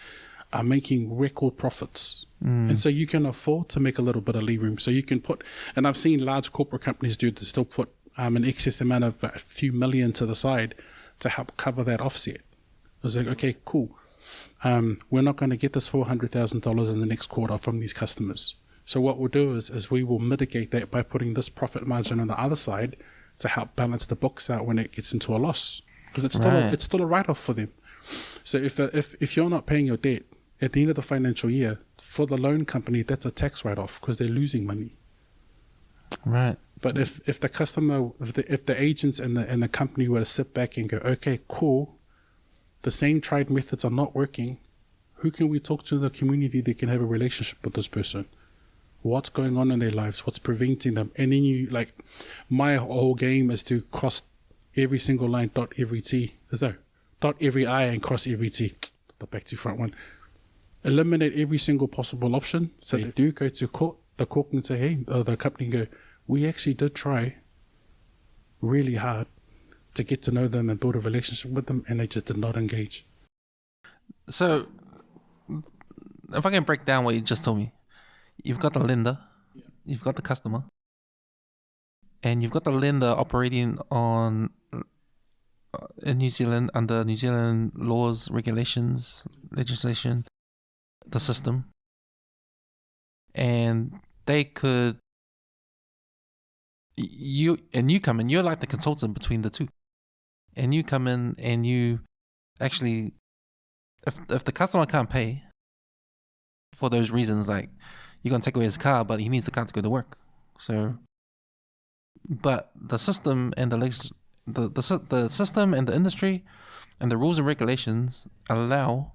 are making record profits. And so you can afford to make a little bit of legroom. So you can put, and I've seen large corporate companies do to still put an excess amount of a few million to the side to help cover that offset. I was like, okay, cool. We're not going to get this $400,000 in the next quarter from these customers. So what we'll do is we will mitigate that by putting this profit margin on the other side to help balance the books out when it gets into a loss, because it's still a write-off for them. So if you're not paying your debt at the end of the financial year, for the loan company, that's a tax write-off because they're losing money. Right. But if the customer, if the agents and the company were to sit back and go, okay, cool, the same tried methods are not working, who can we talk to in the community that can have a relationship with this person? What's going on in their lives? What's preventing them? And then you, like, my whole game is to cross every single line, dot every T. Dot every I and cross every T. The back to front one. Eliminate every single possible option. So they do go to court, the court can say, hey, the company can go, we actually did try really hard to get to know them and build a relationship with them, and they just did not engage. So, if I can break down what you just told me, you've got the lender, you've got the customer, and you've got the lender operating on in New Zealand under New Zealand laws, regulations, legislation, the system, and they could. You come in, you're like the consultant between the two, and you come in and you actually, if the customer can't pay for those reasons, like you're gonna take away his car, but he needs the car to go to work. So, but the system and the system and the industry and the rules and regulations allow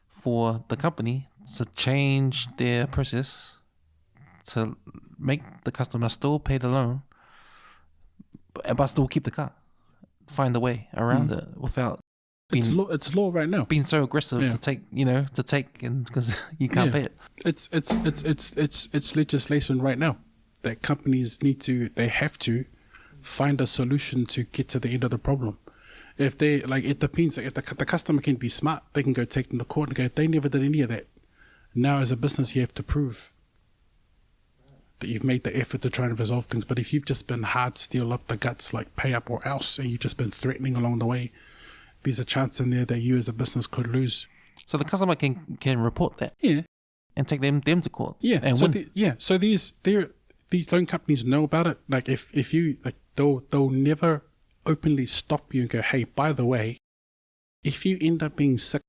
for the company to change their process to make the customer still pay the loan, but still keep the car. Find a way around it without being. It's law right now. Being so aggressive to take, and because you can't pay it. It's legislation right now that companies they have to find a solution to get to the end of the problem. If they, like, it depends. Like, if the customer can be smart, they can go take them to court and go, they never did any of that. Now, as a business, you have to prove that you've made the effort to try and resolve things. But if you've just been hard steel up the guts, like pay up or else, and you've just been threatening along the way, there's a chance in there that you as a business could lose. So the customer can report that. Yeah. And take them to court. Yeah. And so win. So these loan companies know about it. Like if you, like, they'll never openly stop you and go, hey, by the way, if you end up being sick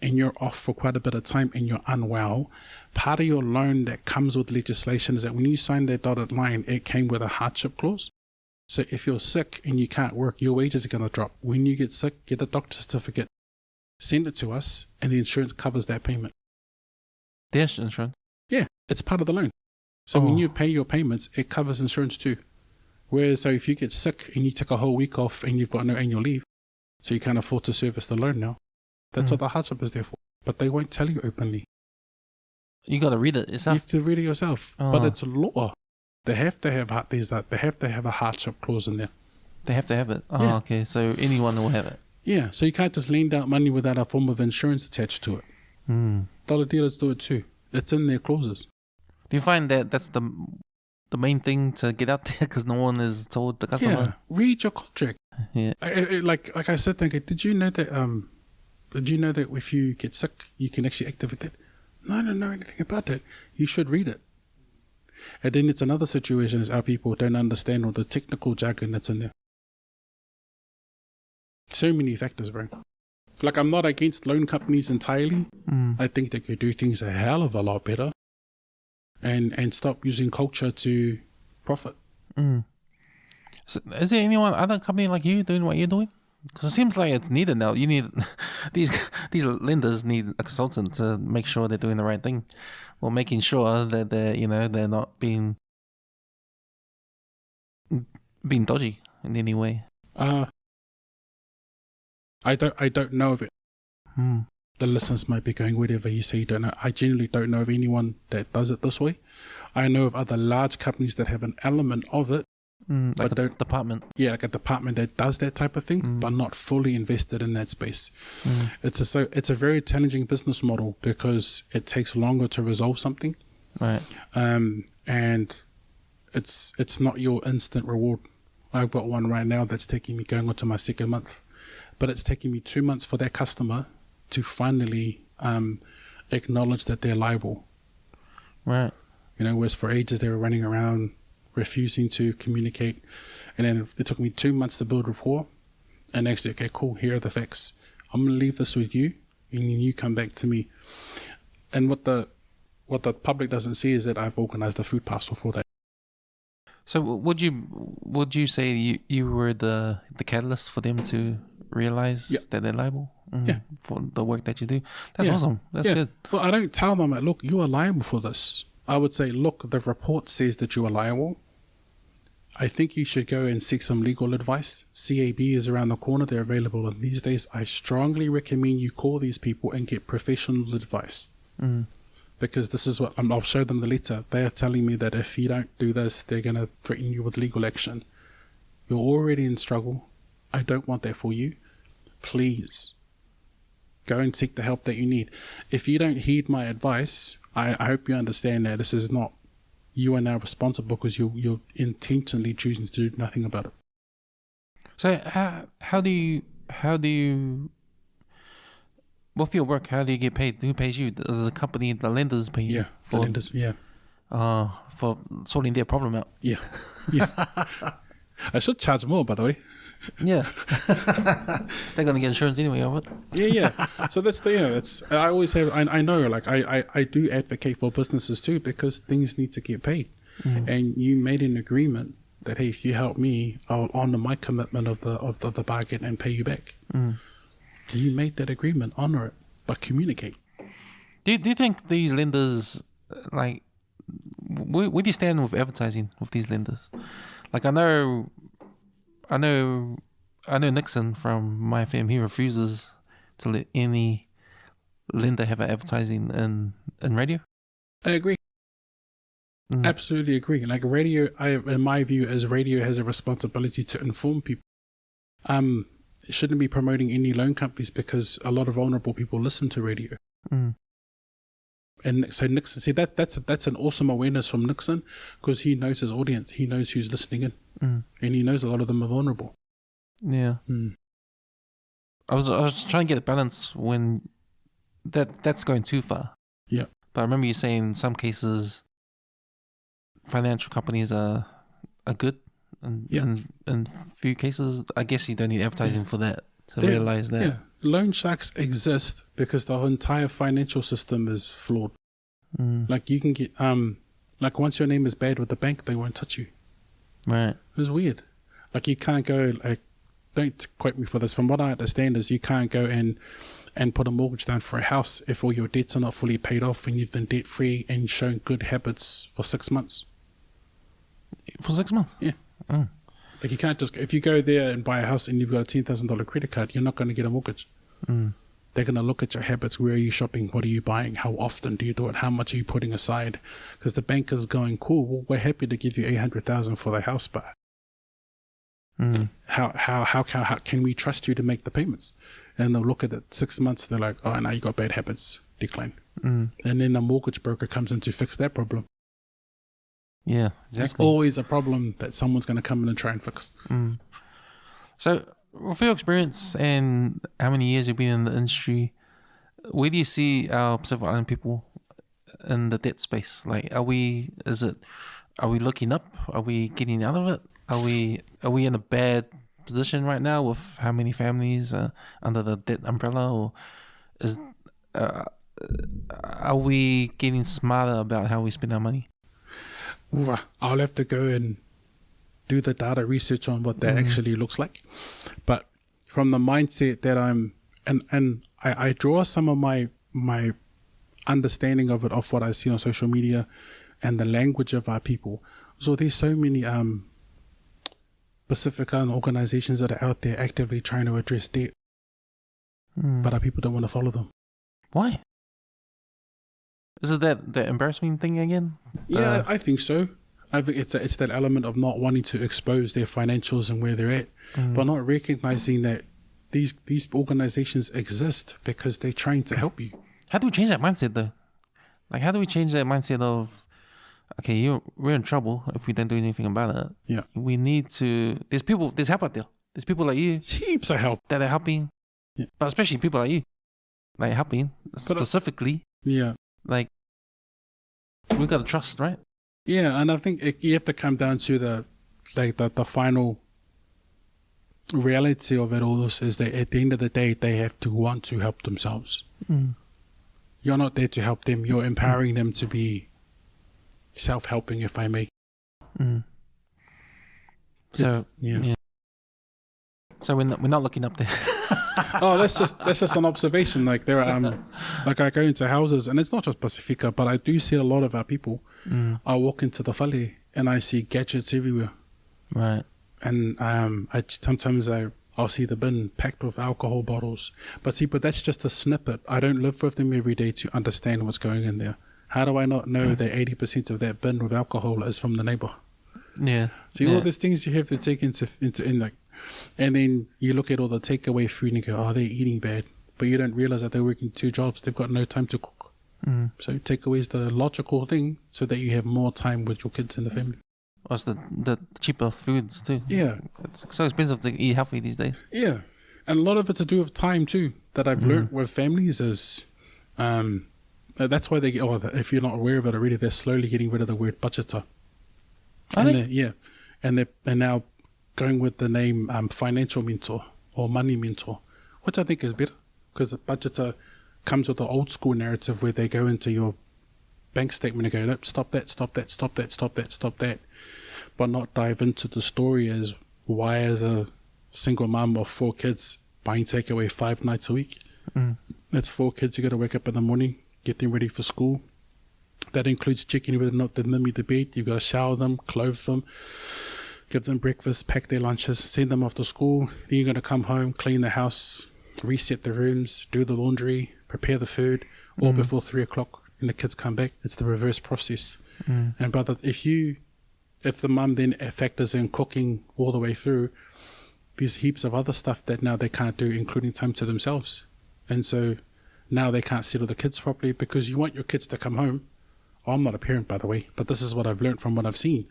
and you're off for quite a bit of time and you're unwell, part of your loan that comes with legislation is that when you sign that dotted line, it came with a hardship clause. So if you're sick and you can't work, your wages are going to drop. When you get sick, get a doctor's certificate, send it to us, and the insurance covers that payment. The insurance? Yeah, it's part of the loan. So when you pay your payments, it covers insurance too. Whereas, so if you get sick and you take a whole week off and you've got no annual leave, so you can't afford to service the loan now, that's what the hardship is there for. But they won't tell you openly. You got to read it yourself. You have to read it yourself. But it's law. They have to have a hardship clause in there. They have to have it. Oh, yeah. Okay. So anyone will have it. Yeah. So you can't just lend out money without a form of insurance attached to it. Dollar dealers do it too. It's in their clauses. Do you find that that's the main thing to get out there because no one is told the customer? Yeah. Read your contract. Yeah. Like I said, did you know that? Did you know that if you get sick, you can actually activate that? No, I don't know anything about that. You should read it. And then it's another situation is our people don't understand all the technical jargon that's in there. So many factors, bro. Like, I'm not against loan companies entirely. I think they could do things a hell of a lot better and stop using culture to profit. So is there anyone, other company like you doing what you're doing? Because it seems like it's needed now. You need these lenders need a consultant to make sure they're doing the right thing, or making sure that they're not being dodgy in any way. I don't know of it. The listeners might be going, whatever you say, you don't know. I genuinely don't know of anyone that does it this way. I know of other large companies that have an element of it. Like a department. Yeah, like a department that does that type of thing, but not fully invested in that space. It's a very challenging business model because it takes longer to resolve something. Right. And it's not your instant reward. I've got one right now that's taking me going on to my second month, but it's taking me 2 months for that customer to finally acknowledge that they're liable. Right. whereas for ages they were running around refusing to communicate. And then it took me 2 months to build rapport. And actually, okay, cool, here are the facts. I'm going to leave this with you, and then you come back to me. And what the public doesn't see is that I've organized a food parcel for that. So would you say you were the catalyst for them to realize that they're liable for the work that you do? That's awesome. That's good. But I don't tell them, like, look, you are liable for this. I would say, look, the report says that you are liable. I think you should go and seek some legal advice. CAB is around the corner. They're available. And these days, I strongly recommend you call these people and get professional advice. Because this is what I'll show them the letter. They are telling me that if you don't do this, they're going to threaten you with legal action. You're already in struggle. I don't want that for you. Please go and seek the help that you need. If you don't heed my advice, I hope you understand that this is not, you are now responsible because you're intentionally choosing to do nothing about it. So how do you with your work, how do you get paid? Who pays you? Does the company, the lenders pay you? Yeah, the lenders, for sorting their problem out. Yeah. I should charge more, by the way. Yeah. They're going to get insurance anyway, or what? Yeah. So that's I always have, I know, like, I do advocate for businesses too, because things need to get paid. And you made an agreement that, hey, if you help me, I'll honor my commitment of the bargain and pay you back. You made that agreement, honor it, but communicate. Do you think these lenders, like, where do you stand with advertising with these lenders? Like, I know Nixon from my firm. He refuses to let any lender have advertising in radio. I agree. Absolutely agree. Like, radio, in my view, as radio has a responsibility to inform people. It shouldn't be promoting any loan companies because a lot of vulnerable people listen to radio. And so Nixon, see, that's an awesome awareness from Nixon, because he knows his audience. He knows who's listening in. And he knows a lot of them are vulnerable. Yeah. I was trying to get a balance when that's going too far. Yeah. But I remember you saying in some cases financial companies are good. And in few cases, I guess you don't need advertising for that to realize that. Yeah. Loan sharks exist because the entire financial system is flawed. Like, you can get like, once your name is bad with the bank, they won't touch you. Right. It was weird. Like, you can't go, like, don't quote me for this. From what I understand is you can't go and put a mortgage down for a house if all your debts are not fully paid off and you've been debt free and shown good habits for 6 months. For 6 months? Yeah. Like, you can't just, if you go there and buy a house and you've got a $10,000 credit card, you're not going to get a mortgage. They're going to look at your habits. Where are you shopping? What are you buying? How often do you do it? How much are you putting aside? Because the bank is going, cool, well, we're happy to give you $800,000 for the house, but how can we trust you to make the payments? And they'll look at it 6 months. They're like, oh, now you got bad habits, decline. And then a mortgage broker comes in to fix that problem. Yeah, exactly. There's always a problem that someone's going to come in and try and fix. So, with your experience and how many years you've been in the industry, where do you see our Pacific Island people in the debt space? Like, are we looking up? Are we getting out of it? Are we in a bad position right now with how many families under the debt umbrella, or are we getting smarter about how we spend our money? I'll have to go and do the data research on what that actually looks like. But from the mindset that I draw some of my understanding of it off what I see on social media and the language of our people. So there's so many Pasifika and organizations that are out there actively trying to address debt, but our people don't want to follow them. Why? Is it that embarrassing thing again? Yeah, I think so. I think it's that element of not wanting to expose their financials and where they're at, but not recognizing that these organizations exist because they're trying to help you. How do we change that mindset, though? Like, how do we change that mindset of, okay, we're in trouble if we don't do anything about it. Yeah. We need to, there's help out there. There's people like you. Heaps of help. That are helping. Yeah. But especially people like you. Like, helping specifically. Yeah. Like, we got to trust, right? Yeah, and I think you have to come down to the final reality of it all is that at the end of the day, they have to want to help themselves. You're not there to help them. You're empowering them to be self-helping, if I may. So yeah. So we're not looking up there. Oh, that's just an observation. Like there are, like I go into houses, and it's not just Pasifika, but I do see a lot of our people. I walk into the whale and I see gadgets everywhere. Right. And sometimes I'll see the bin packed with alcohol bottles. But that's just a snippet. I don't live with them every day to understand what's going in there. How do I not know that 80% of that bin with alcohol is from the neighbor? Yeah. See, all these things you have to take into like, and then you look at all the takeaway food and you go, oh, they're eating bad. But you don't realize that they're working 2 jobs. They've got no time to cook. So takeaway is the logical thing so that you have more time with your kids and the family. What's the cheaper foods too? Yeah. It's so expensive to eat healthy these days. Yeah. And a lot of it to do with time too, that I've learned with families is, that's why they get, if you're not aware of it already, they're slowly getting rid of the word budgeter. Yeah. And they're now going with the name financial mentor or money mentor, which I think is better because a budgeter comes with the old school narrative where they go into your bank statement and go, nope, stop that, but not dive into the story as why as a single mum of 4 kids buying takeaway 5 nights a week. That's 4 kids you got to wake up in the morning, get them ready for school. That includes checking whether or not they're in the bed. You've got to shower them, clothe them, give them breakfast, pack their lunches, send them off to school. Then you're going to come home, clean the house, reset the rooms, do the laundry, prepare the food, all before 3 o'clock and the kids come back. It's the reverse process. And brother, if the mum then factors in cooking all the way through, there's heaps of other stuff that now they can't do, including time to themselves. And so now they can't settle the kids properly because you want your kids to come home. I'm not a parent, by the way, but this is what I've learned from what I've seen,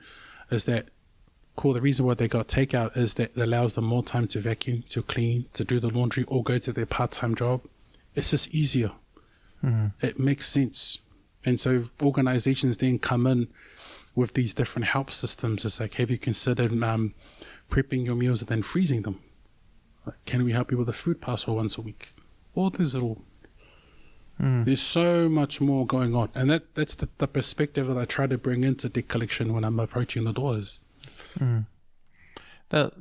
is that the reason why they got takeout is that it allows them more time to vacuum, to clean, to do the laundry, or go to their part-time job. It's just easier. It makes sense. And so organizations then come in with these different help systems. It's like, have you considered prepping your meals and then freezing them? Like, can we help you with a food parcel once a week? All these little... There's so much more going on. And that's the perspective that I try to bring into debt collection when I'm approaching the doors. That's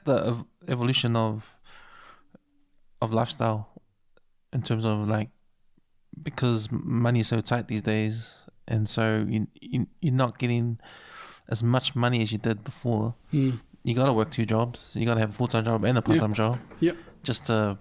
the evolution of lifestyle in terms of like, because money is so tight these days, and so you're not getting as much money as you did before. You got to work 2 jobs. You got to have a full-time job and a part-time job. Yep. Just to,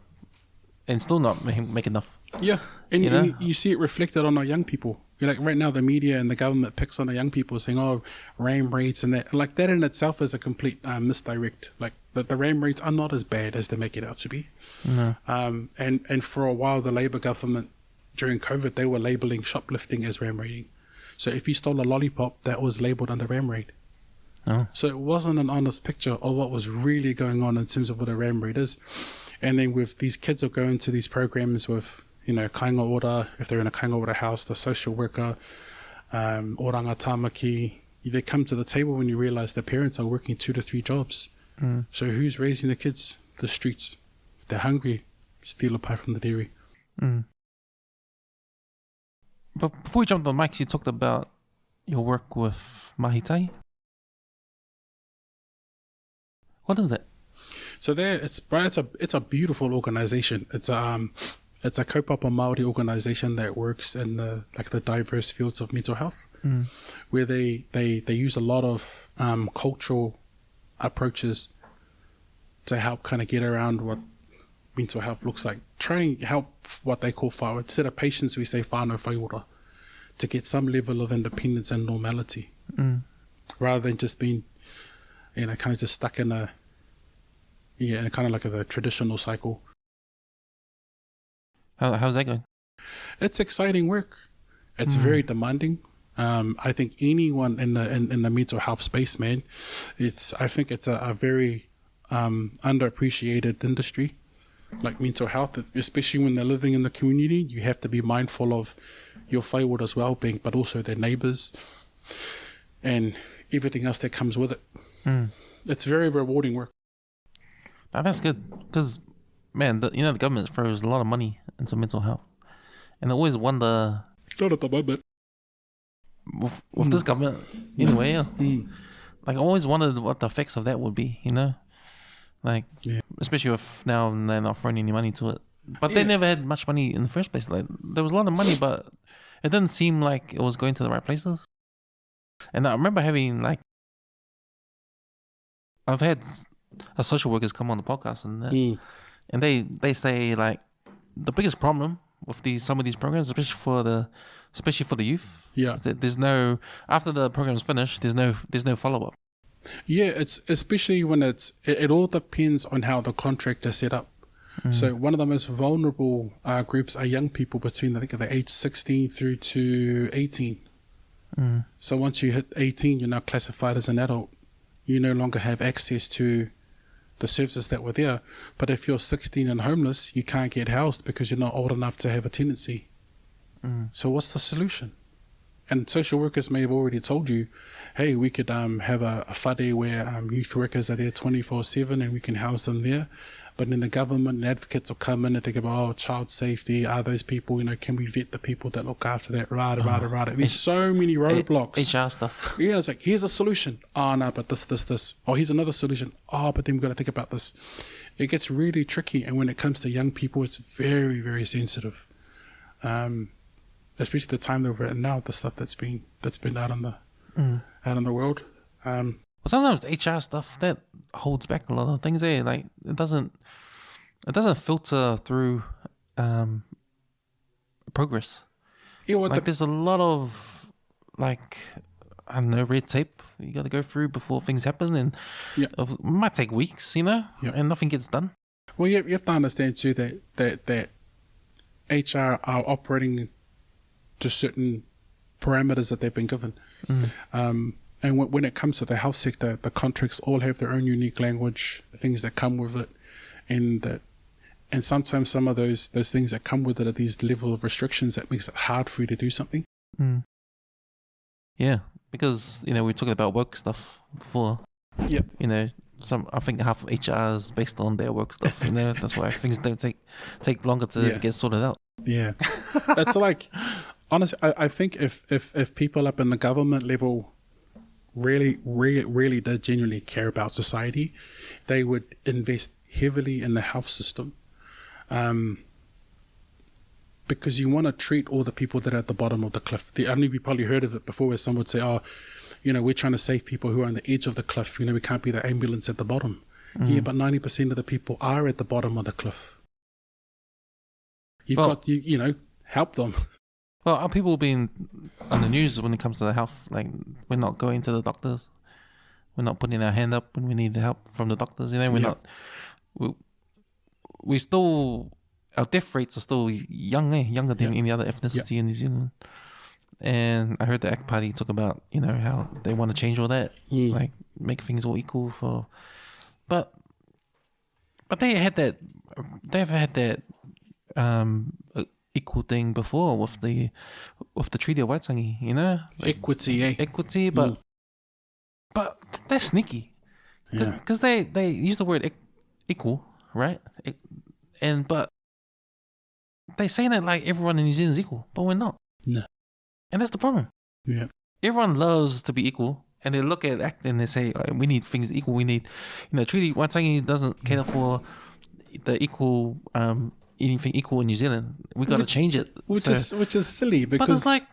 and still not make enough. Yeah, and you see it reflected on our young people. Like right now, the media and the government picks on the young people, saying, "Oh, RAM rates and that." Like that in itself is a complete misdirect. Like the RAM rates are not as bad as they make it out to be. No. And for a while, the Labour government during COVID, they were labeling shoplifting as RAM rating. So if you stole a lollipop, that was labelled under RAM rate. Oh. So it wasn't an honest picture of what was really going on in terms of what a RAM rate is. And then with these kids will go into these programs with, kainga ora, if they're in a kainga ora house, the social worker, oranga Tamaki, they come to the table when you realize the parents are working 2 to 3 jobs. So who's raising the kids? The streets. If they're hungry, steal a pie from the dairy. But before we jumped on mics, you talked about your work with Mahitai. What is that? So there, it's a beautiful organization. It's a kaupapa Māori organization that works in the diverse fields of mental health, where they use a lot of cultural approaches to help kind of get around what mental health looks like. Trying to help what they call whānau. Instead of patients, we say whānau whaiora, to get some level of independence and normality, rather than just being, kind of just stuck in a kind of like a traditional cycle. How's that going? It's exciting work. It's very demanding. I think anyone in the mental health space, man, I think it's a very underappreciated industry. like mental health, especially when they're living in the community. You have to be mindful of your whaiwara's well-being, but also their neighbours and everything else that comes with it. It's very rewarding work. Now, that's good, because, man, the government throws a lot of money into mental health. And I always wonder... Not at the moment. With this government, anyway, yeah. Like, I always wondered what the effects of that would be, Like, especially if now they're not throwing any money to it. But they never had much money in the first place. Like, there was a lot of money, but it didn't seem like it was going to the right places. And I remember having, like, I've had social workers come on the podcast and they say, like, the biggest problem with some of these programs, especially for the youth, is that there's no, after the program's finished, there's no follow up. Yeah, it's especially when it all depends on how the contract is set up. So one of the most vulnerable groups are young people between, I think, the age 16 through to 18. So once you hit 18, you're now classified as an adult. You no longer have access to the services that were there. But if you're 16 and homeless, you can't get housed because you're not old enough to have a tenancy. So what's the solution? And social workers may have already told you, hey, we could have a whare where youth workers are there 24/7 and we can house them there. But then the government and advocates will come in and think about, child safety, are those people, can we vet the people that look after that, rada. There's so many roadblocks. HR stuff. Yeah, it's like, here's a solution. Oh, no, but this. Oh, here's another solution. Oh, but then we've got to think about this. It gets really tricky. And when it comes to young people, it's very, very sensitive. Especially the time that we're in now, the stuff that's been out in the world. Well, sometimes HR stuff that holds back a lot of things. Like it doesn't filter through progress. Yeah, like there's a lot of red tape you got to go through before things happen, and it might take weeks, and nothing gets done. Well, you have to understand too that HR are operating to certain parameters that they've been given. And when it comes to the health sector, the contracts all have their own unique language, the things that come with it, and sometimes some of those things that come with it are these level of restrictions that makes it hard for you to do something. Yeah, because we're talking about work stuff before. Yep. I think half of HR is based on their work stuff. That's why things don't take longer to get sorted out. Yeah, it's like, honestly, I think if people up in the government level really did genuinely care about society, they would invest heavily in the health system, because you want to treat all the people that are at the bottom of the cliff. I know you probably heard of it before, where someone would say, oh, we're trying to save people who are on the edge of the cliff. We can't be the ambulance at the bottom. Yeah, but 90% of the people are at the bottom of the cliff. You've got help them. Well, are people being on the news when it comes to the health? Like, we're not going to the doctors. We're not putting our hand up when we need help from the doctors. We're not. We still, our death rates are still younger than any other ethnicity in New Zealand. And I heard the ACT Party talk about, how they want to change all that, like make things all equal but they've had that equal thing before with the Treaty of Waitangi, like equity, but they're sneaky because they use the word equal, right? But they say that like everyone in New Zealand is equal, but we're not. No, and that's the problem. Yeah, everyone loves to be equal, and they look at ACT and they say we need things equal. We need, Treaty of Waitangi doesn't cater for the equal. Anything equal in New Zealand, we got to change it. Which is silly, because... But it's like,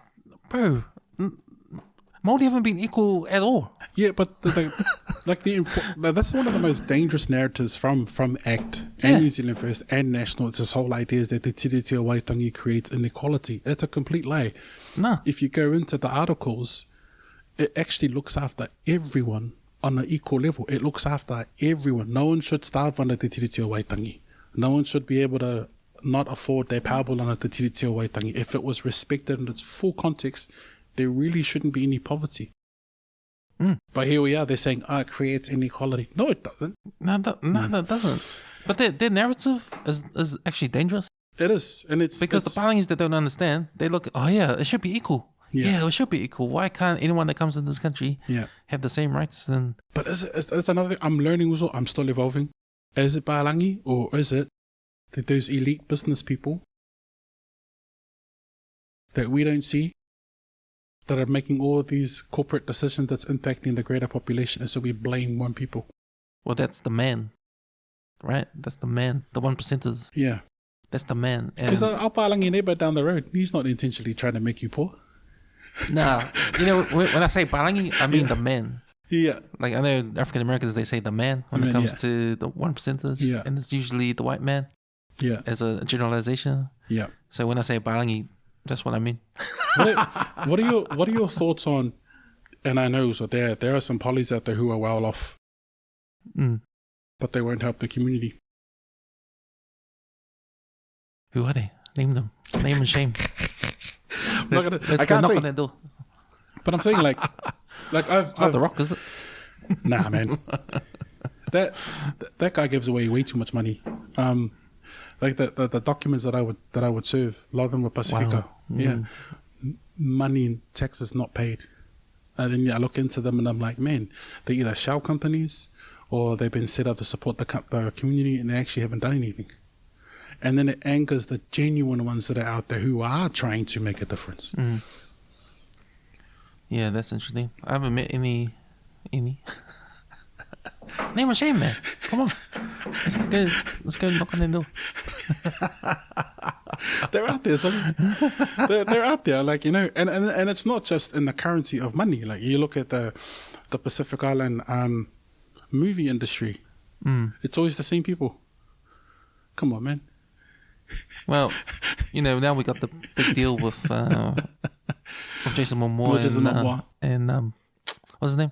bro, Māori haven't been equal at all. Yeah, but that's one of the most dangerous narratives from ACT and New Zealand First and National. It's this whole idea is that the Tiriti o Waitangi creates inequality. It's a complete lie. No. If you go into the articles, it actually looks after everyone on an equal level. It looks after everyone. No one should starve under the Tiriti o Waitangi. No one should be able to not afford their powerball under the Tiriti o Waitangi. If it was respected in its full context, there really shouldn't be any poverty. But here we are, they're saying, it creates inequality. No, it doesn't. No, that doesn't. But their narrative is actually dangerous. It is, and it's because the Palangis that don't understand, they look, oh yeah, it should be equal. Yeah, it should be equal. Why can't anyone that comes into this country have the same rights? And but it's another thing. I'm learning also. I'm still evolving. Is it Palangi or is it those elite business people that we don't see that are making all of these corporate decisions that's impacting the greater population, and so we blame one people? Well, that's the man, right? That's the man, the 1%ers. Yeah. That's the man. Because our Palangi neighbor down the road, he's not intentionally trying to make you poor. Nah. You know, when I say Palangi, I mean the man. Yeah. Like, I know African Americans, they say the man when it comes to the 1%ers. Yeah. And it's usually the white man. Yeah. As a generalization. Yeah. So when I say Palangi, that's what I mean. What are your thoughts on, and I know so there are some polys out there who are well off, but they won't help the community. Who are they? Name them. Name and shame. I can't knock on that door. But I'm saying like it's not The Rock, is it? Nah, man. that guy gives away way too much money. Like the documents that I would serve, a lot of them were Pasifika. Wow. Yeah, money in taxes not paid. And then I look into them and I'm like, man, they're either shell companies or they've been set up to support the community and they actually haven't done anything. And then it angers the genuine ones that are out there who are trying to make a difference. Yeah, that's interesting. I haven't met any. Name a shame, man. Come on. Let's go knock on the door. They're out there, son. They're out there, like, you know, and it's not just in the currency of money. Like, you look at the Pacific Island movie industry. It's always the same people. Come on, man. Well, you know, now we got the big deal with Jason Momoa and what's his name?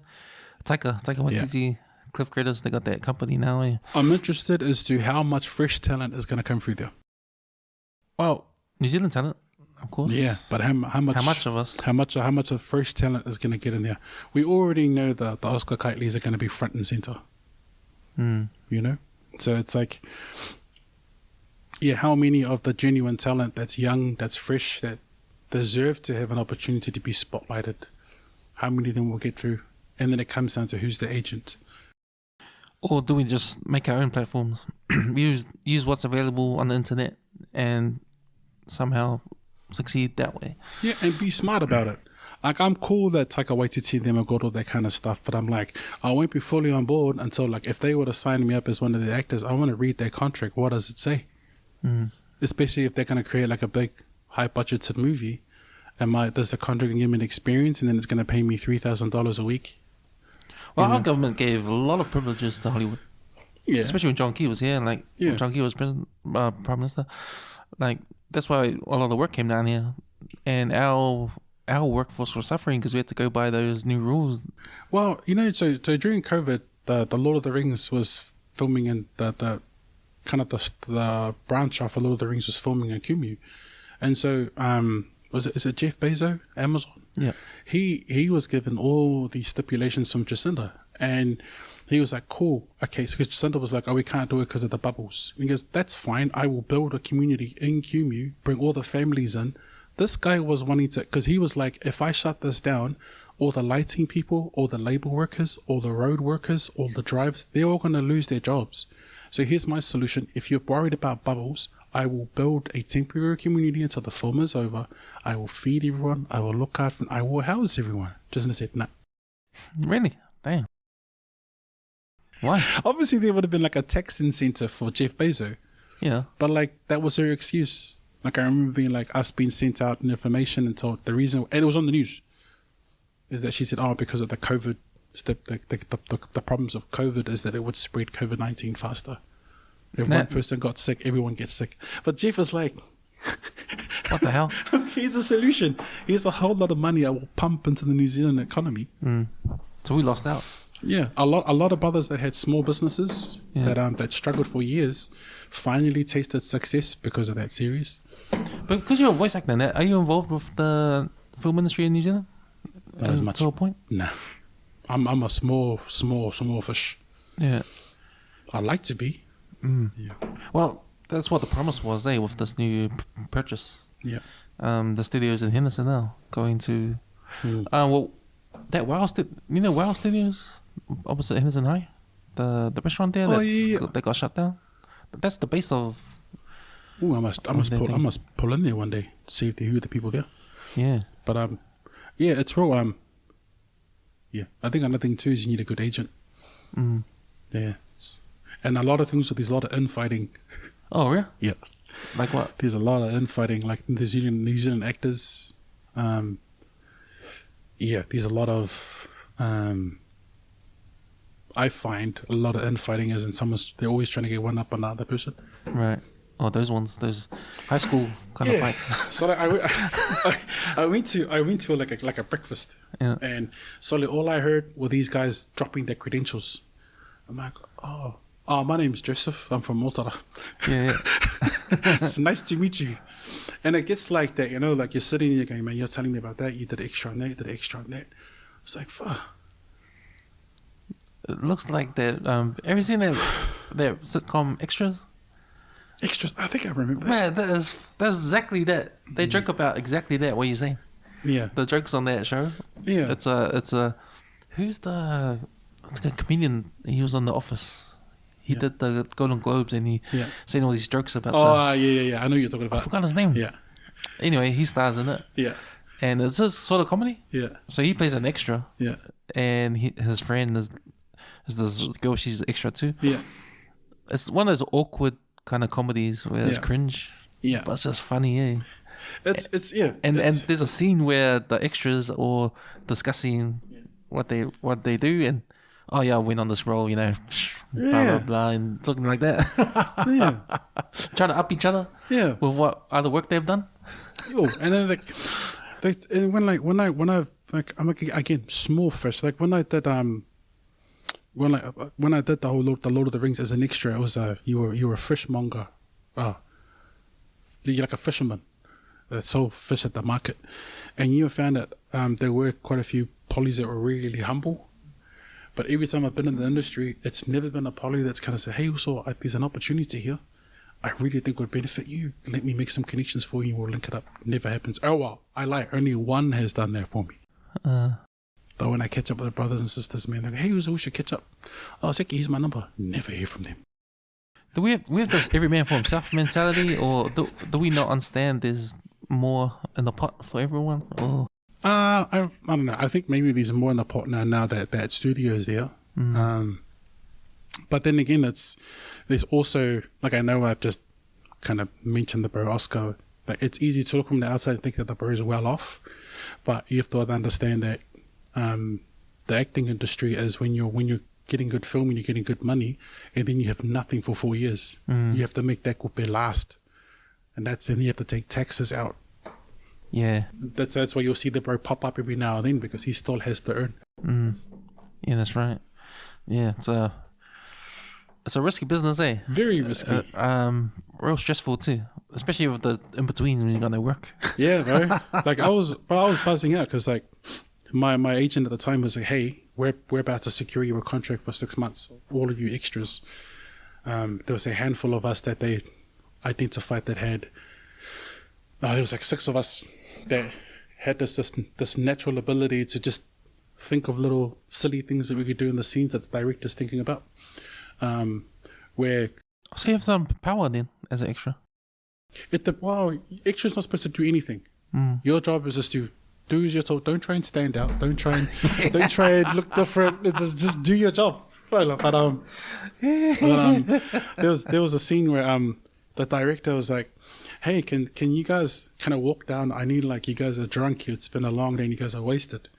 Taika Waititi, Cliff Creators. They got that company now. Yeah. I'm interested as to how much fresh talent is going to come through there. Well, New Zealand talent, of course. Yeah, but how much of us? How much of fresh talent is going to get in there? We already know that the Oscar Kiteleys are going to be front and center. You know, so it's like, yeah, how many of the genuine talent that's young, that's fresh, that deserve to have an opportunity to be spotlighted? How many of them will get through? And then it comes down to who's the agent. Or do we just make our own platforms? use what's available on the internet and somehow succeed that way. Yeah, and be smart about it. Like, I'm cool that Taika Waititi and them have got all that kind of stuff, but I'm like, I won't be fully on board until, like, if they were to sign me up as one of the actors, I want to read their contract. What does it say? Especially if they're going to create like a big high budgeted movie, does the contract give me an experience and then it's going to pay me $3,000 a week? Well, our government gave a lot of privileges to Hollywood, especially when John Key was here. Like when John Key was prime minister, like that's why a lot of the work came down here, and our workforce was suffering because we had to go by those new rules. Well, you know, so during COVID, the Lord of the Rings was filming in the kind of the branch off of Lord of the Rings was filming in Kumu. And so is it Jeff Bezos, Amazon? Yeah. He was given all these stipulations from Jacinda, and he was like, cool, okay, so because Jacinda was like, oh, we can't do it because of the bubbles. And he goes, that's fine, I will build a community in Kumu, bring all the families in. This guy was wanting to, because he was like, if I shut this down, all the lighting people, all the labor workers, all the road workers, all the drivers, they're all going to lose their jobs. So here's my solution. If you're worried about bubbles, I will build a temporary community until the film is over. I will feed everyone. I will look out for, I will house everyone. Jacinda said, no. Really? Damn. Why? Obviously, there would have been like a tax incentive for Jeff Bezos. Yeah. But like, that was her excuse. Like, I remember being like, us being sent out information and told the reason, and it was on the news, is that she said, oh, because of the COVID, the problems of COVID is that it would spread COVID-19 faster. If one person got sick, everyone gets sick. But Jeff was like, what the hell? Here's a solution. Here's a whole lot of money I will pump into the New Zealand economy. So we lost out. Yeah, a lot of brothers that had small businesses that struggled for years finally tasted success because of that series. But because you're a voice actor, are you involved with the film industry in New Zealand? Not as much. To a point? No. I'm a small fish. Yeah. I'd like to be. Yeah. Well, that's what the promise was, with this new purchase. Yeah. The studios in Henderson now going to, that Wow Studios opposite Henderson High, the restaurant there that got shut down. That's the base of. Oh, I must pull in there one day to see who the people there. Yeah. But yeah, it's real. Yeah, I think another thing too is you need a good agent. Yeah, and a lot of things. There's a lot of infighting. Oh, really? Yeah. Like what? There's a lot of infighting, like New Zealand actors. Yeah, there's a lot of. I find a lot of infighting is they're always trying to get one up on the other person. Right. Oh, those high school kind of fights. So I went to like a breakfast, and so all I heard were these guys dropping their credentials. I'm like, oh, my name's Joseph. I'm from Motara. Yeah. It's nice to meet you. And it gets like that, like you're sitting there going, man, you're telling me about that. You did extra on that. You did extra on that. It's like, fuck. It looks like that. Have you seen that sitcom Extras? Extras. I think I remember that. Man, that's exactly that. They joke about exactly that. What you're saying? Yeah. The jokes on that show. Yeah. It's a. Who's the comedian? He was on The Office. He did the Golden Globes, and he saying all these jokes about. Yeah. I know what you're talking about. I forgot his name. Yeah. Anyway, he stars in it. Yeah. And it's just sort of comedy. Yeah. So he plays an extra. Yeah. And his friend is this girl. She's extra too. Yeah. It's one of those awkward kind of comedies where it's cringe. Yeah. But it's just funny, eh? It's yeah. And there's a scene where the extras are discussing what they do, and I went on this role, blah blah blah, and talking like that. Yeah. Trying to up each other. Yeah. With what other work they've done. Oh, and then when I'm again small fish. Like when I did when I did the Lord of the Rings as an extra, it was you were a fishmonger. You're like a fisherman that sold fish at the market, and you found that there were quite a few polys that were really humble. But every time I've been in the industry, it's never been a poly that's kind of said, "Hey, also there's an opportunity here. I really think would benefit you. Let me make some connections for you. We'll link it up." Never happens. Oh well, I lie. Only one has done that for me. But when I catch up with the brothers and sisters, man, they're like, "Hey, we should catch up." Oh, Seki, here's my number. Never hear from them. Do we have this every man for himself mentality, or do we not understand there's more in the pot for everyone? Or I don't know. I think maybe there's more in the pot now that studio is there. But then again, there's also, like, I know I've just kind of mentioned the bro Oscar. Like, it's easy to look from the outside and think that the bro is well off, but you have to understand that the acting industry is when you're getting good film and you're getting good money, and then you have nothing for 4 years. You have to make that kupe last, and then you have to take taxes out. Yeah, that's why you'll see the bro pop up every now and then, because he still has to earn. Yeah, that's right. Yeah, it's a risky business, eh? Very risky. Real stressful too, especially with the in between when you got no work. Yeah, bro. Like I was buzzing out because like my agent at the time was like, "Hey, we're about to secure you a contract for 6 months. All of you extras." There was a handful of us that they identified that had. There was like 6 of us that had this natural ability to just think of little silly things that we could do in the scenes that the director's thinking about. Where so you have some power then as an extra. Extra's not supposed to do anything. Your job is just to do as you're told. Don't try and stand out. Don't try and look different. It's just do your job. But there was a scene where the director was like, "Hey, can you guys kind of walk down? I need, like, you guys are drunk. It's been a long day and you guys are wasted."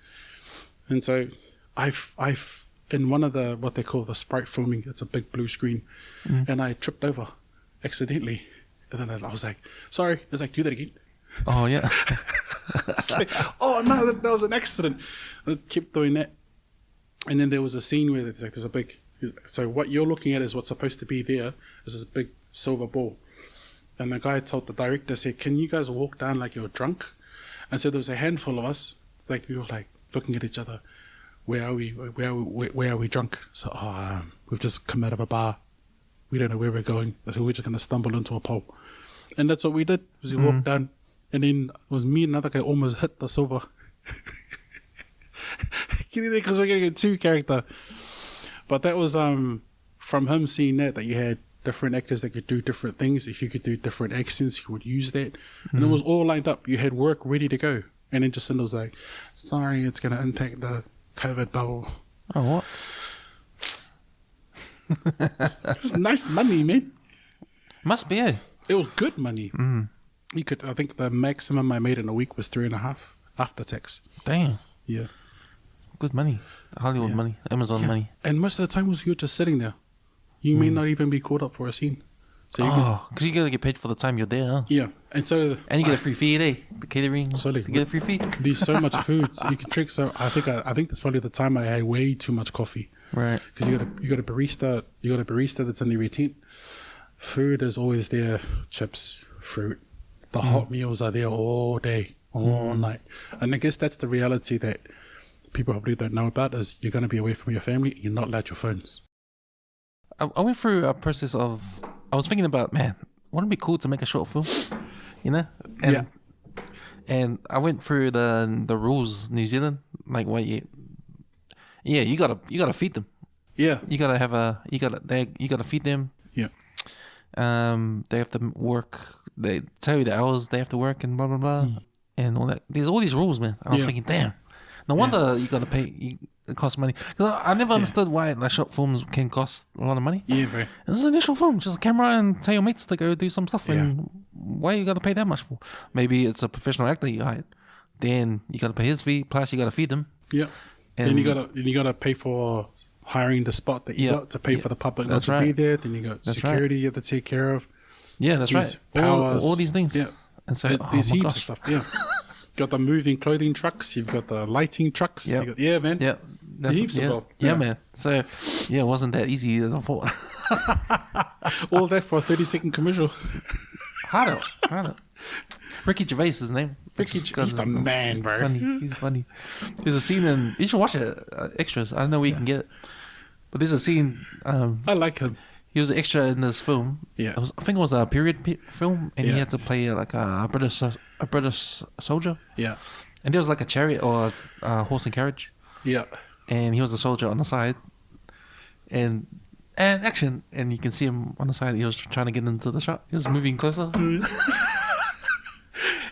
And so I've in one of the, what they call the Sprite filming, it's a big blue screen, and I tripped over accidentally. And then I was like, "Sorry." It's like, "Do that again." Oh, yeah. It's like, oh no, that was an accident. I kept doing that. And then there was a scene where there's a big, so what you're looking at is what's supposed to be there is this big silver ball. And the guy told the director, said, "Can you guys walk down like you're drunk?" And so there was a handful of us. It's like we were like looking at each other. Where are we drunk? So, we've just come out of a bar. We don't know where we're going. So we're just going to stumble into a pole. And that's what we did. Was we walked down, and then it was me and another guy almost hit the silver. Because we're getting a 2 character. But that was from him seeing that you had different actors that could do different things. If you could do different accents, you would use that. And it was all lined up. You had work ready to go. And then Jacinda was like, sorry, it's going to impact the COVID bubble. Oh, what? It's nice money, man. Must be, eh? It was good money. You could, I think the maximum I made in a week was 3.5 after tax. Damn. Yeah. Good money. Hollywood money. Amazon money. And most of the time was you're just sitting there. You may not even be called up for a scene. So because you gotta get paid for the time you're there, huh? yeah. And so And you get a free feed, eh? The catering. Sorry, You get a free feed. there's so much food so you can drink. So I think that's probably the time I had way too much coffee. Right. Because you got a barista that's in every tent. Food is always there. Chips, fruit. The hot meals are there all day, all night. And I guess that's the reality that people probably don't know about is you're going to be away from your family. You're not allowed your phones. I went through a process of, I was thinking about, man, wouldn't it be cool to make a short film? You know? And, and I went through the rules, New Zealand, like what you gotta feed them. Yeah. You gotta feed them. Yeah. They have to work. They tell you the hours they have to work and blah blah blah, and all that. There's all these rules, man. I was thinking, damn, no wonder you gotta pay. It costs money. Because I never understood why like short films can cost a lot of money. Yeah, very. This is an initial film, just a camera and tell your mates to go do some stuff. And why you gotta pay that much for? Maybe it's a professional actor you hired. Then you gotta pay his fee. Plus you gotta feed them. Yeah. And then you gotta pay for hiring the spot that you got to pay for the public not to be there. Then you got security you have to take care of. Yeah, that's right. All these things. Yeah. And so there's heaps of stuff. Yeah. Got the moving clothing trucks. You've got the lighting trucks. Yeah, man. Yeah. Heaps of stuff. Yeah, man. So, yeah, it wasn't that easy as I thought. All that for a 30-second commercial. Harder. Ricky Gervais is his name. He's the man, bro. He's funny. There's a scene in... You should watch it. Extras. I don't know where you can get it. But there's a scene... I like him. He was an extra in this film. Yeah. I think it was a period film, and he had to play like a British soldier. Yeah. And there was like a chariot or a horse and carriage. Yeah. And he was a soldier on the side. And action. And you can see him on the side. He was trying to get into the shot. He was moving closer. And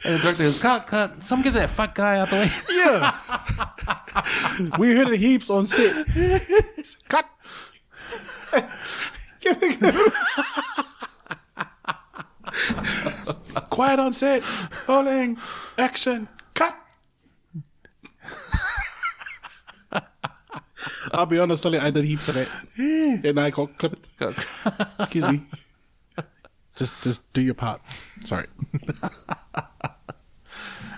the director goes, cut. Some get that fat guy out the way. Yeah. We heard it heaps on set. Cut. Quiet on set. Rolling. Action. Cut. I'll be honest, Sully, I did heaps of that. And I got clipped. Excuse me. Just do your part. Sorry.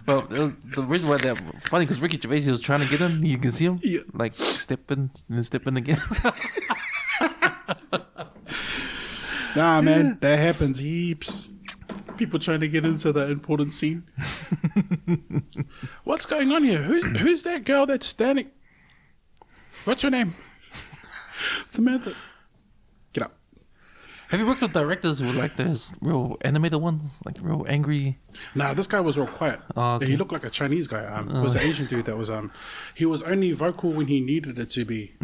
Well, the reason why that funny because Ricky Gervais was trying to get him. You can see him like step in and then step in again. Nah, man, that happens heaps. People trying to get into the important scene. What's going on here? Who's that girl that's standing? What's her name? Samantha. Get up. Have you worked with directors who like those real animated ones, like real angry? Nah, this guy was real quiet. Oh, okay. He looked like a Chinese guy. It was an Asian dude that was he was only vocal when he needed it to be.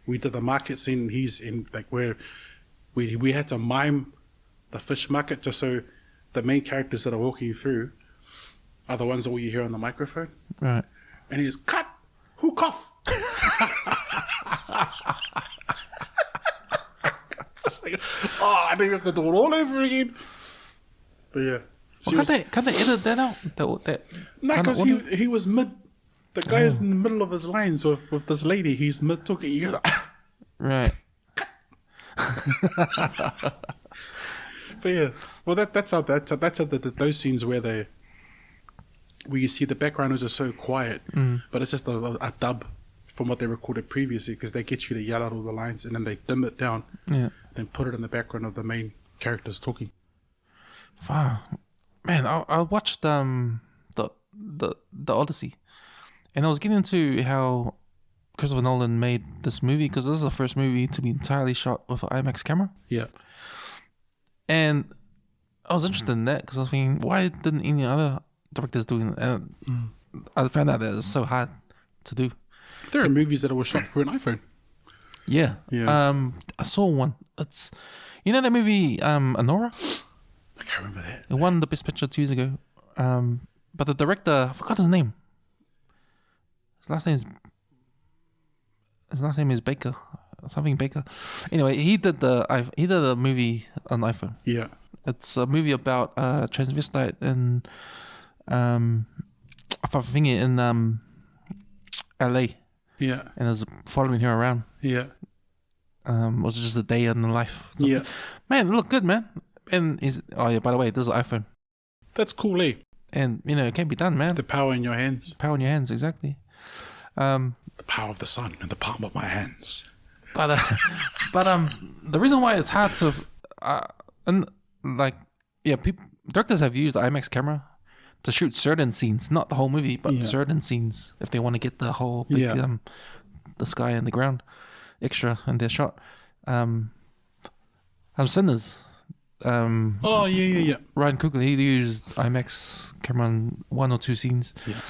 We did the market scene. He's in like where we had to mime the fish market just so the main characters that are walking you through are the ones that you hear on the microphone. Right. And he goes, cut. Who cough? Like, I think we have to do it all over again. But yeah. Well, can't they edit that out? No, because he was mid. The guy is in the middle of his lines with this lady. He's mid talking. You go, right. But yeah, well that's how those scenes where you see the backgrounders are so quiet, but it's just a dub from what they recorded previously because they get you to yell out all the lines and then they dim it down, and put it in the background of the main characters talking. Wow, man! I watched the Odyssey, and I was getting into how Christopher Nolan made this movie, because this is the first movie to be entirely shot with an IMAX camera. Yeah. And I was interested in that because I was thinking, why didn't any other directors do it? And I found out that it's so hard to do. There are movies that were shot for an iPhone. Yeah. I saw one. It's, you know that movie Anora? I can't remember that. It won the Best Picture 2 years ago. But the director, I forgot his name. His last name is Baker. Something Baker. Anyway, he did the movie on iPhone. Yeah. It's a movie about transvestite in LA. Yeah. And it was following her around. Yeah. It was just a day in the life. Yeah. Man, it looked good, man. And by the way, this is an iPhone. That's cool, eh? And it can't be done, man. The power in your hands. Power in your hands, exactly. The power of the sun in the palm of my hands. But the reason why it's hard to directors have used the IMAX camera to shoot certain scenes, not the whole movie, but certain scenes, if they want to get the whole big, the sky and the ground extra in their shot. Sinners. Ryan Coogler, he used IMAX camera on 1 or 2 scenes. Yeah.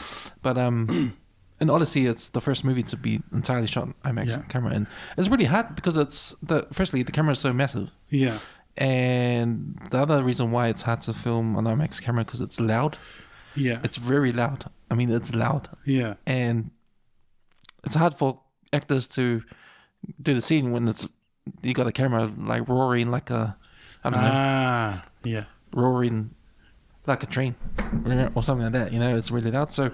But in Odyssey, it's the first movie to be entirely shot on IMAX camera, and it's really hard because firstly the camera is so massive. Yeah. And the other reason why it's hard to film on IMAX camera because it's loud. Yeah. It's very loud. I mean, it's loud. Yeah. And it's hard for actors to do the scene when you got a camera like roaring like a, I don't know. Yeah. Roaring like a train or something like that. It's really loud. So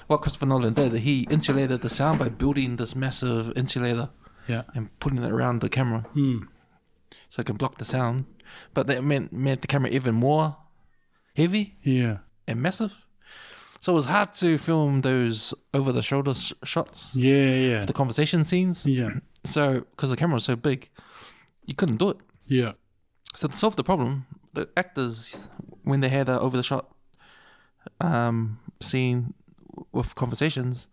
what Christopher Nolan did, he insulated the sound by building this massive insulator. Yeah. And putting it around the camera. So it can block the sound. But that made the camera even more heavy and massive. So it was hard to film those over-the-shoulder shots. Yeah. The conversation scenes. Yeah. So, because the camera was so big, you couldn't do it. Yeah. So to solve the problem, the actors, when they had an over-the-shot scene with conversations,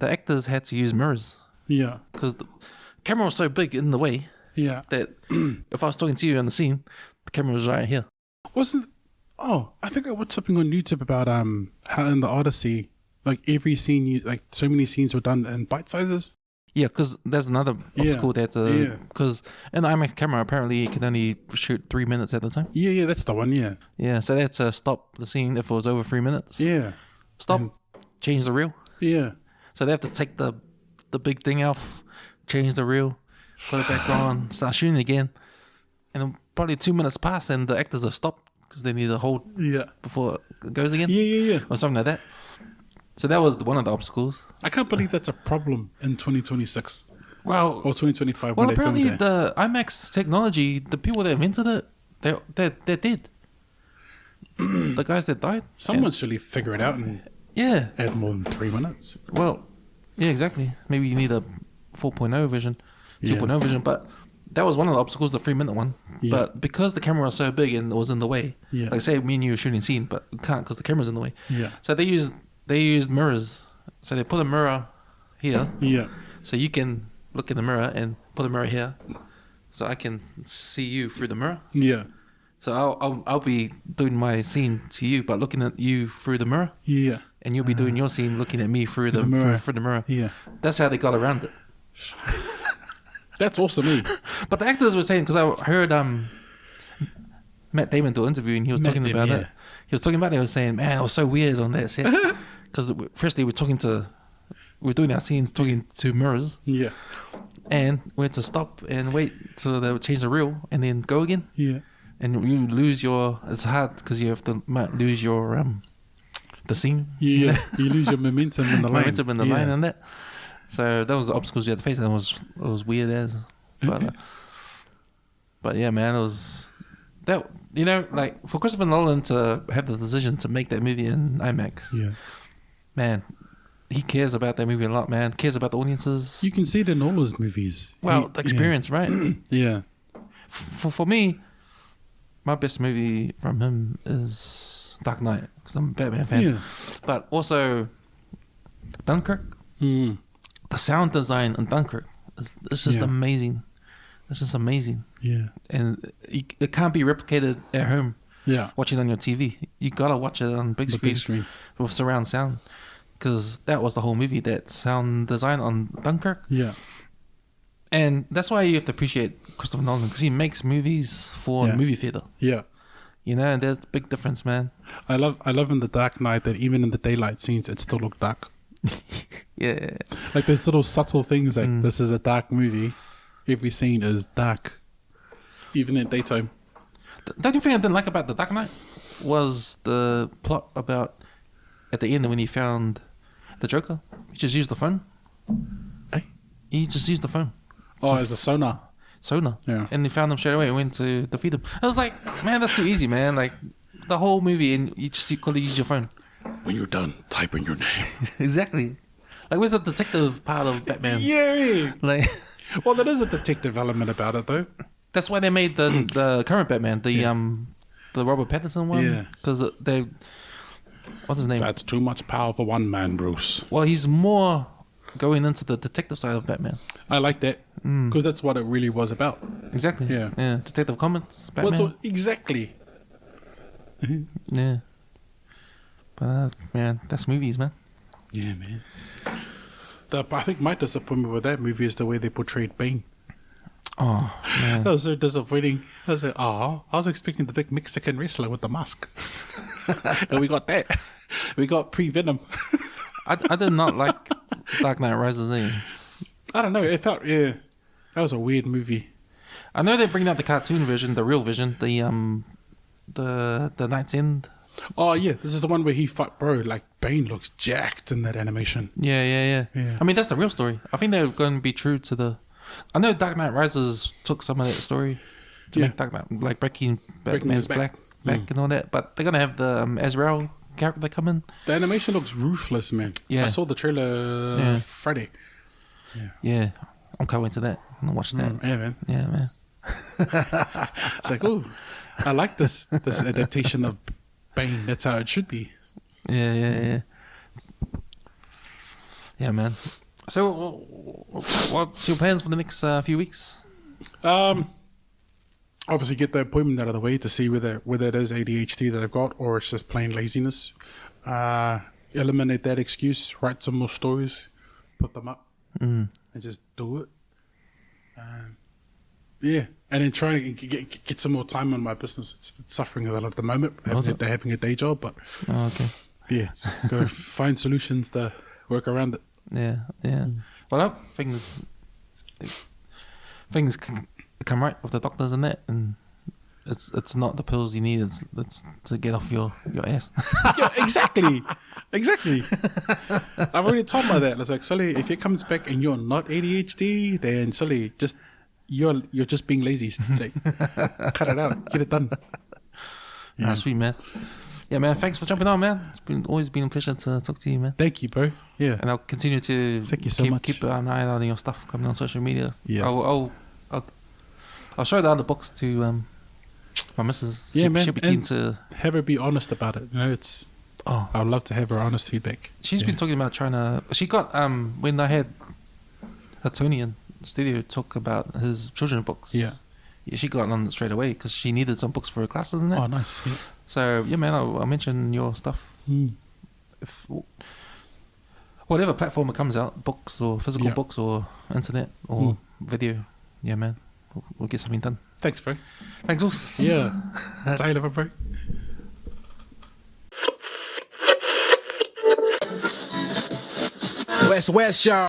the actors had to use mirrors. Yeah. Because the camera was so big in the way that if I was talking to you on the scene, the camera was right here. I think I watched something on YouTube about how in the Odyssey, like every scene, so many scenes were done in bite sizes. Yeah, because there's another obstacle because in the IMAX camera, apparently you can only shoot 3 minutes at a time. Yeah, that's the one, yeah. Yeah, so they had to stop the scene if it was over 3 minutes. Yeah. Stop, change the reel. Yeah. So they have to take the big thing off, change the reel, put it back on, start shooting again. And then probably 2 minutes pass and the actors have stopped because they need to hold before it goes again. Yeah. Or something like that. So that was one of the obstacles. I can't believe that's a problem in 2026. Well, or 2025. Well, apparently the IMAX technology, the people that invented it, they're dead. The guys that died. Someone should figure it out and add more than 3 minutes. Well, yeah, exactly. Maybe you need a 4.0 vision, 2.0 vision, but that was one of the obstacles, the 3 minute one. Yeah. But because the camera was so big and it was in the way, like say me and you were shooting a scene, but we can't because the camera's in the way. Yeah. So they used mirrors. So they put a mirror here. Yeah. So you can look in the mirror and put a mirror here, so I can see you through the mirror. Yeah. So I'll be doing my scene to you, but looking at you through the mirror. Yeah. And you'll be doing your scene looking at me through the mirror. Through the mirror. Yeah. That's how they got around it. That's awesome, eh? But the actors were saying, because I heard Matt Damon do an interview and he was talking about it. He was talking about it. He was saying, man, it was so weird on that set. Because firstly, we're doing our scenes talking to mirrors. Yeah. And we had to stop and wait till they would change the reel and then go again. Yeah. And you lose it's hard because you have to lose your, the scene. Yeah. You lose your momentum in the line. Momentum in the line and that. So that was the obstacles you had to face, and it was weird as, but yeah, man, it was that, like for Christopher Nolan to have the decision to make that movie in IMAX. Yeah, man, he cares about that movie a lot, man. Cares about the audiences. You can see it in all his movies. Well, the experience, right? Yeah. For me, my best movie from him is Dark Knight because I'm a Batman fan. Yeah. But also Dunkirk. the sound design in Dunkirk is just amazing. It's just amazing. Yeah. And it can't be replicated at home. Yeah. Watching on your TV. You gotta watch it on big screen with surround sound. Because that was the whole movie, that sound design on Dunkirk. Yeah. And that's why you have to appreciate Christopher Nolan, because he makes movies for the movie theater. Yeah. You know, and there's a big difference, man. I love in The Dark Knight that even in the daylight scenes, it still looked dark. Yeah. Like there's little subtle things like this is a dark movie. Every scene is dark, even in daytime. The only thing I didn't like about The Dark Knight was the plot about at the end when he found the Joker. He just used the phone. Hey? He just used the phone. Oh, as a sonar. Yeah. And they found him straight away and went to defeat him. I was like, man, that's too easy, man. Like the whole movie, and you got to use your phone. When you're done, type in your name. Exactly. Like, where's the detective part of Batman? Yeah. Like, well, there is a detective element about it, though. That's why they made the current Batman, the Robert Pattinson one. Yeah. Because they, what's his name? That's too much power for one man, Bruce. Well, he's more going into the detective side of Batman. I like that because that's what it really was about. Exactly. Yeah. Detective Comics, Batman. Well, exactly. Yeah. But man, that's movies, man. Yeah, man. I think my disappointment with that movie is the way they portrayed Bane. Oh man, that was so disappointing. I was like, I was expecting the big Mexican wrestler with the mask, and we got that. We got pre-Venom. I did not like Dark Knight Rises. I don't know. It felt that was a weird movie. I know they're bringing out the cartoon version, the real version, the Night's End. Oh yeah, this is the one where he fought, bro. Like Bane looks jacked in that animation. Yeah. I mean, that's the real story. I think they're going to be true to the. I know Dark Knight Rises took some of that story to make Dark Knight, like breaking Batman's back and all that. But they're gonna have the Azrael character come in. The animation looks ruthless, man. Yeah, I saw the trailer Friday. Yeah, I'm can't wait to that. I'm gonna watch that. Yeah, man. Yeah, man. It's like, ooh, I like this adaptation of Bane. That's how it should be. Yeah, man. So, what's your plans for the next few weeks? Obviously, get the appointment out of the way to see whether it is ADHD that I've got or it's just plain laziness. Eliminate that excuse. Write some more stories. Put them up. And just do it. And then trying to get some more time on my business. It's suffering a lot at the moment. Having a day job, but go find solutions to work around it. Yeah. Well, I hope things come right with the doctors and that, and it's not the pills you need. It's to get off your ass. Yeah, exactly. I've already told my dad. It's like, Sully, if it comes back and you're not ADHD, then Sully, just you're just being lazy. Like, cut it out. Get it done. Yeah. Sweet, man. Yeah, man. Thanks for jumping on, man. It's always been a pleasure to talk to you, man. Thank you, bro. Yeah. And I'll continue to thank you so much. Keep an eye out on your stuff coming on social media. Yeah. I'll show the other books to my missus. Yeah, man. She'll be keen to have her be honest about it. You know, it's. I'd love to have her honest feedback. She's been talking about trying to. She got when I had Tony in the studio talk about his children's books. Yeah, she got on straight away because she needed some books for her classes and that. Oh, nice. Yeah. So yeah, man, I'll mention your stuff. If whatever platform it comes out, books or physical books or internet or video, yeah, man, we'll get something done. Thanks, bro. Thanks, Us. Yeah. Say it, bro. West, y'all.